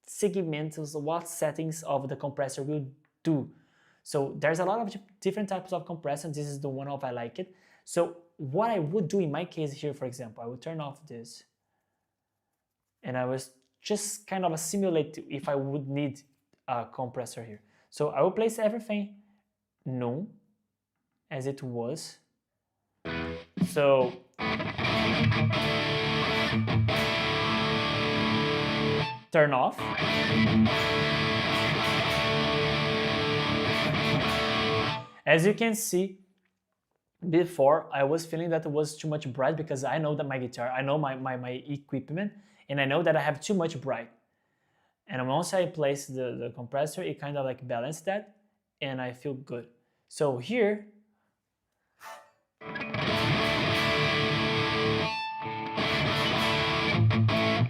segments, what settings of the compressor will do. So there's a lot of different types of compressors. This is the one of I like it. So what I would do in my case here, for example, I would turn off this and I was just kind of simulate if I would need a compressor here. So I will place everything none as it was. So turn off. As you can see, before I was feeling that it was too much bright because I know that my guitar, I know my equipment, and I know that I have too much bright. And once I place the compressor, it kind of like balanced that, and I feel good. So here,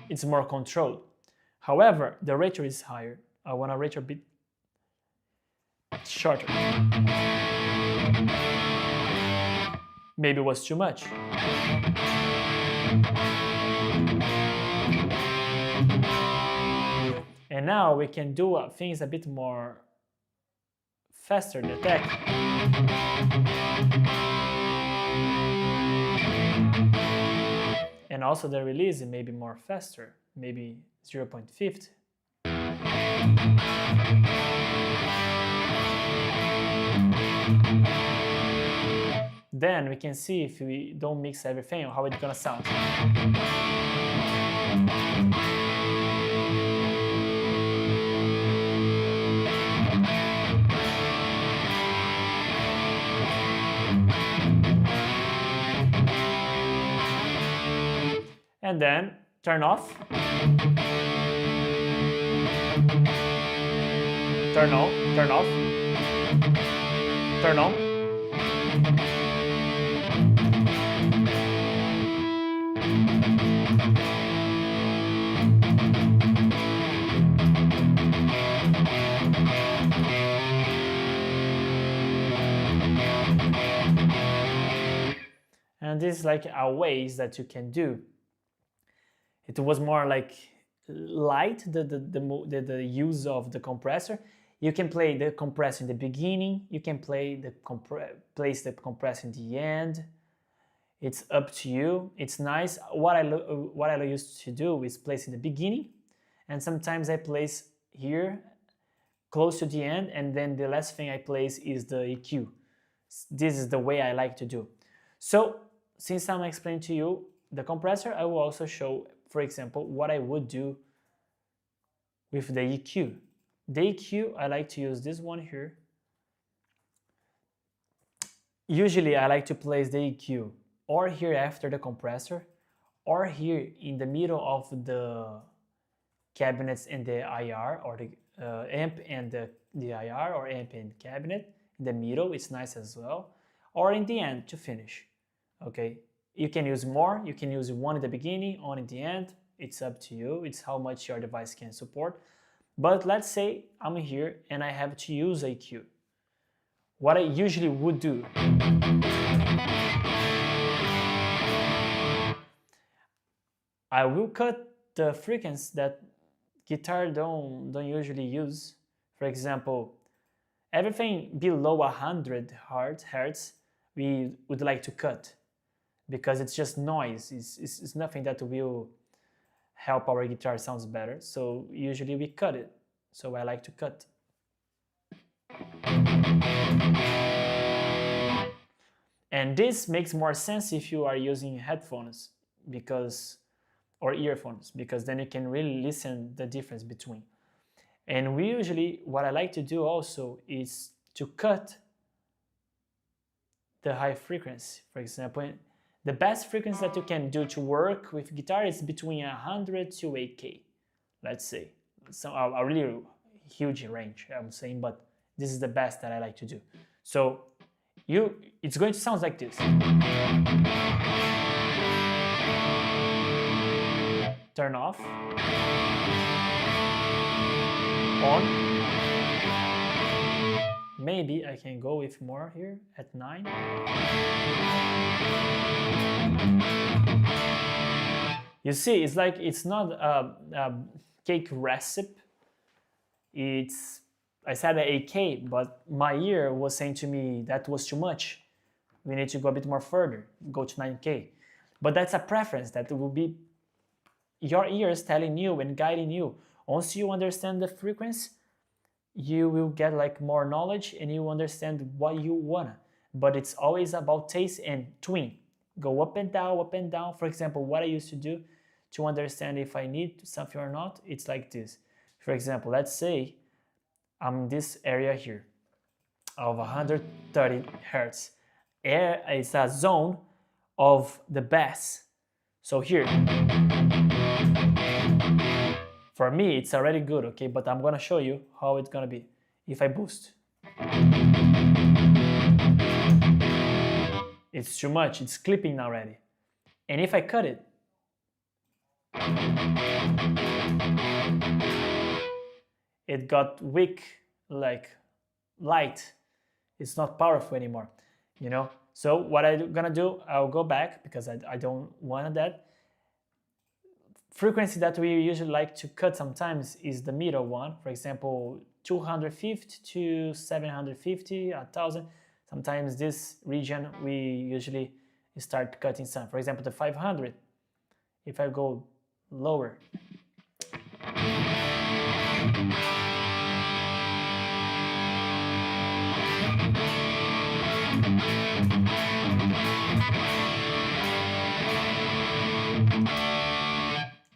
it's more controlled. However, the ratio is higher. I want a ratio a bit shorter. Maybe it was too much. And now we can do things a bit more faster, the attack. And also the release may be more faster, maybe 0.5. Then we can see if we don't mix everything how it's gonna sound. And then turn off, turn on, turn off, turn on. And this is like a ways that you can do. It was more like light the use of the compressor. You can play the compressor in the beginning, you can play the place the compressor in the end. It's up to you. It's nice. What I used to do is place in the beginning, and sometimes I place here close to the end, and then the last thing I place is the EQ. This is the way I like to do. So since I'm explaining to you the compressor, I will also show, for example, what I would do with the EQ. The EQ, I like to use this one here. Usually I like to place the EQ or here after the compressor, or here in the middle of the cabinets and the IR, or the amp and the IR, or amp and cabinet. In the middle, it's nice as well, or in the end to finish. Okay, you can use more, you can use one in the beginning, one in the end. It's up to you, it's how much your device can support. But let's say I'm here and I have to use EQ. What I usually would do, I will cut the frequency that guitar don't usually use. For example, everything below 100 hertz we would like to cut, because it's just noise. It's nothing that will help our guitar sounds better. So usually we cut it. So I like to cut. And this makes more sense if you are using headphones, or earphones, because then you can really listen the difference between. And we usually, what I like to do also is to cut the high frequency. For example, the best frequency that you can do to work with guitar is between 100 to 8K, let's say. So a really huge range, I'm saying, but this is the best that I like to do. So it's going to sound like this. Turn off, on. Maybe I can go with more here at 9. You see, it's like, it's not a cake recipe. I said 8K, but my ear was saying to me that was too much. We need to go a bit more further, go to 9K. But that's a preference that will be your ears telling you and guiding you. Once you understand the frequency, you will get like more knowledge and you understand what you want. But it's always about taste and twin. Go up and down, up and down. For example, what I used to do to understand if I need something or not, it's like this. For example, let's say I'm this area here of 130 hertz. It's a zone of the bass. So here, for me, it's already good, okay? But I'm gonna show you how it's gonna be if I boost. It's too much, it's clipping already. And if I cut it, it got weak, like light. It's not powerful anymore, you know? So what I'm gonna do, I'll go back because I don't want that. Frequency that we usually like to cut sometimes is the middle one. For example, 250 to 750, 1000. Sometimes this region we usually start cutting some. For example, the 500. If I go lower,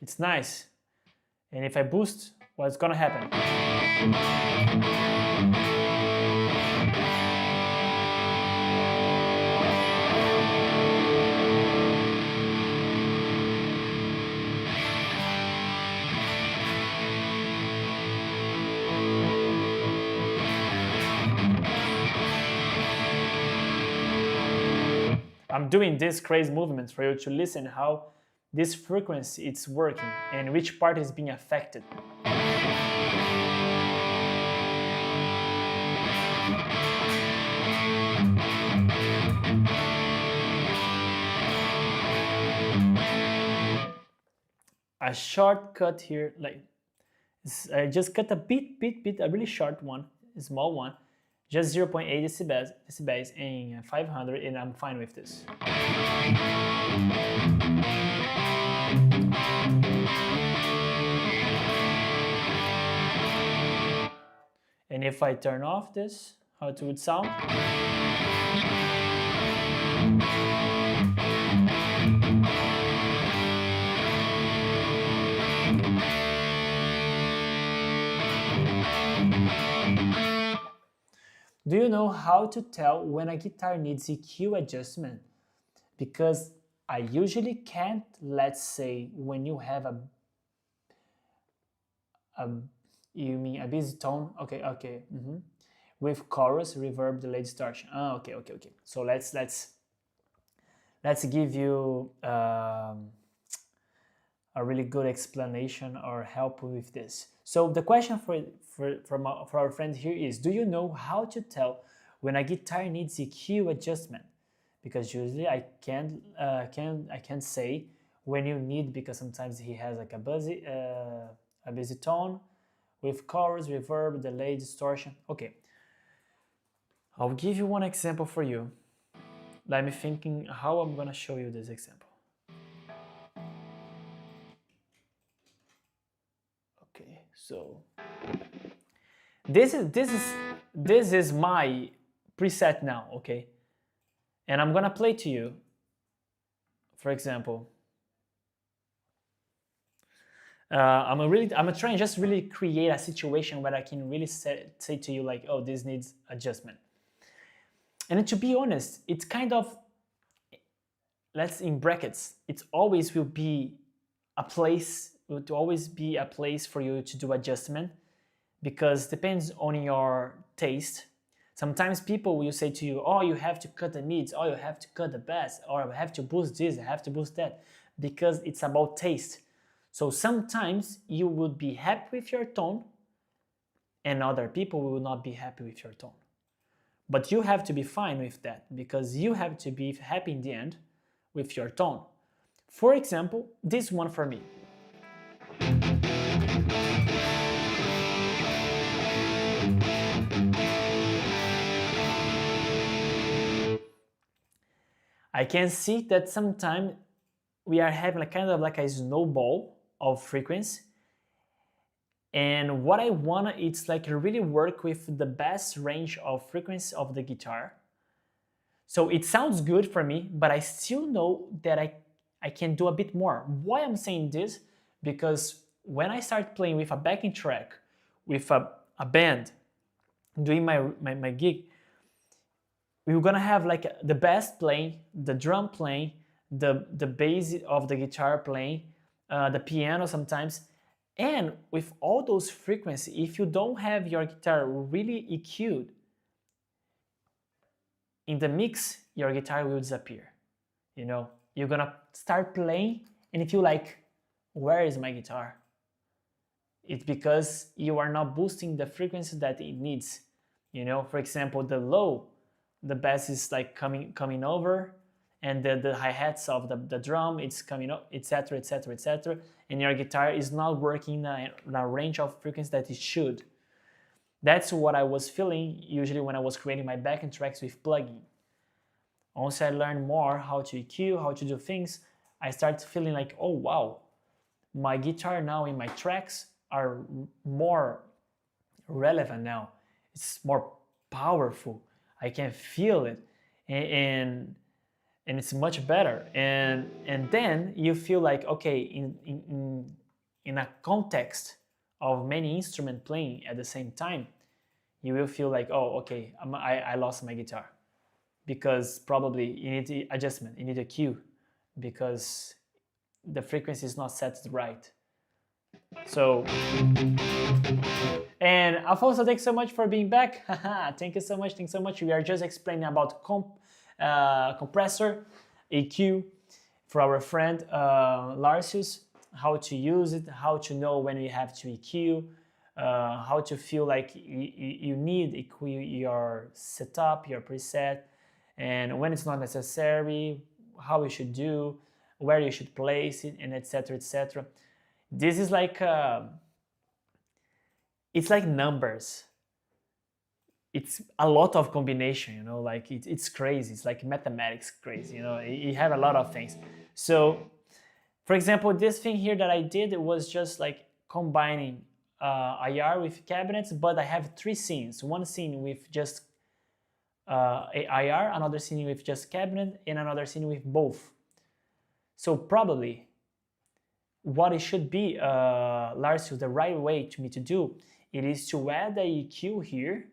it's nice. And if I boost, what's gonna happen? I'm doing these crazy movements for you to listen how this frequency it's working and which part is being affected. a shortcut here, like I just cut a a really short one, a small one, just 0.8 decibels in 500, and I'm fine with this. And if I turn off this, how it would sound? Do you know how to tell when a guitar needs EQ adjustment? Because I usually can't, let's say, when you have you mean a busy tone? Okay. With chorus, reverb, delay, distortion. Okay. So let's give you a really good explanation or help with this. So the question for our friend here is, do you know how to tell when a guitar needs EQ adjustment? Because usually I can't say when you need, because sometimes he has like a busy tone with chorus, reverb, delay, distortion. Okay, I'll give you one example for you. Let me thinking how I'm gonna show you this example. Okay, so this is my preset now, okay? And I'm gonna play to you, for example. I'm trying just really create a situation where I can really say to you like, oh, this needs adjustment. And to be honest, it's kind of, let's in brackets, it always will be a place, for you to do adjustment, because depends on your taste. Sometimes people will say to you, oh, you have to cut the mids, or you have to cut the bass, or I have to boost this, I have to boost that, because it's about taste. So sometimes you would be happy with your tone, and other people will not be happy with your tone. But you have to be fine with that, because you have to be happy in the end with your tone. For example, this one for me. I can see that sometimes we are having a kind of like a snowball of frequency, and what I want is like really work with the best range of frequency of the guitar. So it sounds good for me, but I still know that I can do a bit more. Why I'm saying this? Because when I start playing with a backing track, with a band, doing my gig, we're gonna have like the bass playing, the drum playing, the bass of the guitar playing, the piano sometimes. And with all those frequencies, if you don't have your guitar really EQ'd, in the mix, your guitar will disappear. You know, you're gonna start playing and you feel like, where is my guitar? It's because you are not boosting the frequency that it needs. You know, for example, the low, the bass is like coming over, and the hi-hats of the drum, it's coming up, etc., and your guitar is not working in a range of frequency that it should. That's what I was feeling usually when I was creating my backing tracks with plugin. Once I learned more how to EQ, how to do things, I started feeling like, oh wow, my guitar now in my tracks are more relevant now. It's more powerful. I can feel it, and it's much better. And then you feel like, okay, in a context of many instruments playing at the same time, you will feel like, oh, okay, I lost my guitar, because probably you need adjustment, you need a cue, because the frequency is not set right. So, and Afonso, thanks so much for being back. Thank you so much. We are just explaining about compressor, EQ, for our friend 𝗨𝗨, how to use it, how to know when you have to EQ, how to feel like you need EQ your setup, your preset, and when it's not necessary, how you should do, where you should place it, and etc. This is like it's like numbers. It's a lot of combination, you know, like it's crazy. It's like mathematics crazy, you know, you have a lot of things. So for example, this thing here that I did, it was just like combining IR with cabinets, but I have three scenes. One scene with just IR, another scene with just cabinet, and another scene with both. So probably what it should be, Ḽarcio, the right way to me to do, it is to add the EQ here,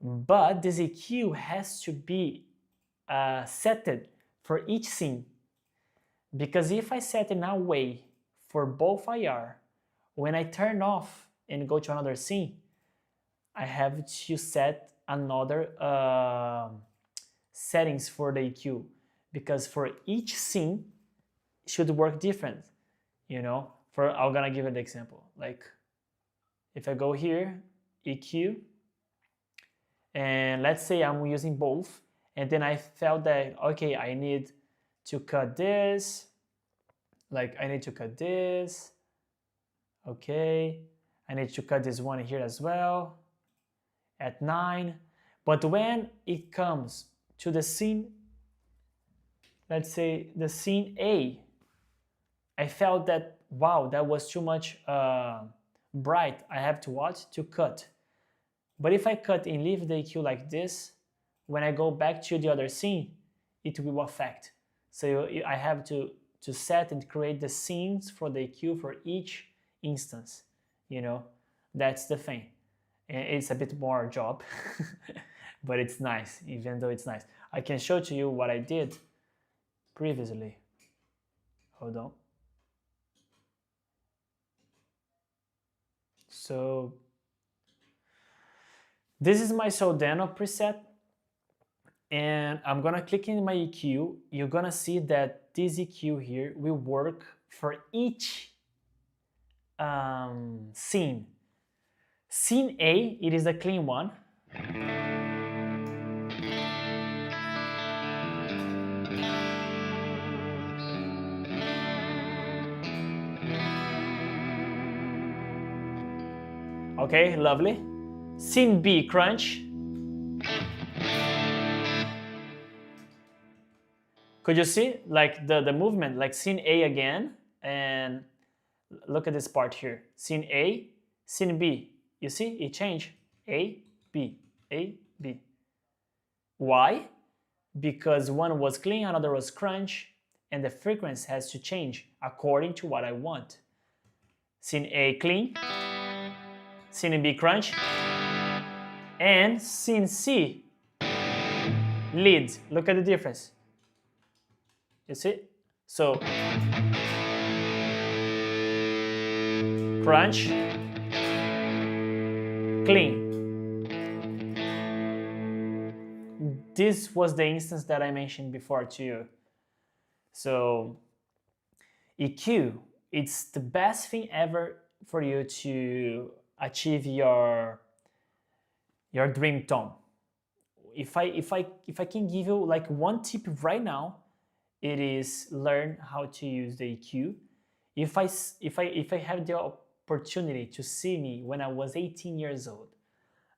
but this EQ has to be set for each scene. Because if I set it in a way for both IR, when I turn off and go to another scene, I have to set another settings for the EQ. Because for each scene, it should work different, you know? I'm gonna give an example. Like, if I go here, EQ, and let's say I'm using both, and then I felt that, okay, I need to cut this, like I need to cut this, okay, I need to cut this one here as well, at 9, but when it comes to the scene, let's say the scene A, I felt that, wow, that was too much bright, I have to what? To cut. But if I cut and leave the EQ like this, when I go back to the other scene, it will affect. So I have to set and create the scenes for the EQ for each instance, you know? That's the thing. And it's a bit more job, but it's nice, even though it's nice. I can show to you what I did previously. Hold on. So this is my 𝗙𝗏𝗃 preset, and I'm gonna click in my EQ. You're gonna see that this EQ here will work for each scene. Scene A, it is a clean one. Okay, lovely. Scene B, crunch. Could you see like the movement, like scene A again, and look at this part here. Scene A, scene B. You see, it changed. A, B, A, B. Why? Because one was clean, another was crunch, and the frequency has to change according to what I want. Scene A, clean. Scene B, crunch. And scene C, lead. Look at the difference. You see? So, crunch, clean. This was the instance that I mentioned before to you. So, EQ, it's the best thing ever for you to achieve your dream tone. If I can give you like one tip right now, it is learn how to use the EQ. If I have the opportunity to see me when I was 18 years old,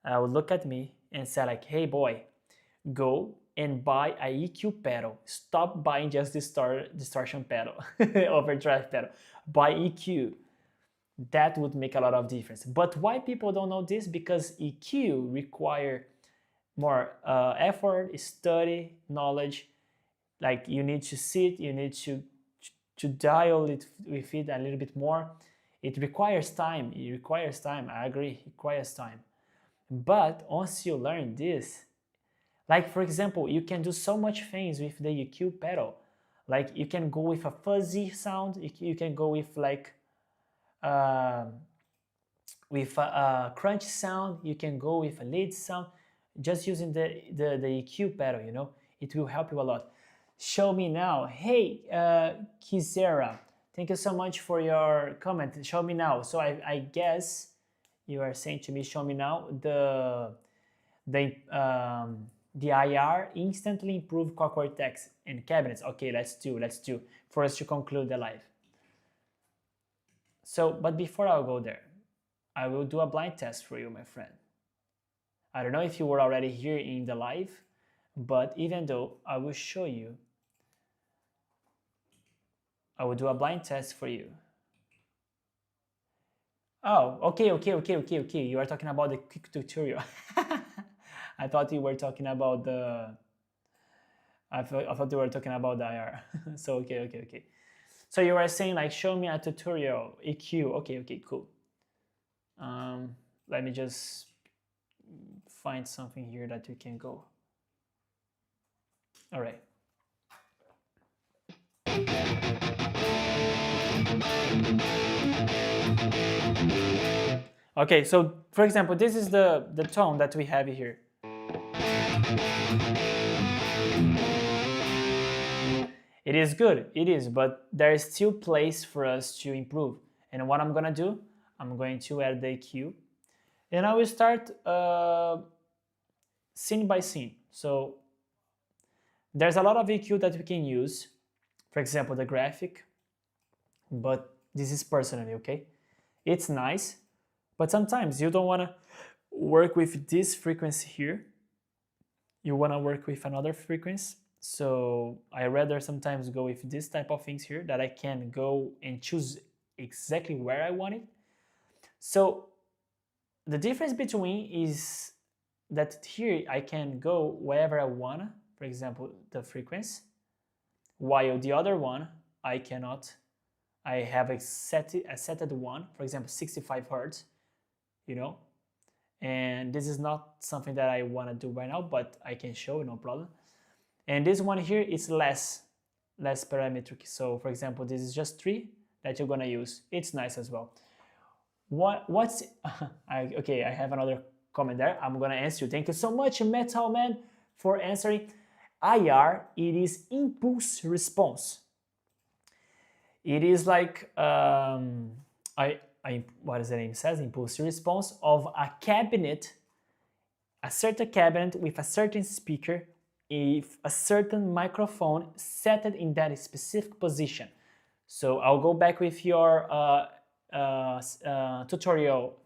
I would look at me and say like, hey boy, go and buy a EQ pedal. Stop buying just distortion pedal, overdrive pedal. Buy EQ. That would make a lot of difference. But why people don't know this? Because EQ require more effort, study, knowledge. Like you need to sit, you need to dial it with it a little bit more. It requires time. It requires time. I agree. It requires time. But once you learn this, like for example, you can do so much things with the EQ pedal. Like you can go with a fuzzy sound. You can go with like a crunch sound. You can go with a lead sound. Just using the EQ pedal, you know, it will help you a lot. Show me now. Hey, Kizera, thank you so much for your comment. Show me now. So I guess you are saying to me, show me now the IR instantly improve Quad Cortex and cabinets. Okay, let's do for us to conclude the live. So, but before I'll go there, I will do a blind test for you, my friend. I don't know if you were already here in the live, but even though I will show you, I will do a blind test for you. Oh, okay. You are talking about the quick tutorial. I thought you were talking about the... I thought you were talking about the IR. So, okay. So you are saying like, show me a tutorial, EQ. Okay, cool. Let me just find something here that you can go. All right. Okay, so for example, this is the tone that we have here. It is good, it is, but there is still place for us to improve. And what I'm gonna do, I'm going to add the EQ, and I will start scene by scene. So there's a lot of EQ that we can use, for example, the graphic, but this is personally, okay? It's nice, but sometimes you don't wanna work with this frequency here. You wanna work with another frequency. So I rather sometimes go with this type of things here that I can go and choose exactly where I want it. So the difference between is that here I can go wherever I want, for example, the frequency, while the other one I cannot. I have a setted one, for example, 65 Hz, you know, and this is not something that I want to do right now, but I can show, no problem. And this one here is less parametric. So for example, this is just 3 that you're gonna use. It's nice as well. What's okay, I have another comment there. I'm gonna answer you. Thank you so much, Metal Man, for answering. IR, it is impulse response. It is like what is the name says? Impulse response of a cabinet, a certain cabinet with a certain speaker, if a certain microphone set it in that specific position. So I'll go back with your tutorial,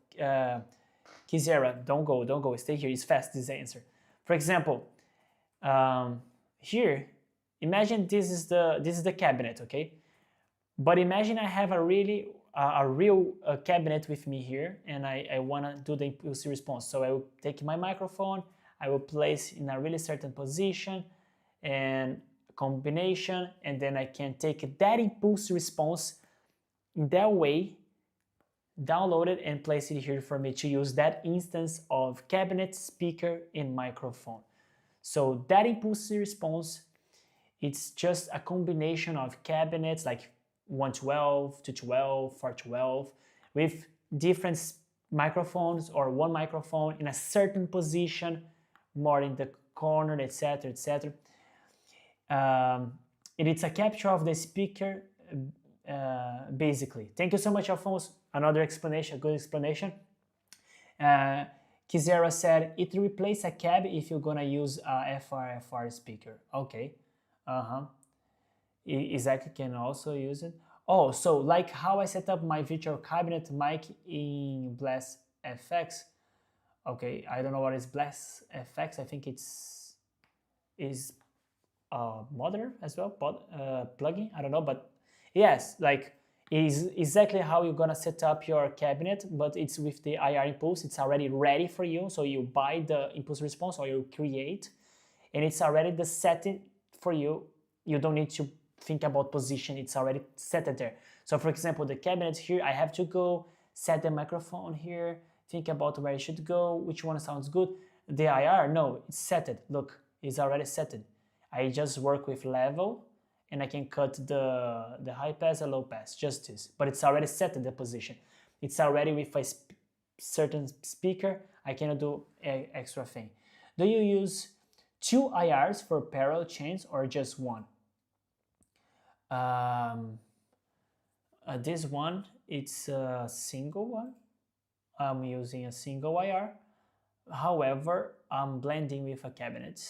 Kizera. Don't go, stay here. It's fast, this answer. For example, here, imagine this is the cabinet, okay? But imagine I have a real cabinet with me here, and I want to do the impulse response. So I will take my microphone, I will place in a really certain position and combination, and then I can take that impulse response in that way, download it and place it here for me to use that instance of cabinet, speaker, and microphone. So that impulse response, it's just a combination of cabinets like 112, 212, 412 with different microphones or one microphone in a certain position, more in the corner, etc., etc. And it's a capture of the speaker, basically. Thank you so much, Alphonse. Another explanation, good explanation. Kizera said it replaces a cab if you're gonna use a FR speaker. Okay. Isaac can also use it. Oh, so like how I set up my virtual cabinet mic in Blast FX. Okay, I don't know what is Blast FX. I think is modern as well, plugin. I don't know, but yes, like is exactly how you're gonna set up your cabinet, but it's with the IR impulse. It's already ready for you. So you buy the impulse response or you create, and it's already the setting for you. You don't need to think about position, it's already set it there. So for example, the cabinet here, I have to go set the microphone here, think about where it should go, which one sounds good. The IR, no, it's set it. Look, it's already set it. I just work with level and I can cut the high pass and low pass, just this. But it's already set in the position. It's already with a certain speaker. I cannot do an extra thing. Do you use 2 IRs for parallel chains or just one? This one, it's a single one. I'm using a single IR. However, I'm blending with a cabinet.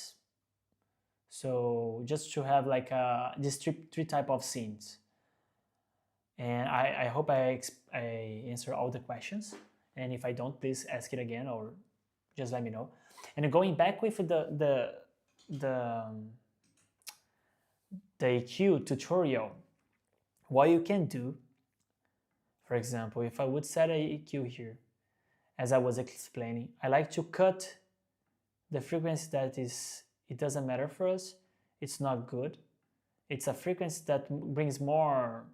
So just to have like these three type of scenes. And I hope I answer all the questions. And if I don't, please ask it again or just let me know. And going back with the EQ tutorial, what you can do, for example, if I would set a EQ here, as I was explaining, I like to cut the frequency that is, it doesn't matter for us, it's not good. It's a frequency that brings more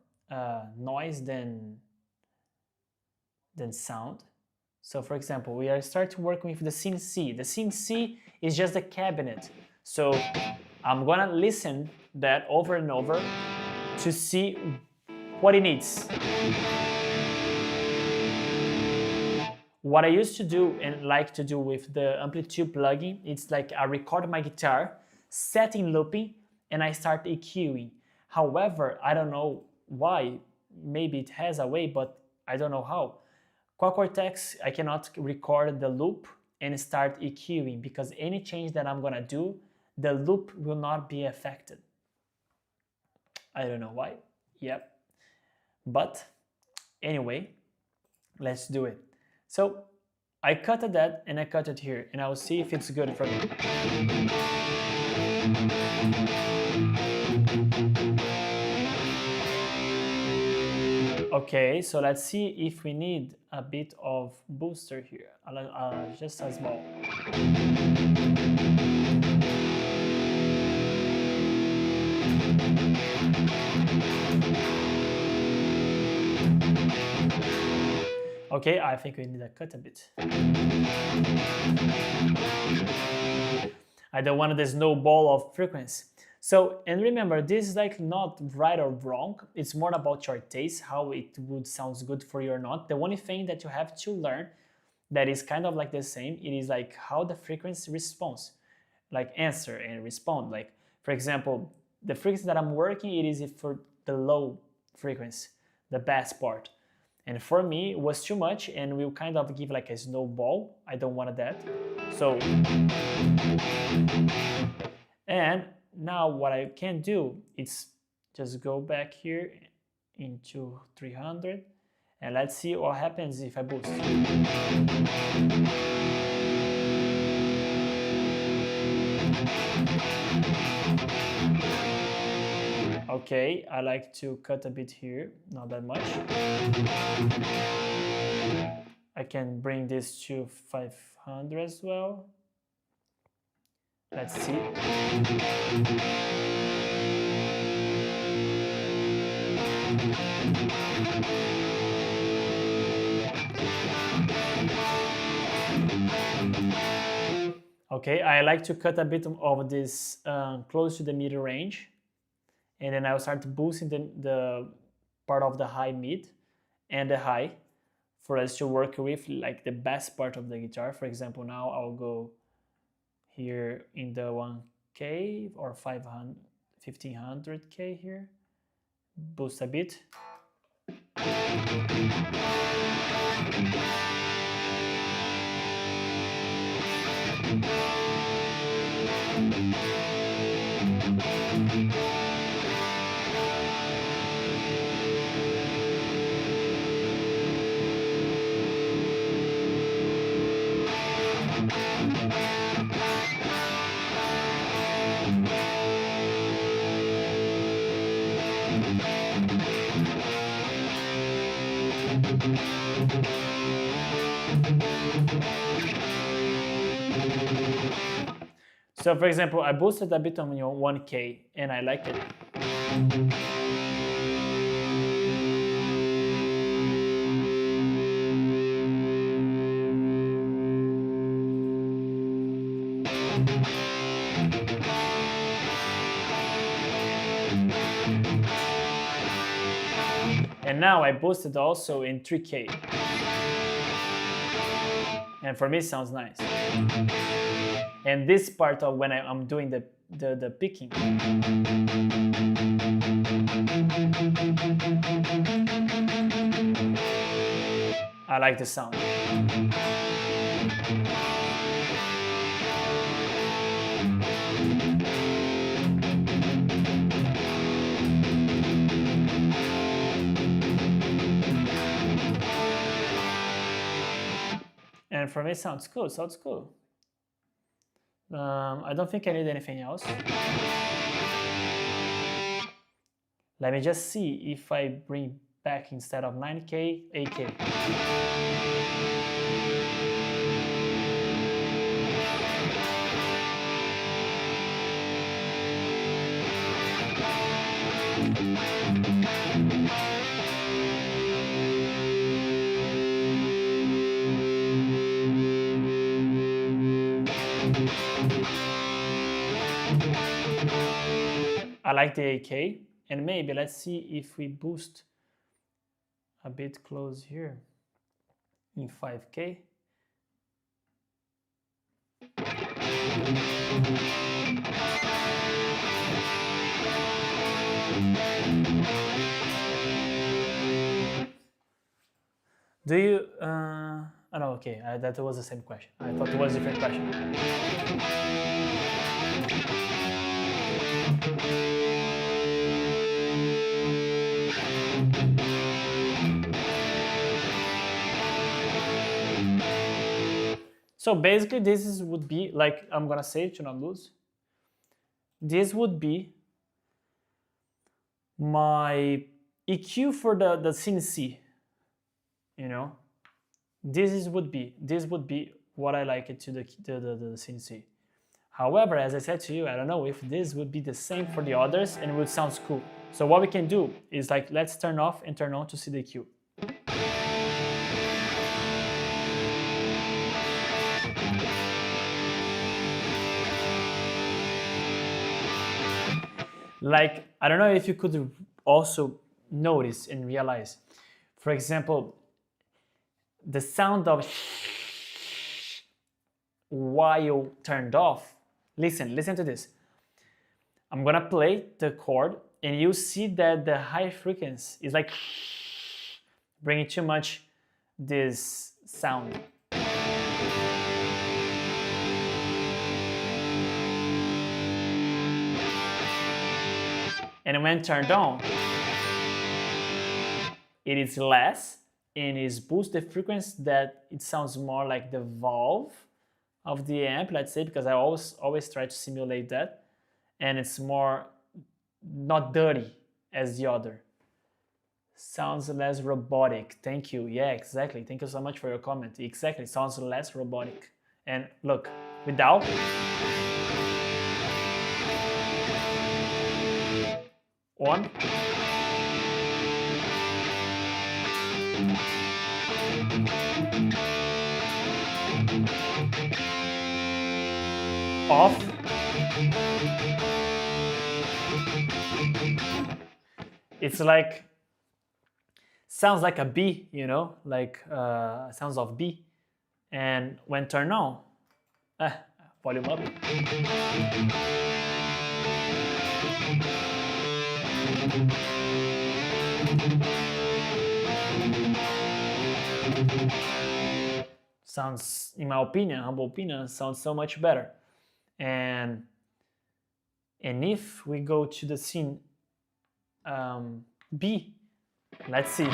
noise than sound. So for example, we are starting working with the scene C. The scene C is just a cabinet. So I'm gonna listen that over and over to see what it needs. What I used to do and like to do with the Amplitude plugin, it's like I record my guitar, set in looping, and I start EQing. However, I don't know why, maybe it has a way, but I don't know how. Quad Cortex, I cannot record the loop and start EQing because any change that I'm gonna do, the loop will not be affected. I don't know why, yep. But anyway, let's do it. So I cut that and I cut it here and I will see if it's good for me. Okay, so let's see if we need a bit of booster here, just a small. Okay, I think we need to cut a bit. I don't want the snowball of frequency. So, and remember, this is like not right or wrong. It's more about your taste, how it would sound good for you or not. The only thing that you have to learn that is kind of like the same, it is like how the frequency responds, like answer and respond. Like, for example, the frequency that I'm working, it is for the low frequency, the bass part. And for me, it was too much and we'll kind of give like a snowball. I don't want that. So, and now what I can do is just go back here into 300 and let's see what happens if I boost. Okay, I like to cut a bit here, not that much. I can bring this to 500 as well. Let's see. Okay, I like to cut a bit of this close to the mid range. And then I'll start boosting the part of the high mid and the high for us to work with like the bass part of the guitar. For example, now I'll go here in the 1K or 1500K here, boost a bit. So for example, I boosted a bit on your 1K and I like it. And now I boosted also in 3K. And for me it sounds nice. And this part of when I'm doing the picking. I like the sound. for me, it sounds cool. Sounds cool. I don't think I need anything else. Let me just see if I bring back instead of 9K, 8K. I like the 8K, and maybe let's see if we boost a bit close here in 5K. Do you, oh no, okay, that was the same question. I thought it was a different question. So basically this would be, like, I'm gonna say it to not lose. This would be my EQ for the scene C, you know? This would be what I like it to the scene C. However, as I said to you, I don't know if this would be the same for the others and it would sound cool. So what we can do is, like, let's turn off and turn on to see the EQ. Like, I don't know if you could also notice and realize, for example, the sound of while turned off. Listen to this. I'm gonna play the chord and you see that the high frequency is like bringing too much this sound. And when turned on, it is less and it boosts the frequency that it sounds more like the valve of the amp, let's say, because I always try to simulate that, and it's more not dirty as the other. Sounds less robotic. Thank you. Yeah, exactly. Thank you so much for your comment. Exactly. Sounds less robotic. And look, without. On. Off. It's like, sounds like a B, you know, like sounds of B. And when turned on, volume up. Sounds, in my opinion, humble opinion, sounds so much better. And if we go to the scene B, let's see.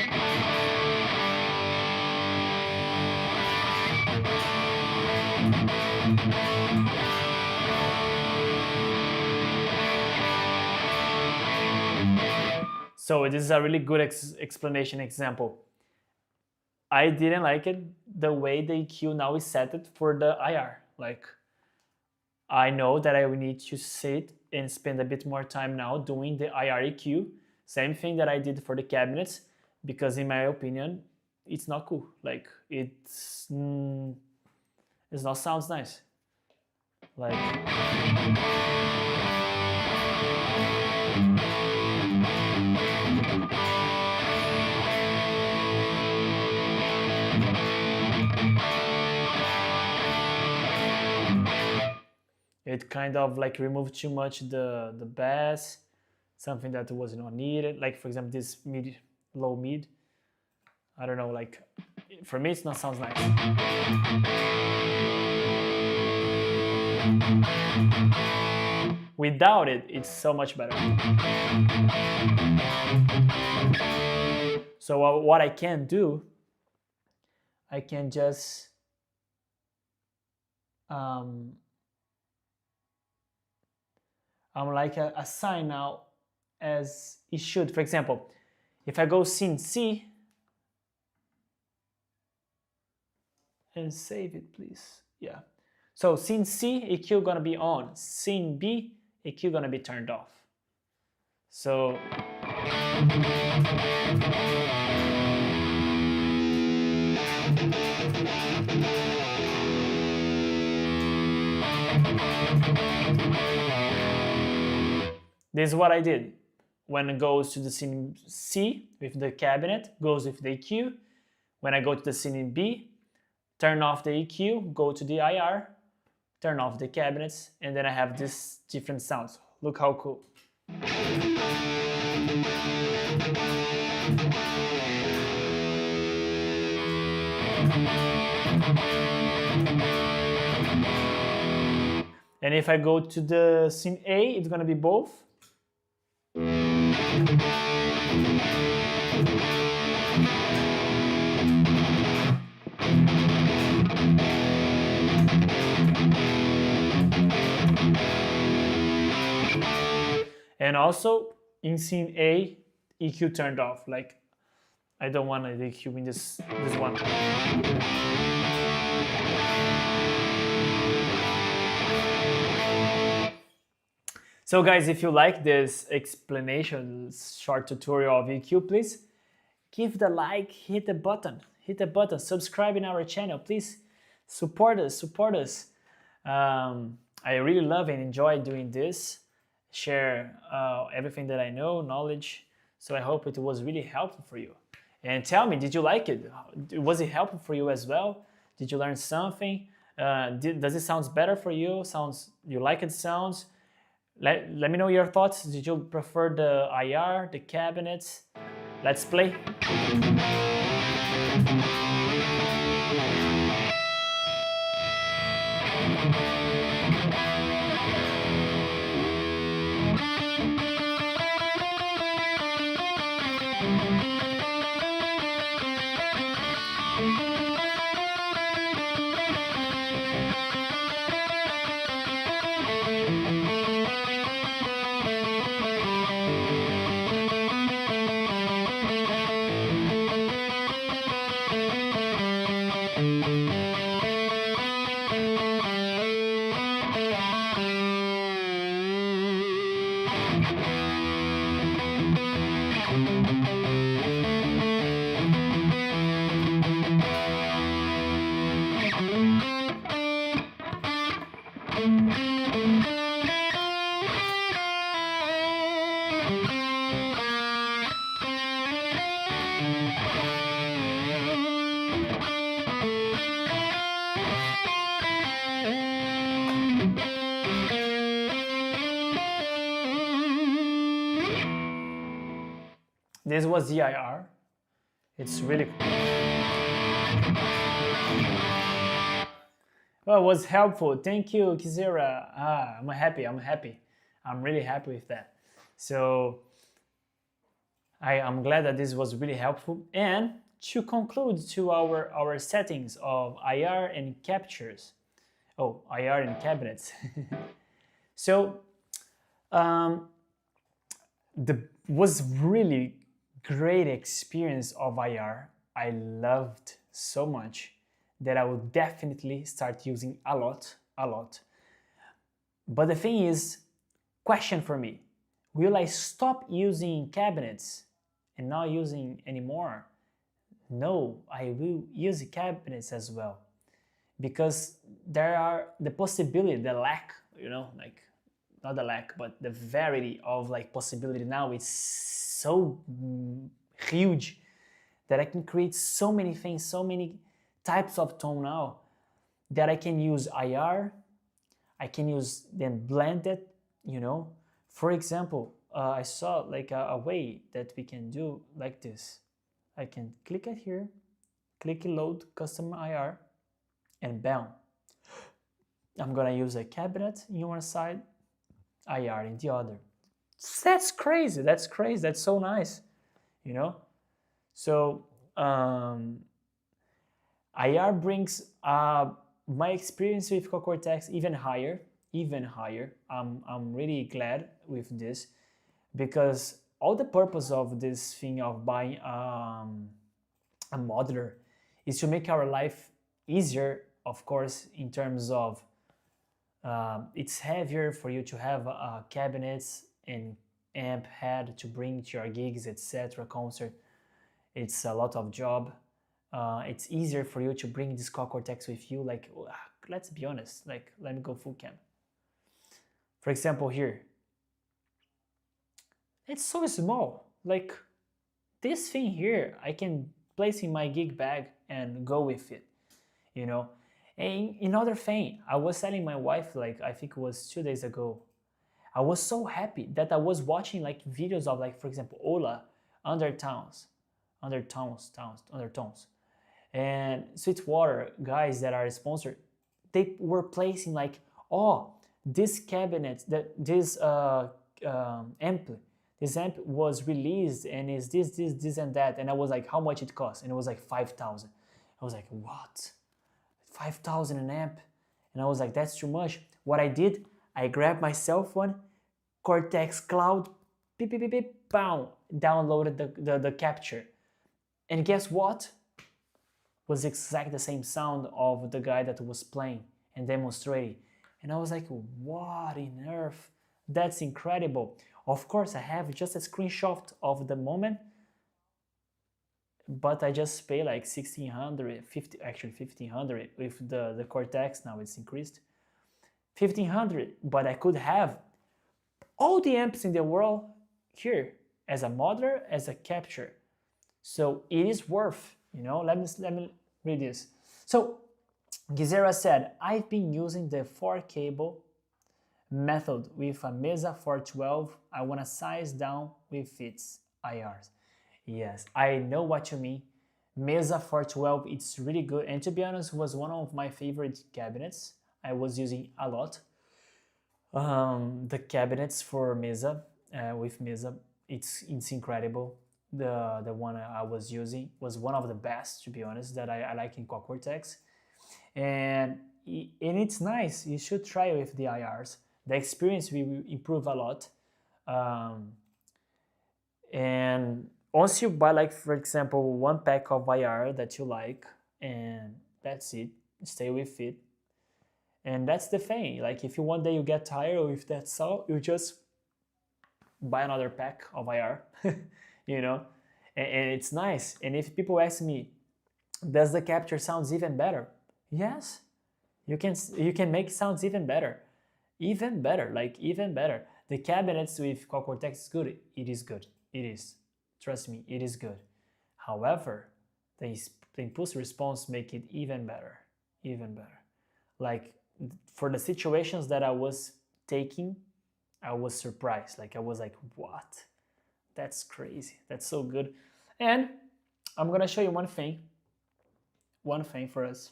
So this is a really good explanation example. I didn't like it the way the EQ now is set it for the IR. Like, I know that I will need to sit and spend a bit more time now doing the IR EQ. Same thing that I did for the cabinets, because in my opinion, it's not cool. Like, it's not sounds nice. Like. It kind of like removed too much the bass, something that was not needed. Like, for example, this mid, low mid. I don't know, like, for me it's not sounds nice. Without it, it's so much better. So what I can do, I can just like assign now as it should. For example, if I go scene C and save it, please. Yeah. So scene C, EQ gonna be on. Scene B, EQ gonna be turned off. So this is what I did. When it goes to the scene C with the cabinet, goes with the EQ. When I go to the scene B, turn off the EQ, go to the IR, turn off the cabinets, and then I have these different sounds. Look how cool. And if I go to the scene A, it's gonna be both. And also in scene A, EQ turned off. Like I don't want an EQ in this one. So guys, if you like this explanation, short tutorial of EQ, please give the like, hit the button, subscribe in our channel, please support us. I really love and enjoy doing this, share everything that I know, knowledge. So I hope it was really helpful for you. And tell me, did you like it? Was it helpful for you as well? Did you learn something? Does it sound better for you? You like it sounds? Let me know your thoughts. Did you prefer the IR, the cabinets? Let's play. This was the IR. It's really cool. Well, it was helpful. Thank you, Kizera. I'm happy. I'm really happy with that. So I'm glad that this was really helpful. And to conclude to our settings of IR and captures. Oh, IR and cabinets. So was really great experience of IR. I loved so much that I will definitely start using a lot. But the thing is, question for me, will I stop using cabinets and not using anymore? No, I will use cabinets as well, because there are the possibility, the lack, like not the lack, but the variety of like possibility now is so huge that I can create so many things, so many types of tone now, that I can use IR, I can use then blend it, For example, I saw like a way that we can do like this. I can click it here, click load custom IR, and bam. I'm gonna use a cabinet in one side, IR in the other. That's crazy, that's so nice, So IR brings a my experience with Quad Cortex even higher. I'm really glad with this, because all the purpose of this thing of buying a modeler is to make our life easier, of course, in terms of it's heavier for you to have cabinets and amp head to bring to your gigs, etc., concert. It's a lot of job. It's easier for you to bring this Quad Cortex with you. Like, let's be honest, like, let me go full cam. For example, here, it's so small. Like, this thing here, I can place in my gig bag and go with it, you know. And another thing, I was telling my wife, like, I think it was 2 days ago, I was so happy that I was watching like videos of, like, for example, Ola, Undertones, and Sweetwater guys that are sponsored. They were placing like, oh, this cabinet, this amp was released and is this and that, and I was like, how much it costs? And it was like 5,000. I was like, what? 5,000 an amp? And I was like, that's too much. What I did, I grabbed my cell phone, Cortex Cloud, beep, beep, beep, beep, bam, downloaded the capture. And guess what? Was exactly the same sound of the guy that was playing and demonstrating. And I was like, what in earth? That's incredible. Of course, I have just a screenshot of the moment, but I just pay like 1,600, actually 1,500 with the Cortex. Now it's increased. 1,500, but I could have all the amps in the world here as a modeler, as a capture. So it is worth, you know. Let me read this. So 𝗙𝗂𝗃 said, I've been using the 4-cable method with a Mesa 412. I want to size down with its IRs. Yes, I know what you mean. Mesa 412, it's really good. And to be honest, was one of my favorite cabinets. I was using a lot. The cabinets for Mesa, with Mesa, it's incredible. The one I was using was one of the best, to be honest, that I like in Quad Cortex. And it's nice. You should try with the IRs. The experience will improve a lot. And once you buy, like, for example, 1 pack of IR that you like, and that's it, stay with it. And that's the thing. Like, if you one day you get tired with that sound, you just buy another pack of IR, you know, and it's nice. And if people ask me, does the capture sounds even better? Yes, you can make sounds even better. Even better. The cabinets with Quad Cortex is good. It is good. It is. Trust me, it is good. However, the impulse response make it even better. Like, for the situations that I was taking, I was surprised. Like, I was like, what? That's crazy. That's so good. And I'm gonna show you one thing for us.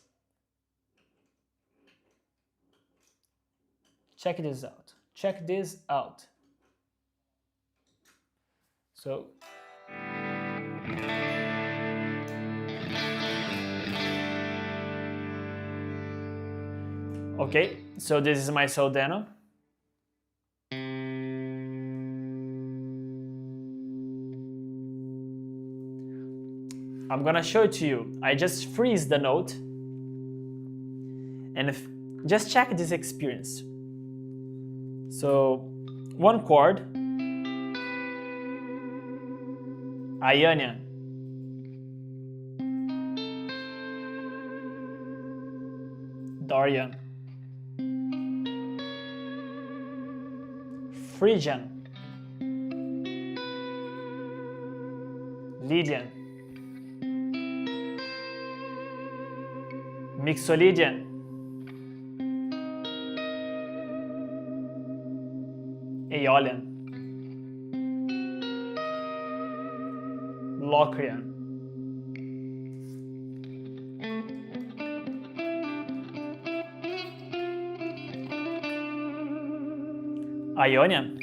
Check this out. So, okay, so this is my 𝗖𝗍𝗃. I'm gonna show it to you. I just freeze the note and just check this experience. So, 1 chord, Ionian, Dorian, Phrygian, Lydian, Mixolydian, Aeolian, Locrian, Ionian,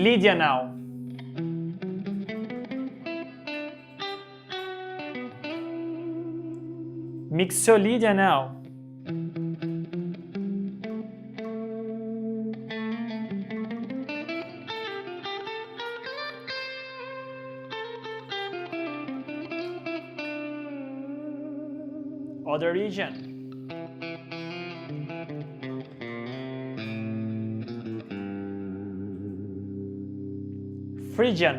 Lydia now. Mixolydia now. Other region. Phrygian.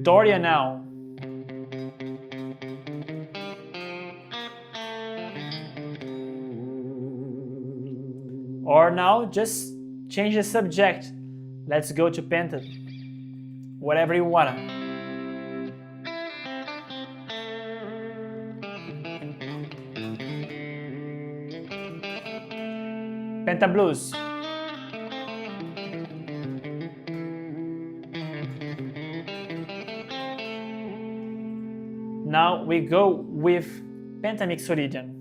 Doria now. Or now, just change the subject. Let's go to penta. Whatever you wanna. Penta blues. Now we go with pentamixolydian.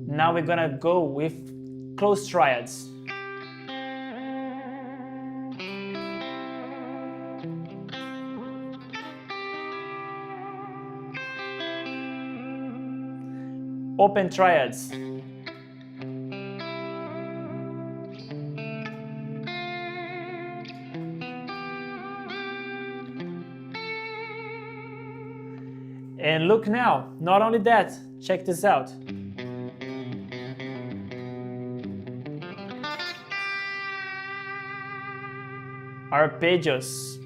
Now we're gonna go with close triads. Open triads. And look now, not only that, check this out. Arpeggios.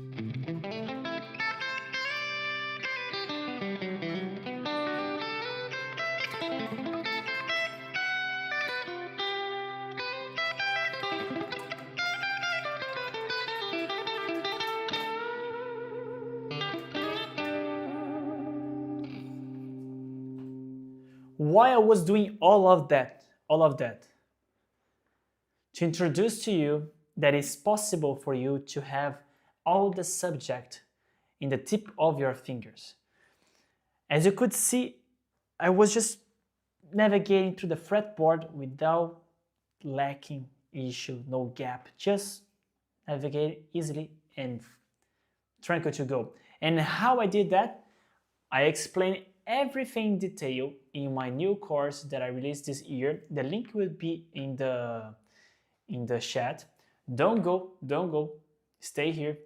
Why I was doing all of that, to introduce to you that it's possible for you to have all the subject in the tip of your fingers. As you could see, I was just navigating through the fretboard without lacking issue, no gap, just navigate easily and tranquil to go. And how I did that, I explained everything in detail in my new course that I released this year. The link will be in the chat. Don't go, stay here,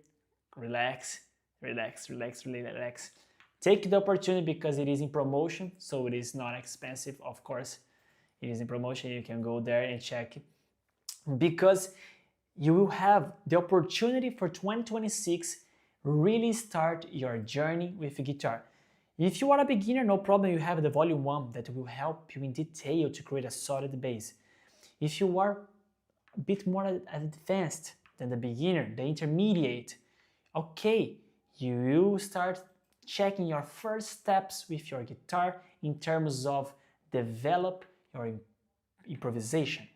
relax. Take the opportunity because it is in promotion, so it is not expensive, of course. It is in promotion, you can go there and check it. Because you will have the opportunity for 2026 really start your journey with guitar. If you are a beginner, no problem, you have the volume 1 that will help you in detail to create a solid bass. If you are a bit more advanced than the beginner, the intermediate, okay, you will start checking your first steps with your guitar in terms of develop your improvisation,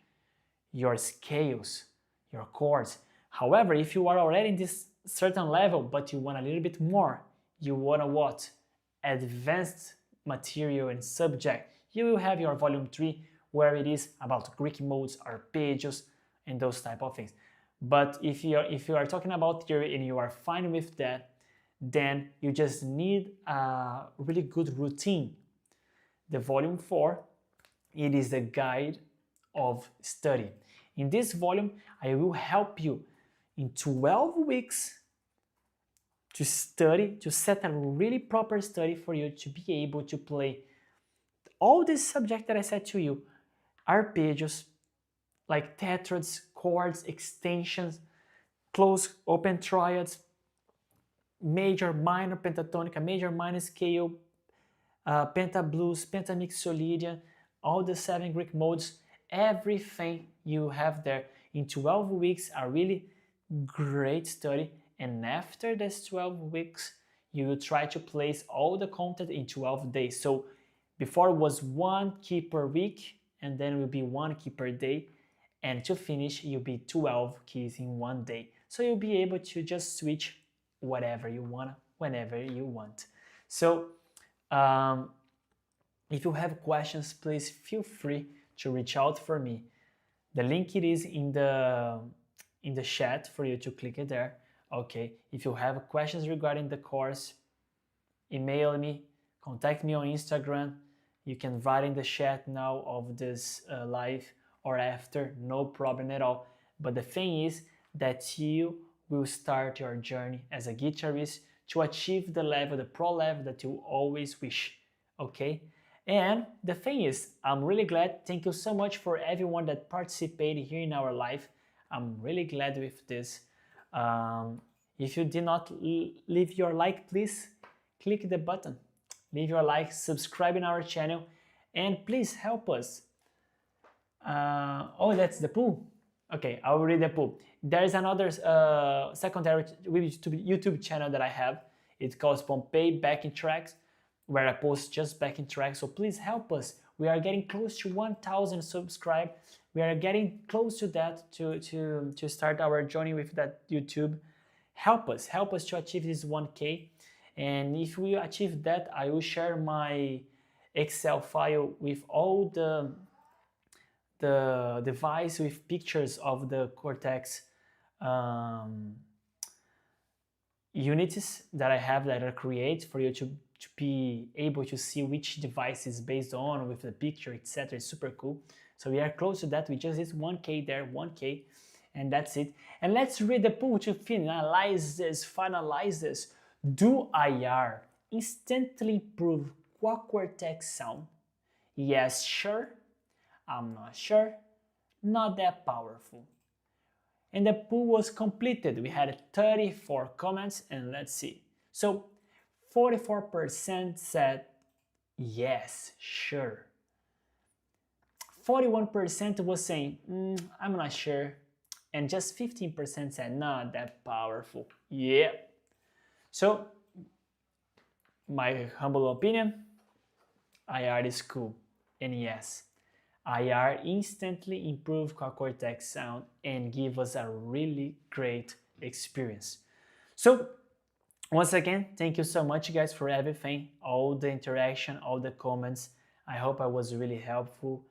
your scales, your chords. However, if you are already in this certain level, but you want a little bit more, you want to what? Advanced material and subject, you will have your volume 3 where it is about Greek modes, arpeggios, and those type of things. But if you are talking about theory and you are fine with that, then you just need a really good routine. The volume 4, it is the guide of study. In this volume, I will help you in 12 weeks to study, to set a really proper study for you to be able to play all this subject that I said to you, arpeggios, like tetrads, chords, extensions, close open triads, major, minor pentatonica, major, minor scale, penta blues, pentamixolydian, all the 7 Greek modes, everything you have there in 12 weeks are really great study, and after this 12 weeks you will try to place all the content in 12 days. So before it was 1 key per week, and then it will be 1 key per day, and to finish you'll be 12 keys in 1 day. So you'll be able to just switch whatever you want, whenever you want. So if you have questions, please feel free to reach out for me. The link it is in the chat for you to click it there. Okay, if you have questions regarding the course, email me, contact me on Instagram. You can write in the chat now of this live or after, no problem at all. But the thing is that you will start your journey as a guitarist to achieve the level, the pro level that you always wish, okay? And the thing is, I'm really glad, thank you so much for everyone that participated here in our live. I'm really glad with this. If you did not leave your like, please click the button, leave your like, subscribe in our channel, and please help us. Oh, that's the pool. Okay, I'll read the pool. There is another secondary YouTube channel that I have. It's called 𝗨𝗶𝗶𝗀 backing tracks, where I post just backing tracks. So please help us. We are getting close to 1,000 subscribed. We are getting close to that to start our journey with that YouTube. Help us to achieve this 1K. And if we achieve that, I will share my Excel file with all the device with pictures of the Cortex units that I have that I create for you to be able to see which device is based on with the picture, etc. It's super cool. So we are close to that. We just did 1K there, 1K, and that's it. And let's read the pool to finalize this, Do IR instantly improve Quad Cortex sound? Yes, sure. I'm not sure. Not that powerful. And the pool was completed. We had 34 comments, and let's see. So 44% said yes, sure. 41% was saying, I'm not sure. And just 15% said, not that powerful. Yeah. So, my humble opinion, IR is cool. And yes, IR instantly improve Quad Cortex sound and give us a really great experience. So, once again, thank you so much guys for everything, all the interaction, all the comments. I hope I was really helpful,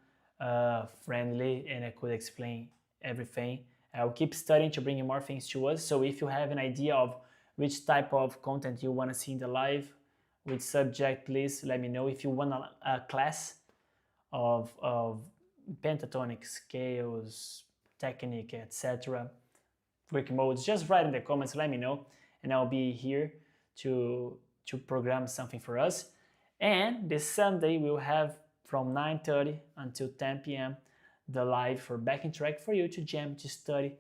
friendly, and I could explain everything. I'll keep studying to bring more things to us. So if you have an idea of which type of content you want to see in the live, which subject, please let me know. If you want a class of pentatonic scales, technique, etc., quick modes, just write in the comments, let me know, and I'll be here to program something for us. And this Sunday we'll have from 9:30 until 10 p.m. the live for backing track for you to jam, to study.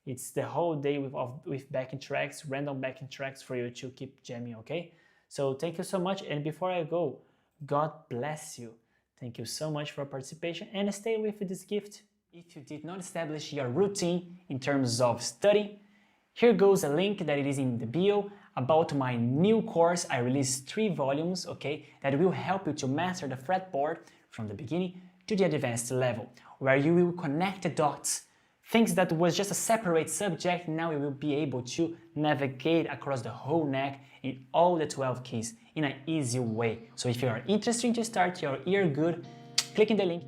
It's the whole day with backing tracks, random backing tracks for you to keep jamming, okay? So thank you so much, and before I go, God bless you. Thank you so much for participation, and stay with this gift. If you did not establish your routine in terms of study, here goes a link that it is in the bio about my new course. I released 3 volumes, okay, that will help you to master the fretboard from the beginning to the advanced level, where you will connect the dots. Things that was just a separate subject, now you will be able to navigate across the whole neck in all the 12 keys in an easy way. So if you are interested to start your ear good, click in the link.